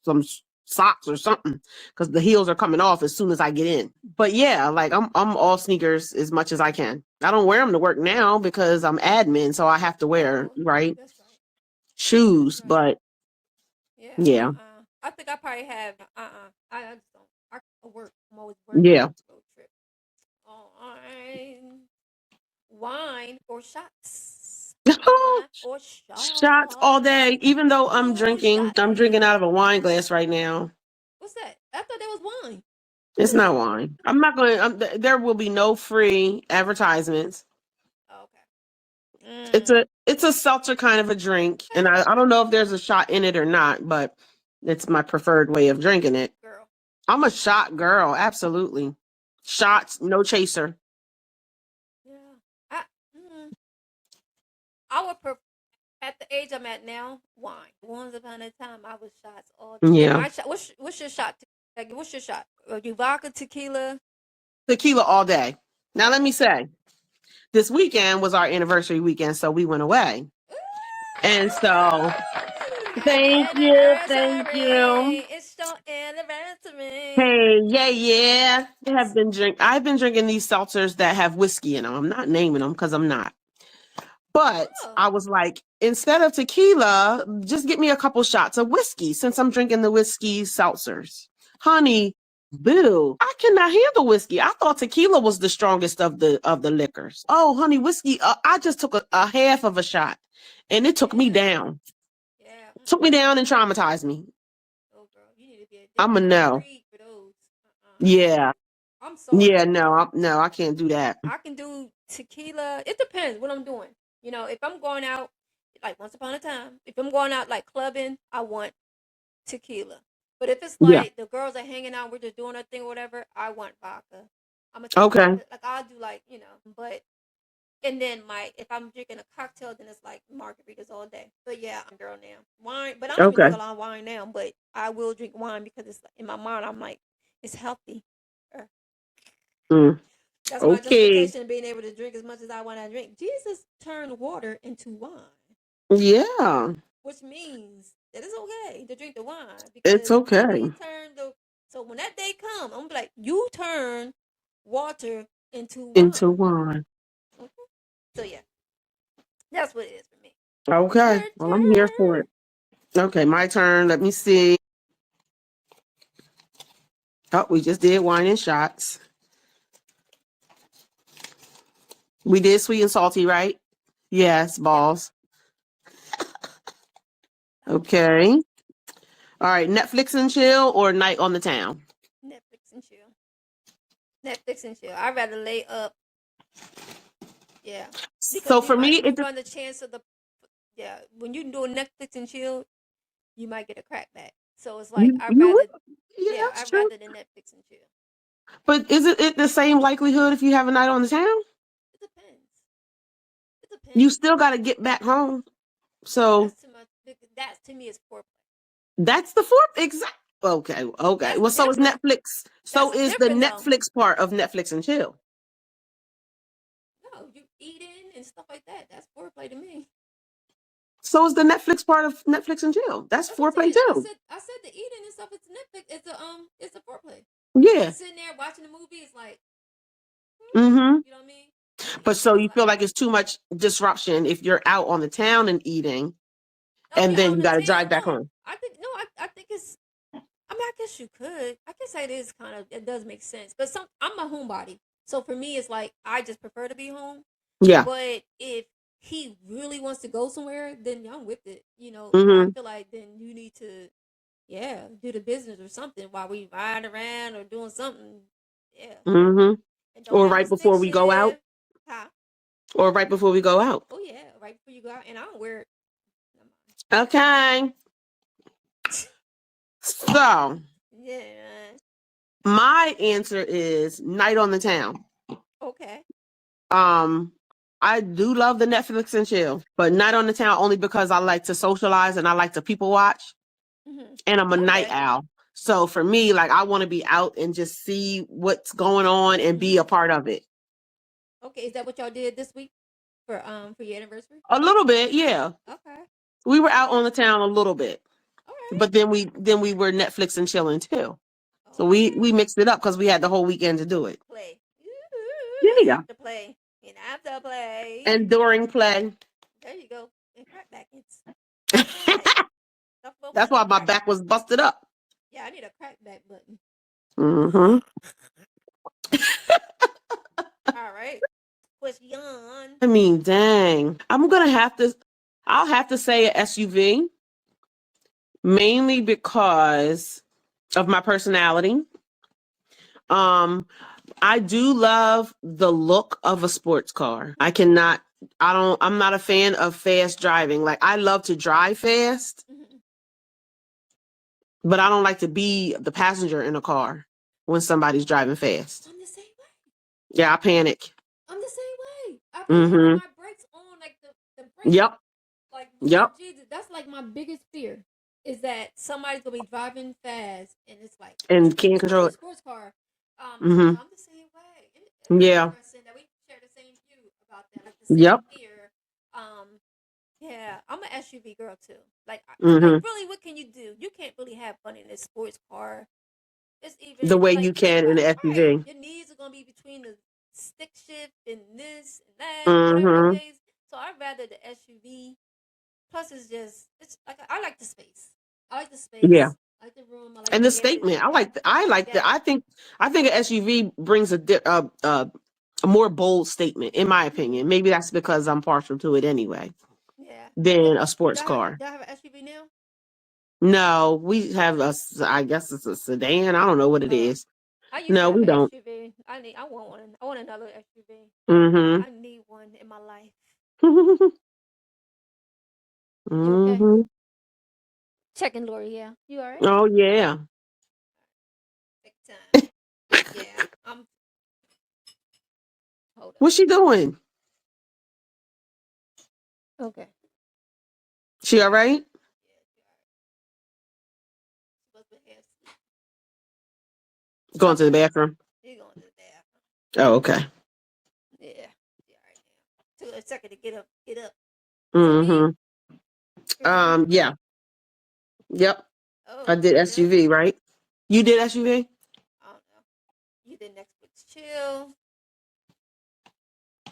Speaker 2: some socks or something because the heels are coming off as soon as I get in. But yeah, like I'm all sneakers as much as I can. I don't wear them to work now because I'm admin, so I have to wear
Speaker 3: Oh,
Speaker 2: right
Speaker 3: that's right. That's
Speaker 2: shoes.
Speaker 3: right.
Speaker 2: But
Speaker 3: Yeah.
Speaker 2: yeah,
Speaker 3: I think I probably have. I just don't. I work. I'm always working.
Speaker 2: yeah.
Speaker 3: Road trip. All right. Wine or shots? Wine or
Speaker 2: Shots all
Speaker 3: shots?
Speaker 2: day. Even though
Speaker 3: Ooh,
Speaker 2: I'm
Speaker 3: shots.
Speaker 2: drinking out of a wine glass right now.
Speaker 3: What's that? I thought that was wine.
Speaker 2: It's not wine. I'm not going. There will be no free advertisements.
Speaker 3: Okay.
Speaker 2: It's
Speaker 3: Mm.
Speaker 2: a seltzer kind of a drink, and I don't know if there's a shot in it or not, but it's my preferred way of drinking it.
Speaker 3: Girl.
Speaker 2: I'm a shot girl, absolutely. Shots, no chaser.
Speaker 3: Yeah. I. Mm, I would prefer. At the age I'm at now, wine. Once upon a time, I was shots all day.
Speaker 2: Yeah,
Speaker 3: My shot. What's your shot? Like, what's your shot? You vodka, tequila.
Speaker 2: tequila all day. Now let me
Speaker 3: Okay.
Speaker 2: say, this weekend was our anniversary weekend, so we went away, and so
Speaker 3: Happy
Speaker 2: thank you, thank you.
Speaker 3: anniversary! It's your anniversary.
Speaker 2: Hey, yeah, yeah. I've been drinking these seltzers that have whiskey in them. I'm not naming them because I'm not. But
Speaker 3: Oh,
Speaker 2: I was like, instead of tequila, just get me a couple shots of whiskey since I'm drinking the whiskey seltzers. Honey, boo. I cannot handle whiskey. I thought tequila was the strongest of the liquors. Oh, honey, whiskey. I just took a half of a shot and it took me
Speaker 3: yeah,
Speaker 2: down.
Speaker 3: yeah.
Speaker 2: Took me down and traumatized me.
Speaker 3: Oh, girl, you need to be
Speaker 2: I'm a
Speaker 3: addicted to
Speaker 2: no.
Speaker 3: weed for those. I can't.
Speaker 2: Yeah.
Speaker 3: I'm sorry.
Speaker 2: Yeah, no, no, I can't do that.
Speaker 3: I can do tequila. It depends what I'm doing. You know, if I'm going out, like once upon a time, if I'm going out like clubbing, I want tequila. But if it's
Speaker 2: Yeah.
Speaker 3: like the girls are hanging out, we're just doing our thing or whatever, I want vodka. I'm gonna take
Speaker 2: Okay.
Speaker 3: vodka. Like I'll do like but and then my if I'm drinking a cocktail, then it's like margaritas all day. But yeah, I'm a girl now. Wine, but I don't even
Speaker 2: Okay.
Speaker 3: drink a lot of wine now. But I will drink wine because it's in my mind. I'm like, it's healthy.
Speaker 2: Mm.
Speaker 3: That's my
Speaker 2: Okay.
Speaker 3: justification of being able to drink as much as I want to drink. Jesus turned water into wine,
Speaker 2: Yeah.
Speaker 3: which means that it's okay to drink the wine
Speaker 2: It's
Speaker 3: because
Speaker 2: okay.
Speaker 3: he turned the. So when that day comes, I'm gonna be like, you turn water into
Speaker 2: Into
Speaker 3: wine.
Speaker 2: one.
Speaker 3: Okay? So yeah, that's what it is for me.
Speaker 2: Okay.
Speaker 3: Your
Speaker 2: Well, I'm here for
Speaker 3: turn.
Speaker 2: it. Okay, my turn. Let me see. Oh, we just did wine and shots. We did sweet and salty, right? Yes,
Speaker 3: Yep.
Speaker 2: balls. Okay. All right. Netflix and chill or night on the town?
Speaker 3: Netflix and chill. Netflix and chill. I'd rather lay up. Yeah,
Speaker 2: So
Speaker 3: because
Speaker 2: for me,
Speaker 3: you run the chance of the yeah when you do Netflix and chill, you might get a crackback. So it's like I'd
Speaker 2: you
Speaker 3: rather
Speaker 2: yeah,
Speaker 3: yeah
Speaker 2: that's
Speaker 3: I'd
Speaker 2: true.
Speaker 3: rather than Netflix and chill.
Speaker 2: But is it the same likelihood if you have a night on the town?
Speaker 3: It depends. It
Speaker 2: You
Speaker 3: depends.
Speaker 2: still got to get back home. So
Speaker 3: That's too much. That's to me is foreplay.
Speaker 2: that's the fourth exact. Okay, okay.
Speaker 3: That's
Speaker 2: Well, so is
Speaker 3: different.
Speaker 2: Netflix. So
Speaker 3: That's
Speaker 2: is the
Speaker 3: different though.
Speaker 2: Netflix part of Netflix and chill.
Speaker 3: No, you eating and stuff like that. That's foreplay to me.
Speaker 2: So is the Netflix part of Netflix and chill. That's foreplay too.
Speaker 3: I said the eating and stuff. It's Netflix. It's a foreplay.
Speaker 2: Yeah.
Speaker 3: Sitting there watching the movie is like,
Speaker 2: Mm-hmm.
Speaker 3: you know what I mean?
Speaker 2: But so you feel like it's too much disruption if you're out on the town and eating,
Speaker 3: no,
Speaker 2: and
Speaker 3: we out
Speaker 2: then
Speaker 3: on
Speaker 2: you
Speaker 3: the
Speaker 2: got to
Speaker 3: town.
Speaker 2: drive back
Speaker 3: No,
Speaker 2: home.
Speaker 3: I think it's. I mean, I guess you could. I guess it is kind of. It does make sense. But I'm a homebody, so for me, it's like I just prefer to be home.
Speaker 2: Yeah.
Speaker 3: But if he really wants to go somewhere, then I'm with it. But I
Speaker 2: Mm-hmm.
Speaker 3: feel like then you need to, do the business or something while we ride around or doing something. Yeah,
Speaker 2: Mm-hmm.
Speaker 3: and don't
Speaker 2: Or
Speaker 3: have the
Speaker 2: right
Speaker 3: stick
Speaker 2: before we go out.
Speaker 3: shift. Huh?
Speaker 2: Or right before we go out.
Speaker 3: Oh yeah, right before you go out, and I don't wear it.
Speaker 2: Okay. So
Speaker 3: Yeah.
Speaker 2: my answer is night on the town.
Speaker 3: Okay.
Speaker 2: Um, I do love the Netflix and chill, but night on the town only because I like to socialize and I like to people watch, and I'm a night
Speaker 3: Okay.
Speaker 2: owl. So for me, like I want to be out and just see what's going on and be a part of it.
Speaker 3: Okay. Is that what y'all did this week for your anniversary?
Speaker 2: A little bit, yeah.
Speaker 3: Okay.
Speaker 2: We were
Speaker 3: All
Speaker 2: out on
Speaker 3: right.
Speaker 2: the town a little bit,
Speaker 3: All right.
Speaker 2: but then we were Netflix and chilling too. So we
Speaker 3: Okay.
Speaker 2: mixed it up because we had the whole weekend to do it.
Speaker 3: Play.
Speaker 2: Yeah.
Speaker 3: Have to play. You have to play.
Speaker 2: And during play.
Speaker 3: There you go. And crack backings. That's right. Stuff both
Speaker 2: That's
Speaker 3: feet
Speaker 2: why
Speaker 3: and
Speaker 2: my
Speaker 3: crack.
Speaker 2: back was busted up.
Speaker 3: Yeah, I need a crack back button.
Speaker 2: Mm-hmm.
Speaker 3: All right. Question.
Speaker 2: I mean, dang. I'll have to say a SUV, mainly because of my personality. Um, I do love the look of a sports car. I'm not a fan of fast driving. Like I love to drive fast, but I don't like to be the passenger in a car when somebody's driving fast.
Speaker 3: I'm the same way.
Speaker 2: Yeah, I panic.
Speaker 3: I'm the same way. I be having
Speaker 2: Mm-hmm.
Speaker 3: my brakes on, like the brakes,
Speaker 2: Yep.
Speaker 3: like Lord
Speaker 2: Yep.
Speaker 3: Jesus. That's like my biggest fear is that somebody's gonna be driving fast, and it's like,
Speaker 2: And can't
Speaker 3: it's gonna
Speaker 2: control
Speaker 3: be a
Speaker 2: it.
Speaker 3: sports car. So
Speaker 2: Mm-hmm.
Speaker 3: yeah, I'm the same way. And it's
Speaker 2: Yeah.
Speaker 3: interesting that we share the same view about that, like the same
Speaker 2: Yep.
Speaker 3: fear. Yeah, I'm an SUV girl too. Like
Speaker 2: Mm-hmm.
Speaker 3: really, what can you do? You can't really have fun in this sports car. It's
Speaker 2: The
Speaker 3: even
Speaker 2: way
Speaker 3: like
Speaker 2: you
Speaker 3: think
Speaker 2: can in
Speaker 3: about
Speaker 2: the
Speaker 3: it. Right,
Speaker 2: SUV.
Speaker 3: your knees are gonna be between the stick shift and this and that, whatever the
Speaker 2: Mm-hmm.
Speaker 3: case. So I'd rather the SUV. Plus, it's like I like the space. I like the
Speaker 2: Yeah.
Speaker 3: space. I like the room. I like
Speaker 2: And
Speaker 3: to
Speaker 2: the
Speaker 3: be able to.
Speaker 2: statement.
Speaker 3: Yeah,
Speaker 2: I think an SUV brings a more bold statement, in my opinion. Maybe that's because I'm partial to it anyway,
Speaker 3: yeah.
Speaker 2: than a sports car.
Speaker 3: Do I have an SUV now?
Speaker 2: No, we have I guess it's a sedan. I don't know what it is.
Speaker 3: I used to
Speaker 2: No,
Speaker 3: have
Speaker 2: we
Speaker 3: an
Speaker 2: don't.
Speaker 3: SUV. I want one. I want another SUV.
Speaker 2: Mm-hmm.
Speaker 3: I need one in my life. You okay?
Speaker 2: Mm-hmm.
Speaker 3: Checking, Lori. Yeah. You all right?
Speaker 2: Oh yeah.
Speaker 3: Take time. Yeah. Hold
Speaker 2: What's she doing?
Speaker 3: on. Okay.
Speaker 2: She all right?
Speaker 3: Yeah. You all right? Supposed to be half asleep.
Speaker 2: Going to the
Speaker 3: Okay.
Speaker 2: bathroom.
Speaker 3: You going to the bathroom?
Speaker 2: Oh, okay.
Speaker 3: Yeah. You all right now? Took a second to get up. Get up. For me.
Speaker 2: Mm-hmm.
Speaker 3: For me.
Speaker 2: Yeah. Yep. I
Speaker 3: Oh,
Speaker 2: did
Speaker 3: okay.
Speaker 2: SUV, right? You did SUV?
Speaker 3: I don't know. You did Netflix chill.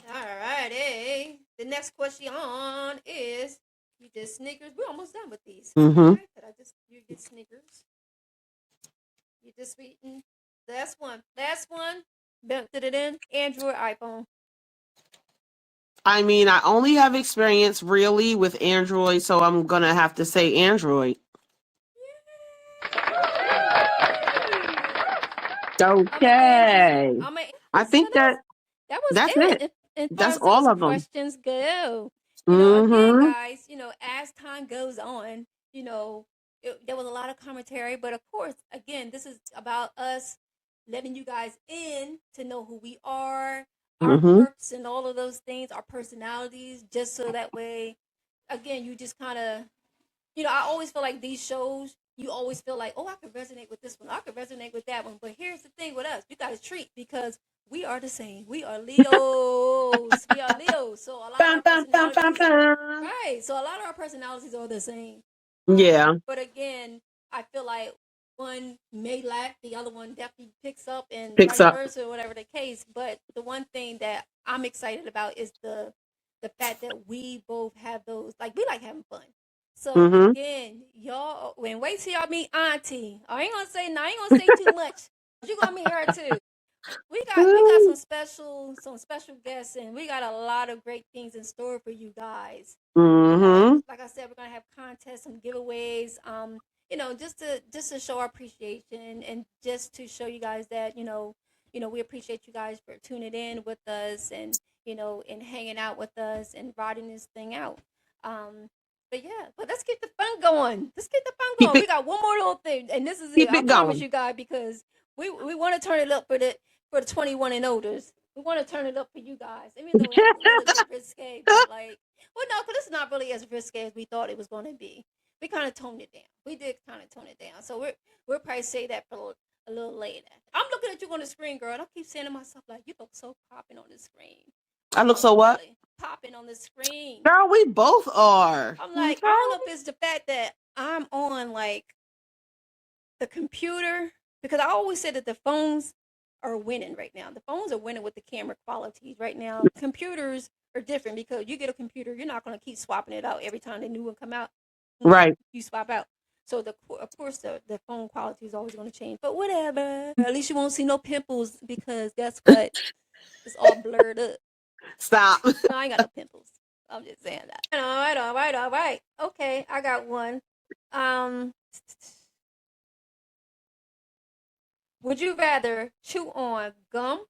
Speaker 3: All righty. The next question is you did Snickers. We're almost done with these.
Speaker 2: Mm-hmm.
Speaker 3: Okay. You did Snickers. You did sweeten. Last one. Last one. Did it in? Android, iPhone.
Speaker 2: I mean, I only have experience really with Android, so I'm gonna have to say Android.
Speaker 3: I'm an Android.
Speaker 2: Okay.
Speaker 3: I'm an
Speaker 2: I
Speaker 3: Android. So
Speaker 2: think
Speaker 3: that was
Speaker 2: that's it.
Speaker 3: it. As far
Speaker 2: That's
Speaker 3: as those
Speaker 2: all of them.
Speaker 3: questions go, again,
Speaker 2: Mm-hmm.
Speaker 3: guys, as time goes on, there was a lot of commentary, but of course, again, this is about us letting you guys in to know who we are, our
Speaker 2: Mm-hmm.
Speaker 3: quirks, and all of those things, our personalities, just so that way, again, you just kind of I always feel like these shows, you always feel like, oh, I could resonate with this one. I could resonate with that one. But here's the thing with us. We got to treat because we are the same. We are Leos. We are Leos. So a lot of
Speaker 2: Bam,
Speaker 3: our
Speaker 2: bam, bam,
Speaker 3: personalities
Speaker 2: bam,
Speaker 3: Right. So a lot of our personalities are the same.
Speaker 2: Yeah.
Speaker 3: But again, I feel like one may lack, the other one definitely picks up, and
Speaker 2: Picks
Speaker 3: vice
Speaker 2: up.
Speaker 3: versa, or whatever the case. But the one thing that I'm excited about is the fact that we both have those. Like, we like having fun. So
Speaker 2: Mm-hmm.
Speaker 3: again, y'all, when wait till y'all meet Auntie. I ain't gonna say no. I ain't gonna say too much. You gonna meet her too. We got some special guests, and we got a lot of great things in store for you guys.
Speaker 2: Mm-hmm.
Speaker 3: Like I said, we're gonna have contests, some giveaways. Just to show our appreciation, and just to show you guys that we appreciate you guys for tuning in with us, and and hanging out with us and riding this thing out. But yeah, but let's keep the fun going. Let's keep the fun
Speaker 2: Keep
Speaker 3: going.
Speaker 2: it
Speaker 3: We got one more little thing, and this is it.
Speaker 2: keep
Speaker 3: I
Speaker 2: it
Speaker 3: promise
Speaker 2: going.
Speaker 3: you guys, because we want to turn it up for the 21 and olders. We want to turn it up for you guys, even though it's a little bit risque. But like, well, no, because it's not really as risque as we thought it was going to be. We kind of toned it down. We did kind of tone it down. So we'll probably say that for a little later. I'm looking at you on the screen, girl, and I keep saying to myself, like, you look so popping on the screen.
Speaker 2: I look
Speaker 3: Oh,
Speaker 2: so what?
Speaker 3: really? Popping on the screen.
Speaker 2: Girl, we both are.
Speaker 3: I'm like, I
Speaker 2: Okay.
Speaker 3: don't know if it's the fact that I'm on like the computer, because I always say that the phones are winning right now. The phones are winning with the camera qualities right now. Computers are different, because you get a computer, you're not going to keep swapping it out every time the new one come out.
Speaker 2: Right.
Speaker 3: You swap out. So of course the phone quality is always going to change. But whatever. At least you won't see no pimples, because guess what? It's all blurred up.
Speaker 2: Stop.
Speaker 3: No, I ain't got no pimples. I'm just saying that. All right, all right, all right. Okay, I got one. Um, would you rather chew on gum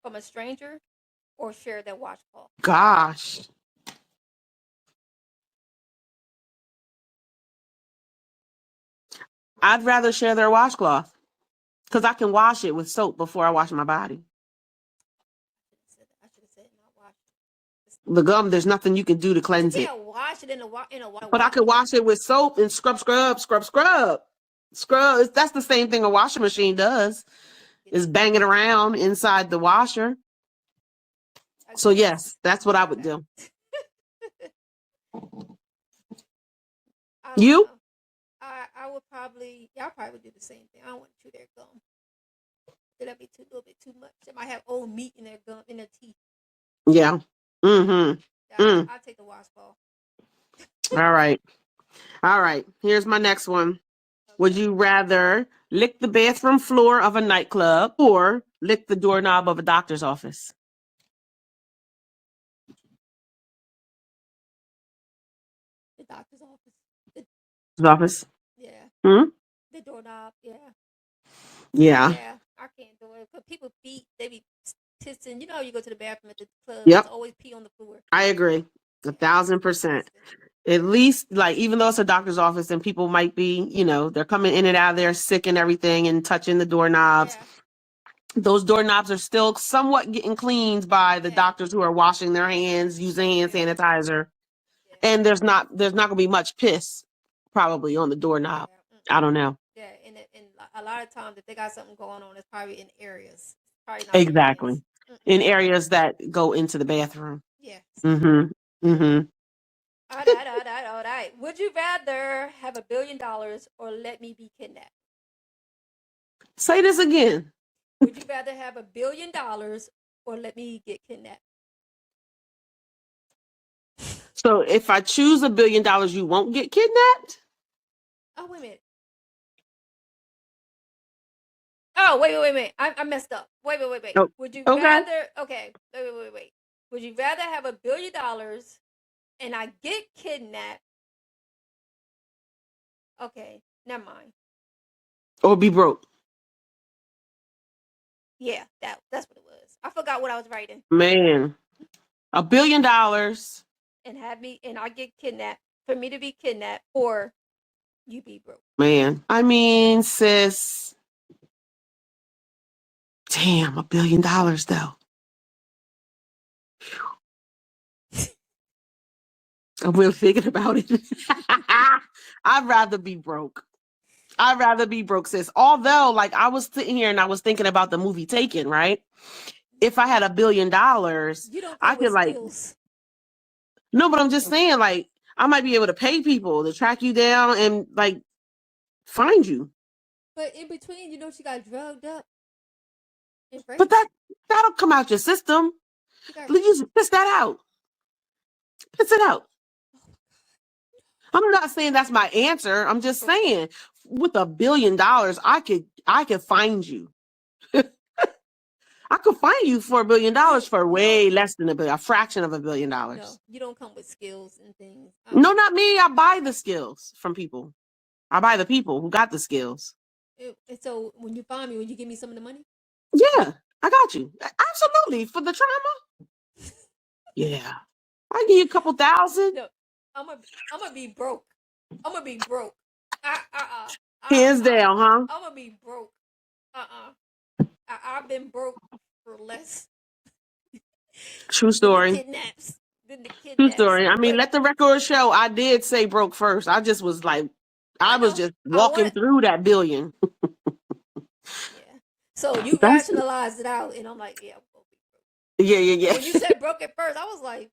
Speaker 3: from a stranger, or share their washcloth?
Speaker 2: Gosh. I'd rather share their washcloth because I can wash it with soap before I wash my body.
Speaker 3: I should have said not wash.
Speaker 2: The gum, there's nothing you can do to
Speaker 3: But you
Speaker 2: cleanse it.
Speaker 3: can't wash it in a
Speaker 2: But I
Speaker 3: wash.
Speaker 2: could wash it with soap and scrub, scrub, scrub, scrub. Scrub. That's the same thing a washing machine does, is bang it around inside the washer.
Speaker 3: I
Speaker 2: So
Speaker 3: guess.
Speaker 2: yes, that's what I
Speaker 3: All
Speaker 2: would do.
Speaker 3: I don't
Speaker 2: You?
Speaker 3: know. I would probably, y'all probably would do the same thing. I don't want to chew their gum. That'd be a little bit too much. They might have old meat in their gum, in their teeth.
Speaker 2: Yeah. Mm-hmm.
Speaker 3: Yeah, I'll take the washcloth.
Speaker 2: All right. All right. Here's my next one. Would
Speaker 3: Okay.
Speaker 2: you rather lick the bathroom floor of a nightclub or lick the doorknob of a doctor's office?
Speaker 3: The doctor's office. The,
Speaker 2: Office?
Speaker 3: yeah.
Speaker 2: Hmm?
Speaker 3: The doorknob. Yeah.
Speaker 2: Yeah.
Speaker 3: Yeah. I can't do it. Because people feet, they be pissing. You know, you go to the bathroom at the club, there's
Speaker 2: Yep.
Speaker 3: always pee on the floor.
Speaker 2: I agree.
Speaker 3: Yeah, it's
Speaker 2: 1,000%.
Speaker 3: disgusting.
Speaker 2: At least, like, even though it's a doctor's office and people might be, they're coming in and out of there sick and everything and touching the doorknobs,
Speaker 3: Yeah.
Speaker 2: those doorknobs are still somewhat getting cleaned by the
Speaker 3: Yeah.
Speaker 2: doctors who are washing their hands, using hand
Speaker 3: Yeah.
Speaker 2: sanitizer.
Speaker 3: Yeah.
Speaker 2: And there's not gonna be much piss probably on the doorknob.
Speaker 3: Yeah.
Speaker 2: I
Speaker 3: Mm-mm.
Speaker 2: don't know.
Speaker 3: Yeah. And a lot of times, if they got something going on, it's probably in areas. Probably not where it is.
Speaker 2: Exactly. In
Speaker 3: Mm-mm.
Speaker 2: areas that go into the bathroom.
Speaker 3: Yeah. See?
Speaker 2: Mm-hmm. Mm-hmm.
Speaker 3: All right, all right, all right. Would you rather have $1 billion, or let me be kidnapped?
Speaker 2: Say this again.
Speaker 3: Would you rather have $1 billion, or let me get kidnapped?
Speaker 2: So if I choose $1 billion, you won't get kidnapped?
Speaker 3: Oh, wait a minute. Oh, wait. I messed up. Wait.
Speaker 2: Oh,
Speaker 3: Would you
Speaker 2: okay.
Speaker 3: rather? Okay. Wait. Would you rather have $1 billion and I get kidnapped? Okay, never mind.
Speaker 2: Or be broke.
Speaker 3: Yeah, that's what it was. I forgot what I was writing.
Speaker 2: Man. $1 billion.
Speaker 3: And I get kidnapped, for me to be kidnapped, or you be broke.
Speaker 2: Man. I mean, sis. Damn, $1 billion though. I'm really thinking about it. I'd rather be broke. I'd rather be broke, sis. Although, like, I was sitting here and I was thinking about the movie Taken, right? If I had $1 billion,
Speaker 3: You don't
Speaker 2: I
Speaker 3: come with
Speaker 2: could, like,
Speaker 3: skills.
Speaker 2: No, but I'm just saying, like, I might be able to pay people to track you down and like find you.
Speaker 3: But in between, she got drugged up and
Speaker 2: But
Speaker 3: raped.
Speaker 2: that'll come out your system.
Speaker 3: She got
Speaker 2: You just piss that out. Piss it out. I'm not saying that's my answer. I'm just saying with $1 billion, I could find you. I could find you for $1 billion for way less than a fraction of $1 billion.
Speaker 3: No, you don't come with skills and things.
Speaker 2: No, not me. I buy the skills from people. I buy the people who got the skills.
Speaker 3: And so when you find me, will you give me some of the money?
Speaker 2: Yeah, I got you. Absolutely. For the trauma. Yeah. I give you a couple thousand.
Speaker 3: No, I'm gonna be broke. I'm gonna be broke.
Speaker 2: Hands down, huh?
Speaker 3: I'm gonna be broke. I've been broke for less.
Speaker 2: True story.
Speaker 3: Kidnaps.
Speaker 2: True story. I mean, let the record show I did say broke first. I just was like, I was just walking through that billion.
Speaker 3: Yeah. So you rationalized it out, and I'm like, yeah, I'm gonna be broke.
Speaker 2: Yeah.
Speaker 3: When you said broke at first, I was like,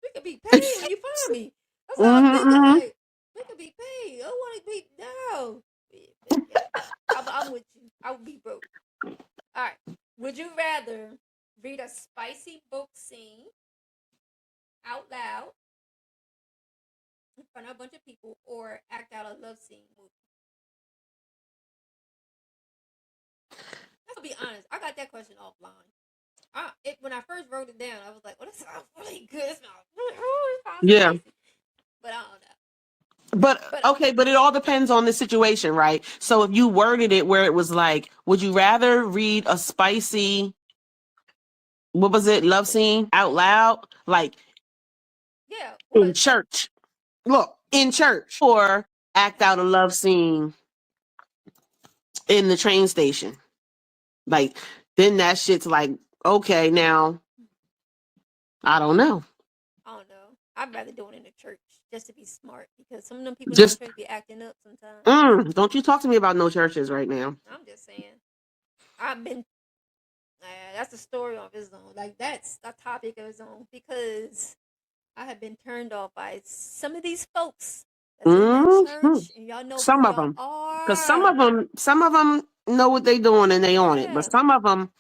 Speaker 3: we could be paid when you find me. That's what I'm thinking. Like, we could be paid. I want to be down. Yeah. I'm with you. I would be broke. All right. Would you rather read a spicy book scene out loud in front of a bunch of people, or act out a love scene movie? I'll be honest. I got that question offline. When I first wrote it down, I was like, "Oh, this sounds really good. It sounds really
Speaker 2: yeah."
Speaker 3: spicy. But I don't know.
Speaker 2: But okay, but it all depends on the situation, right? So if you worded it where it was like, would you rather read a spicy, what was it, love scene out loud, like in church? Look, in church, or act out a love scene in the train station. Like, then that shit's like, okay, now I don't know.
Speaker 3: I'd rather do it in the church just to be smart, because some of them people in the church be acting up sometimes.
Speaker 2: Don't you talk to me about no churches right now.
Speaker 3: I'm just saying. I've been. That's a story of its own. Like, that's a topic of its own, because I have been turned off by some of these folks that's in that church, and y'all know
Speaker 2: some
Speaker 3: who
Speaker 2: of
Speaker 3: y'all
Speaker 2: them,
Speaker 3: are.
Speaker 2: because some of them know what they doing and they on it, but some of them.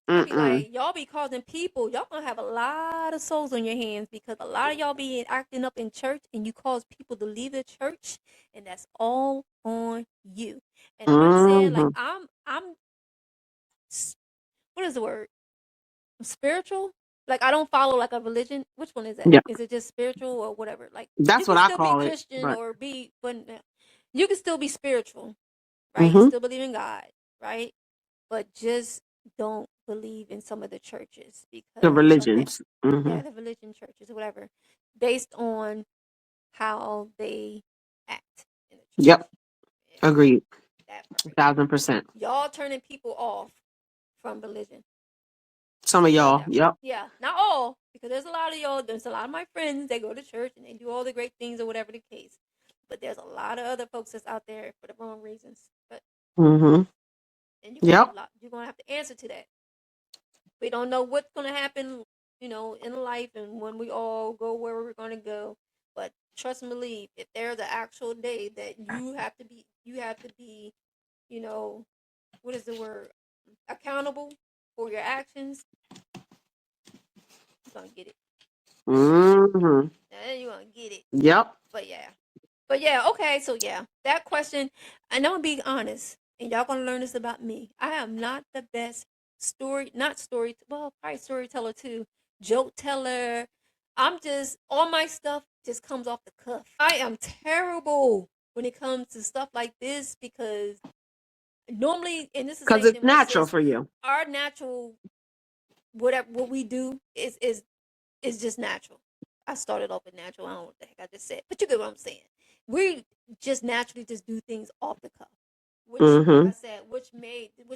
Speaker 3: I be like, y'all be causing people. Y'all gonna have a lot of souls on your hands, because a lot of y'all be acting up in church, and you cause people to leave the church, and that's all on you. And I'm not saying like I'm. What is the word? I'm spiritual. Like, I don't follow like a religion. Which one is that?
Speaker 2: Yeah.
Speaker 3: Is it just spiritual or whatever? Like,
Speaker 2: that's what I call
Speaker 3: be
Speaker 2: it.
Speaker 3: Christian or be, but you can still be spiritual, right? You still believe in God, right? But just don't believe in some of the churches, because
Speaker 2: the religions.
Speaker 3: Yeah, the religion churches or whatever, based on how they act in the church.
Speaker 2: Yep. Agreed. 1,000%.
Speaker 3: Y'all turning people off from religion.
Speaker 2: Some of y'all. Yep.
Speaker 3: Yeah, not all, because there's a lot of y'all. There's a lot of my friends that go to church and they do all the great things or whatever the case. But there's a lot of other folks that's out there for the wrong reasons. But and you're gonna have to answer to that. We don't know what's gonna happen, in life, and when we all go where we're gonna go. But trust and believe, if there's an actual day that you have to be, what is the word? Accountable for your actions. You're gonna get it. You're gonna get it.
Speaker 2: Yep.
Speaker 3: But yeah, okay, so yeah, that question, and I'm gonna be honest, and y'all gonna learn this about me. I am not the best probably storyteller too, joke teller. I'm just, all my stuff just comes off the cuff. I am terrible when it comes to stuff like this, because normally, and this is
Speaker 2: because it's natural for you.
Speaker 3: Our natural, what we do is just natural. I started off with natural. I don't know what the heck I just said, but you get what I'm saying. We just naturally just do things off the cuff, which, like I said, which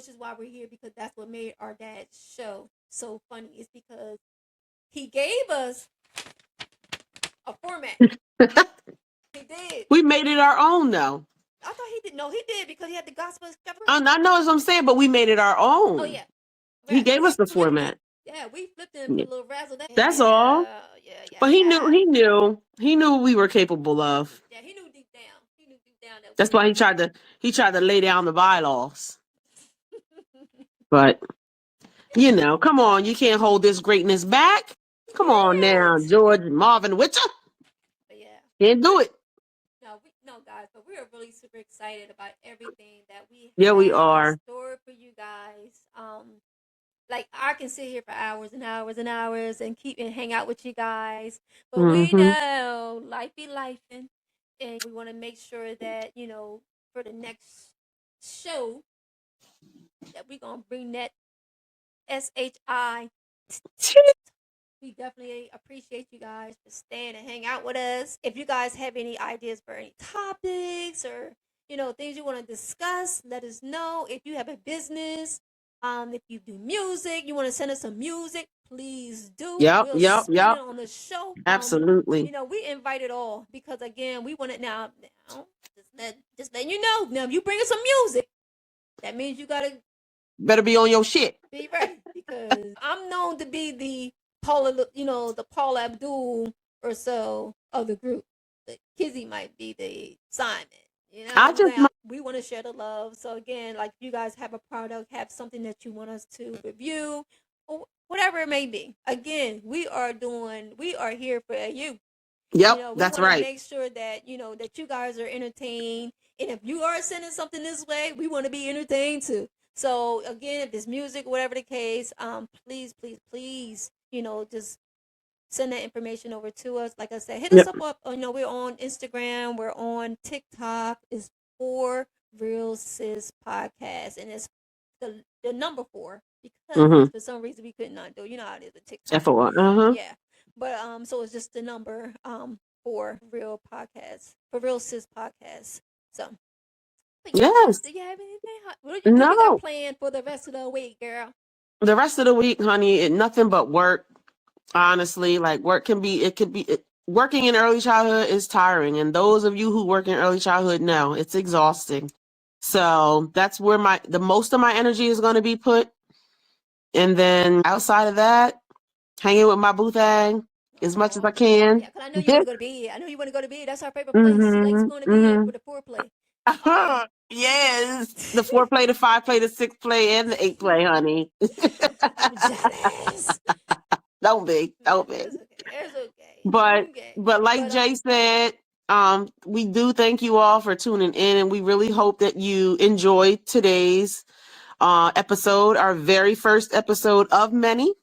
Speaker 3: is why we're here, because that's what made our dad's show so funny. Is because he gave us a format. He did.
Speaker 2: We made it our own, though.
Speaker 3: I thought he did. No, he did, because he had the gospel.
Speaker 2: I know what I'm saying, but we made it our own.
Speaker 3: Oh yeah.
Speaker 2: He gave us the format.
Speaker 3: Yeah, we flipped it and put a little razzle.
Speaker 2: That's all.
Speaker 3: yeah,
Speaker 2: But
Speaker 3: yeah.
Speaker 2: he knew what we were capable of.
Speaker 3: Yeah, he knew deep down. He knew deep down that
Speaker 2: That's
Speaker 3: we.
Speaker 2: why he tried to lay down the bylaws. But come on, you can't hold this greatness back.
Speaker 3: You
Speaker 2: Come on now,
Speaker 3: can't.
Speaker 2: George Marvin Witcher.
Speaker 3: But yeah.
Speaker 2: Can't do it.
Speaker 3: No, guys, but we are really super excited about everything that we
Speaker 2: Yeah, we
Speaker 3: have in
Speaker 2: are.
Speaker 3: store for you guys. Like I can sit here for hours and hours and hours and keep and hang out with you guys, but we
Speaker 2: Hmm.
Speaker 3: know life be lifing, and we want to make sure that for the next show that we're gonna bring that SHI. We definitely appreciate you guys for staying and hang out with us. If you guys have any ideas for any topics or things you want to discuss, let us know. If you have a business, if you do music, you want to send us some music, please do.
Speaker 2: Yep,
Speaker 3: We'll
Speaker 2: yep,
Speaker 3: spin it
Speaker 2: yep.
Speaker 3: on the show.
Speaker 2: Absolutely.
Speaker 3: We invite it all because again, we want it now. Just letting you know. Now, if you bring us some music, that means you gotta
Speaker 2: Better be on your shit.
Speaker 3: be ready because I'm known to be the the Paula Abdul or so of the group. But Kizzy might be the Simon. You know
Speaker 2: I
Speaker 3: what I'm
Speaker 2: just
Speaker 3: saying? We want to share the love. So again, like if you guys have a product, have something that you want us to review, or whatever it may be. Again, we are here for you.
Speaker 2: Yep,
Speaker 3: We
Speaker 2: that's
Speaker 3: want to
Speaker 2: right.
Speaker 3: make sure that that you guys are entertained, and if you are sending something this way, we want to be entertained too. So again, if it's music, whatever the case, please, please, please, just send that information over to us. Like I said, hit us
Speaker 2: Yep.
Speaker 3: up. We're on Instagram, we're on TikTok. It's For Real Sis Podcast, and it's the number 4 because
Speaker 2: Mm-hmm.
Speaker 3: for some reason we could not do. You know how it is with TikTok.
Speaker 2: FOR. Uh-huh.
Speaker 3: Yeah, but so it's just the number for Real Podcast, For Real Sis Podcast. So, but yeah,
Speaker 2: Yes.
Speaker 3: do you have anything? What you got
Speaker 2: No.
Speaker 3: planned for the rest of the week, girl?
Speaker 2: The rest of the week, honey, nothing but work. Honestly, like work can be, it could be, working in early childhood is tiring. And those of you who work in early childhood know it's exhausting. So that's where the most of my energy is going to be put. And then outside of that, hanging with my boo thang as much as
Speaker 3: Oh,
Speaker 2: I can.
Speaker 3: yeah, because I know you want to go to bed. I know you want to go to bed. That's our favorite place. She likes
Speaker 2: Mm-hmm.
Speaker 3: going to bed
Speaker 2: Mm-hmm.
Speaker 3: for the foreplay. Um,
Speaker 2: Yes. The 4 play, the 5 play, the 6 play, and the 8 play, honey.
Speaker 3: I'm jealous.
Speaker 2: Don't be. Don't be.
Speaker 3: It's okay. It's okay.
Speaker 2: But
Speaker 3: Okay.
Speaker 2: but like
Speaker 3: But
Speaker 2: Jay said, we do thank you all for tuning in, and we really hope that you enjoyed today's episode, our very first episode of many.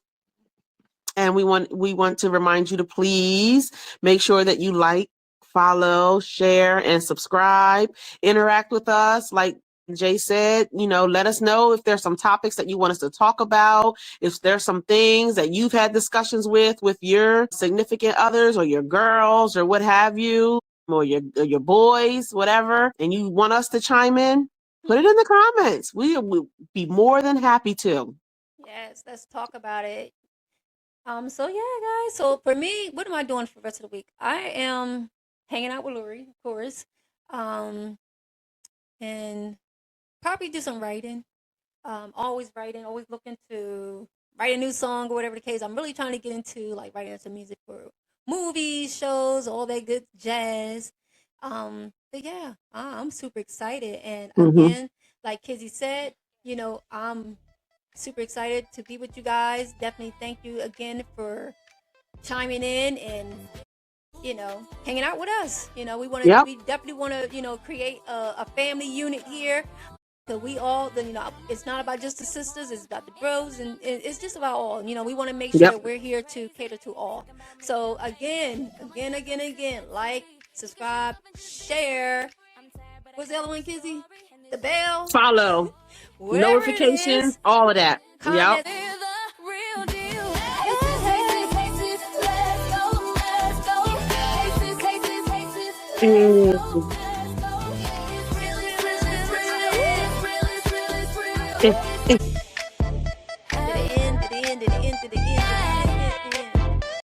Speaker 2: And we want to remind you to please make sure that you like, follow, share, and subscribe. Interact with us. Like Jay said, let us know if there's some topics that you want us to talk about, if there's some things that you've had discussions with your significant others or your girls or what have you, or your boys, whatever, and you want us to chime in, put it in the comments. We will be more than happy to.
Speaker 3: yes, let's talk about it. So yeah, guys. So for me, what am I doing for the rest of the week? I am hanging out with Lori, of course, and probably do some writing. Always writing, always looking to write a new song or whatever the case. I'm really trying to get into like writing some music for movies, shows, all that good jazz. But yeah, I'm super excited. And
Speaker 2: Mm-hmm.
Speaker 3: again, like Kizzy said, I'm super excited to be with you guys. Definitely thank you again for chiming in and hanging out with us.
Speaker 2: Yep.
Speaker 3: We definitely want to create a family unit here. So we all, it's not about just the sisters, it's about the bros, and it's just about all. We want to make sure
Speaker 2: Yep.
Speaker 3: that we're here to cater to all. So again, like, subscribe, share. What's the other one, Kizzy? The bell,
Speaker 2: Follow.
Speaker 3: whatever it
Speaker 2: Notifications,
Speaker 3: is.
Speaker 2: all of that. Yep.
Speaker 3: Comment.
Speaker 1: We're the real deal.
Speaker 2: Mm.
Speaker 3: To the end, to the end, to the end, to the end.